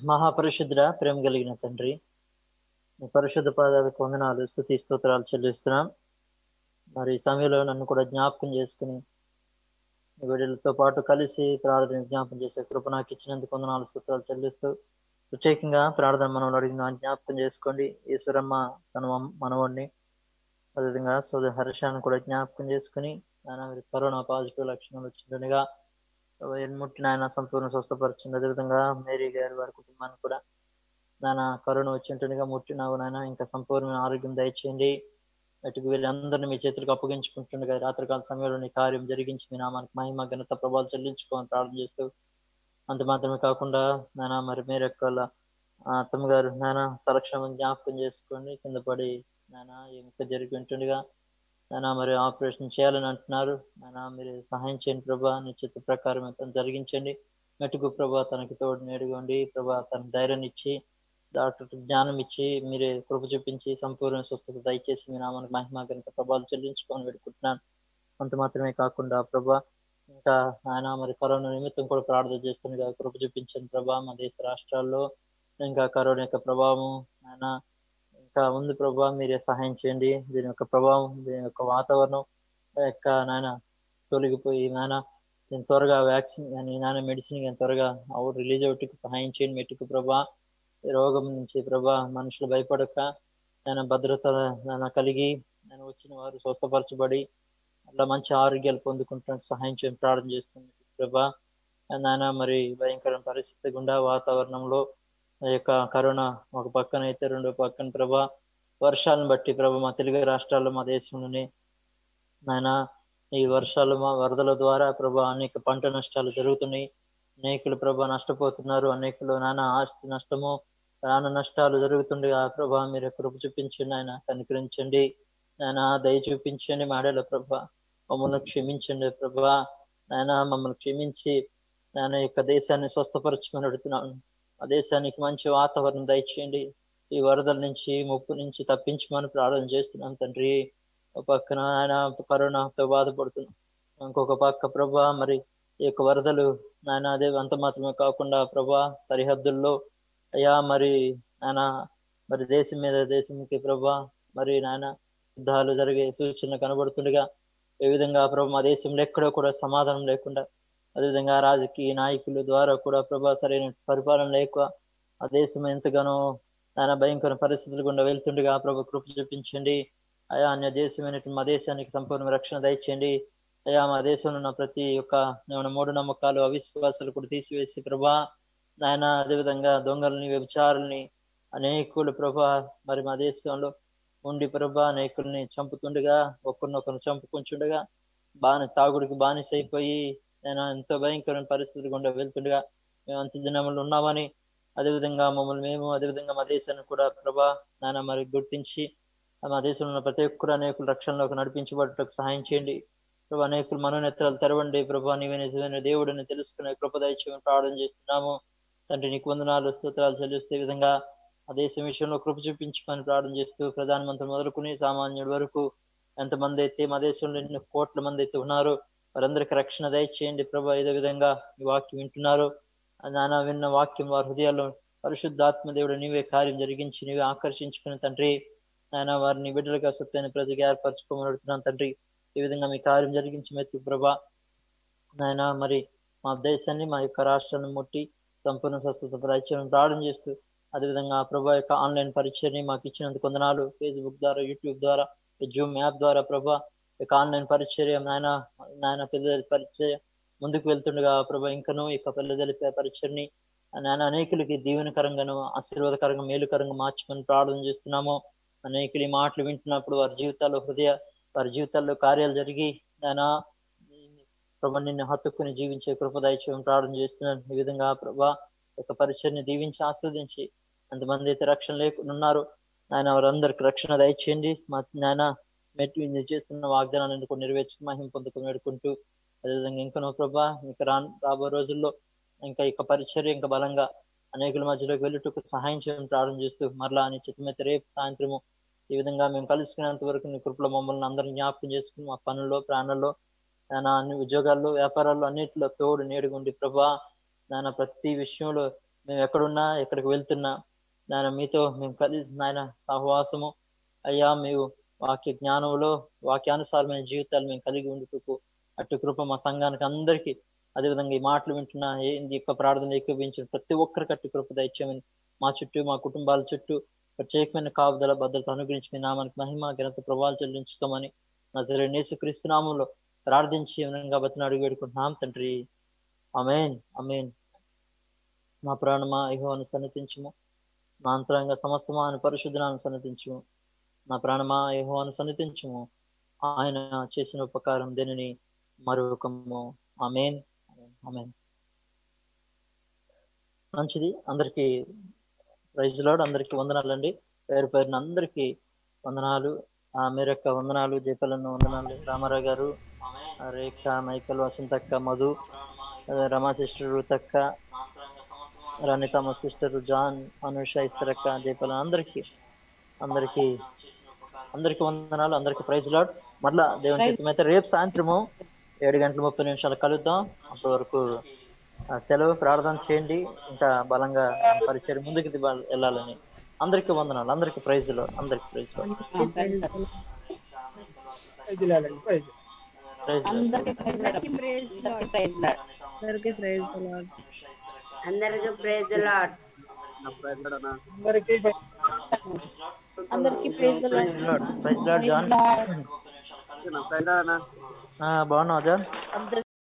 మహాపరిశుద్ధుడా, ప్రేమ కలిగిన తండ్రి, నీ పరిశుద్ధ పాదాలకు వందనాలు, స్తుతి స్తోత్రాలు చెల్లిస్తున్నాం. మరి ఈ సమయంలో నన్ను కూడా జ్ఞాపకం చేసుకుని వీడిలతో పాటు కలిసి ప్రార్థన జ్ఞాపకం చేసే కృప నాకు ఇచ్చినందుకు వందనాలు, స్తోత్రాలు చెల్లిస్తూ ప్రత్యేకంగా ప్రార్థన మనం అడిగిన జ్ఞాపకం చేసుకోండి. ఈశ్వరమ్మ తన మనవాడిని, అదేవిధంగా సోదరి హర్షాన్ని కూడా జ్ఞాపకం చేసుకుని ఆయన మీరు కరోనా పాజిటివ్ లక్షణాలు వచ్చిండగా ముట్టిన ఆయన సంపూర్ణ స్వస్థపరచండి. అదేవిధంగా మేరీ గారి వారి కుటుంబాన్ని కూడా నాయన కరోనా వచ్చింటుండగా ముట్టినావు నాయన, ఇంకా సంపూర్ణ ఆరోగ్యం దయచేయండి. అటుకు వీళ్ళందరినీ మీ చేతులకు అప్పగించుకుంటుండగా రాత్రికాల సమయంలో నీ కార్యం జరిగించి మీ నామానికి మహిమ ఘనత ప్రభావాలు చెల్లించుకోవాలని ప్రార్థన చేస్తూ, అంత మాత్రమే కాకుండా నాయన మరి మీరు యొక్క అత్తమ్మ గారు నాయన సంరక్షణ జ్ఞాపకం చేసుకోండి. కింద పడి నాయన ఎముక జరిగి ఉంటుండగా నాయన మరి ఆపరేషన్ చేయాలని అంటున్నారు నాయన, మీరు సహాయం చేయండి ప్రభా, నీ చిత్త ప్రకారం తను జరిగించండి. మెట్టుకు ప్రభా తనకి తోడు నేడుకోండి ప్రభా, తన ధైర్యాన్ని ఇచ్చి డాక్టర్ జ్ఞానం ఇచ్చి మీరే కృప చూపించి సంపూర్ణ స్వస్థత దయచేసి మీ నామానికి మహిమ ఘనత ప్రభావాలు చెల్లించుకొని వేడుకుంటున్నాను. అంత మాత్రమే కాకుండా ప్రభా ఇంకా ఆయన మరి కరోనా నిమిత్తం కూడా ప్రార్థన చేస్తుండగా కృప చూపించండి ప్రభా. మా దేశ రాష్ట్రాల్లో ఇంకా కరోనా యొక్క ప్రభావం ఆయన ఇంకా ఉంది ప్రభా, మీరే సహాయం చేయండి. దీని యొక్క ప్రభావం, దీని యొక్క వాతావరణం యొక్క నాయన తొలగిపోయి నాయన దీని త్వరగా వ్యాక్సిన్ కానీ నాయన మెడిసిన్ కానీ త్వరగా రిలీజ్ అవుట్కి సహాయం చేయండి. మెట్టుకు ప్రభా ఈ రోగం నుంచి ప్రభా మనుషులు భయపడక నేను భద్రత కలిగి నేను వచ్చిన వారు స్వస్థపరచబడి అట్లా మంచి ఆరోగ్యాలు పొందుకుంటానికి సహాయం చేయని ప్రార్థన చేస్తుంది ప్రభా. నాయన మరి భయంకర పరిస్థితి గుండా వాతావరణంలో ఈ యొక్క కరోనా ఒక పక్కన అయితే రెండో పక్కన ప్రభా వర్షాలను బట్టి ప్రభా మా తెలుగు రాష్ట్రాల్లో మా దేశంలోనే నాయన ఈ వర్షాలు మా వరదల ద్వారా ప్రభా అనేక పంట నష్టాలు జరుగుతున్నాయి. అనేకులు ప్రభా నష్టపోతున్నారు, అనేకులు నానా ఆస్తి నష్టము నానా నష్టాలు జరుగుతుండగా ప్రభా మీరు కృప చూపించండి, ఆయన కనికరించండి, నాయన దయ చూపించండి. మాడల ప్రభా మమ్మల్ని క్షమించండి ప్రభా, నాయన మమ్మల్ని క్షమించి నాయన యొక్క దేశాన్ని స్వస్థపరచమని అడుగుతున్నాను. ఆ దేశానికి మంచి వాతావరణం దయచేయండి. ఈ వరదల నుంచి ముప్పు నుంచి తప్పించమని ప్రార్థన చేస్తున్నాం తండ్రి. ఒక పక్కన ఆయన కరోనాతో బాధపడుతున్నాం, ఇంకొక పక్క ప్రభా మరి ఈ యొక్క వరదలు నాయన అదే అంత మాత్రమే కాకుండా ప్రభా సరిహద్దుల్లో అయ్యా మరి నాయన మరి దేశం మీద దేశంకి ప్రభా మరి నాయన యుద్ధాలు జరిగే సూచనలు కనబడుతుండగా ఏ విధంగా ప్రభా మా దేశంలో ఎక్కడో కూడా సమాధానం లేకుండా, అదేవిధంగా రాజకీయ నాయకుల ద్వారా కూడా ప్రభా సరైన పరిపాలన లేక ఆ దేశం ఎంతగానో నాయన భయంకర పరిస్థితులు గుండా వెళ్తుండగా ప్రభా కృప చూపించండి. అయా అన్య దేశమైనటువంటి మా దేశానికి సంపూర్ణ రక్షణ దయచేయండి. అయ్యా మా దేశంలో ఉన్న ప్రతి ఒక్క మూఢనమ్మకాలు అవిశ్వాసాలు కూడా తీసివేసి ప్రభా నాయన అదేవిధంగా దొంగల్ని వ్యభిచారుల్ని అనేకులు ప్రభా మరి మా దేశంలో ఉండి ప్రభా అనేకుల్ని చంపుతుండగా ఒకరినొకరు చంపుకుంటుండగా తాగుడికి బానిస అయిపోయి నేను ఎంతో భయంకరమైన పరిస్థితులు గుండా వెళ్తుండగా మేము అంత దినములు ఉన్నామని అదేవిధంగా మమ్మల్ని మేము అదేవిధంగా మా దేశాన్ని కూడా ప్రభా నాయన మరి గుర్తించి మా దేశంలో ఉన్న ప్రతి ఒక్కరు అనేకులు రక్షణలోకి నడిపించబడటకు సహాయం చేయండి ప్రభా. అనేకులు మనోనేత్రాలు తెరవండి ప్రభా. నీవే నిజమైన దేవుడిని తెలుసుకునే కృప దయచేయమని ప్రార్థన చేస్తున్నాము తండ్రి. నీకు వందనాలు స్తోత్రాలు చెల్లిస్తే విధంగా ఆ దేశం విషయంలో కృప చూపించుకొని ప్రార్థన చేస్తూ ప్రధానమంత్రి మొదలుకుని సామాన్యుడి వరకు ఎంతమంది అయితే మా దేశంలో ఎన్ని కోట్ల మంది అయితే ఉన్నారో వారందరికీ రక్షణ దయచేయండి ప్రభా. ఇదే విధంగా ఈ వాక్యం వింటున్నారు నాన్న విన్న వాక్యం వారి హృదయాల్లో పరిశుద్ధాత్మ దేవుడు నీవే కార్యం జరిగించి నీవే ఆకర్షించుకుని తండ్రి నాయన వారిని బిడ్డలుగా సొత్తైన ప్రతిగా ఏర్పరచుకోమని అడుగుతున్నాను తండ్రి. ఈ విధంగా మీ కార్యం జరిగించి మెత్తు ప్రభా నాయన మరి మా దేశాన్ని మా యొక్క రాష్ట్రాన్ని ముట్టి సంపూర్ణ స్వస్థత పరిచయం ప్రార్థన చేస్తూ అదేవిధంగా ప్రభా యొక్క ఆన్లైన్ పరిచయని మాకు ఇచ్చినందుకు వందనాలు. ఫేస్బుక్ ద్వారా యూట్యూబ్ ద్వారా జూమ్ యాప్ ద్వారా ప్రభా యొక్క ఆన్లైన్ పరిచర్య నాయన పిల్లల పరిచయ ముందుకు వెళ్తుండగా ప్రభా ఇంకనూ ఇక పిల్లల పరిచయని నాయన అనేకులకి దీవెనకరంగాను ఆశీర్వాదకరంగా మేలుకరంగా మార్చుకొని ప్రార్థన చేస్తున్నాము. అనేకులు ఈ మాటలు వింటున్నప్పుడు వారి జీవితాల్లో కార్యాలు జరిగి నాయన ప్రభా నిన్ను హత్తుకుని జీవించే కృప దయచేయమని ప్రార్థన చేస్తున్నాను. ఈ విధంగా ప్రభా యొక్క పరిచయని దీవించి ఆస్వాదించి ఎంతమంది అయితే రక్షణ లేకుండా ఉన్నారు నాయన వారందరికి రక్షణ దయచేయండి. మా నాయన మెట్టి చేస్తున్న వాగ్దానాలను కూడా నెరవేర్చుకు మహిమ పొందుకు వేడుకుంటూ అదేవిధంగా ఇంకనో ప్రభా ఇంకా రాబో రోజుల్లో ఇంకా ఇక పరిచర్య ఇంకా బలంగా అనేకుల మధ్యలోకి వెళ్ళుటకు సహాయం చేయడం ప్రార్థన చేస్తూ మరలా అని చిత్తమైతే రేపు సాయంత్రము ఈ విధంగా మేము కలుసుకునేంత వరకు నీ కృపలో మమ్మల్ని అందరినీ జ్ఞాపకం చేసుకుని మా పనుల్లో ప్రాణాల్లో నాయన అన్ని ఉద్యోగాల్లో వ్యాపారాల్లో అన్నింటిలో తోడు నేడుగుండి ప్రభా నాయన ప్రతి విషయంలో మేము ఎక్కడున్నా ఎక్కడికి వెళ్తున్నా నాయన మీతో మేము కలిసి నాయన సహవాసము అయ్యా మేము వాక్య జ్ఞానంలో వాక్యానుసారమైన జీవితాలు మేము కలిగి ఉండుటకు అటు కృప మా సంఘానికి అందరికీ అదేవిధంగా ఈ మాటలు వింటున్నా ఏంది యొక్క ప్రార్థన ఏకీభవించిన ప్రతి ఒక్కరికి అటు కృప దయచేయమని మా చుట్టూ మా కుటుంబాల చుట్టూ ప్రత్యేకమైన కాపుదల భద్రత అనుగ్రహించి మీ నామానికి మహిమ ఘనత ప్రభావాలు చెల్లించుకోమని నజరేయుడైన యేసుక్రీస్తు నామములో ప్రార్థించి వినంగా బతిని అడుగు వేడుకుంటున్నాం తండ్రి. ఆమేన్ ఆమేన్. మా ప్రాణమా యెహోవాను సన్నిధించుము, నా అంతరంగ సమస్తమా ఆయన పరిశుద్ధనాన్ని సన్నిధించుము. నా ప్రాణమా యెహోవాను సన్నిధించుము, ఆయన చేసిన ఉపకారం దేనిని మరొకము. ఆమేన్ ఆమేన్. మంచిది. అందరికీ ప్రైజ్ లార్డ్. అందరికీ వందనాలండి. పేరు పేరున అందరికీ వందనాలు. మీరొక్క వందనాలు, జయపలన్న వందనాలు, రామారావు గారు, రేఖ, మైకల్, వసంతక్క, మధు, రమా సిస్టర్, రుతక్క, రాణితమ్మ సిస్టర్, జాన్, అనుష, ఇస్తరక్క, జయపలన్న అందరికీ వందనాలు. అందరికీ ప్రైజ్ లార్డ్. మరలా దేవుని చిత్తమైతే రేపు సాయంత్రము 7:30 కలుద్దాం. అప్పటి వరకు సెలవు. ప్రార్థన చేయండి ఇంకా బలంగా పరిచయం ముందుకు వెళ్ళాలని. అందరికీ వందనాలు. అందరికీ ప్రైజ్ లార్డ్. అందరికీ ప్రైజ్ లార్డ్. బాగున్నావా జాన్?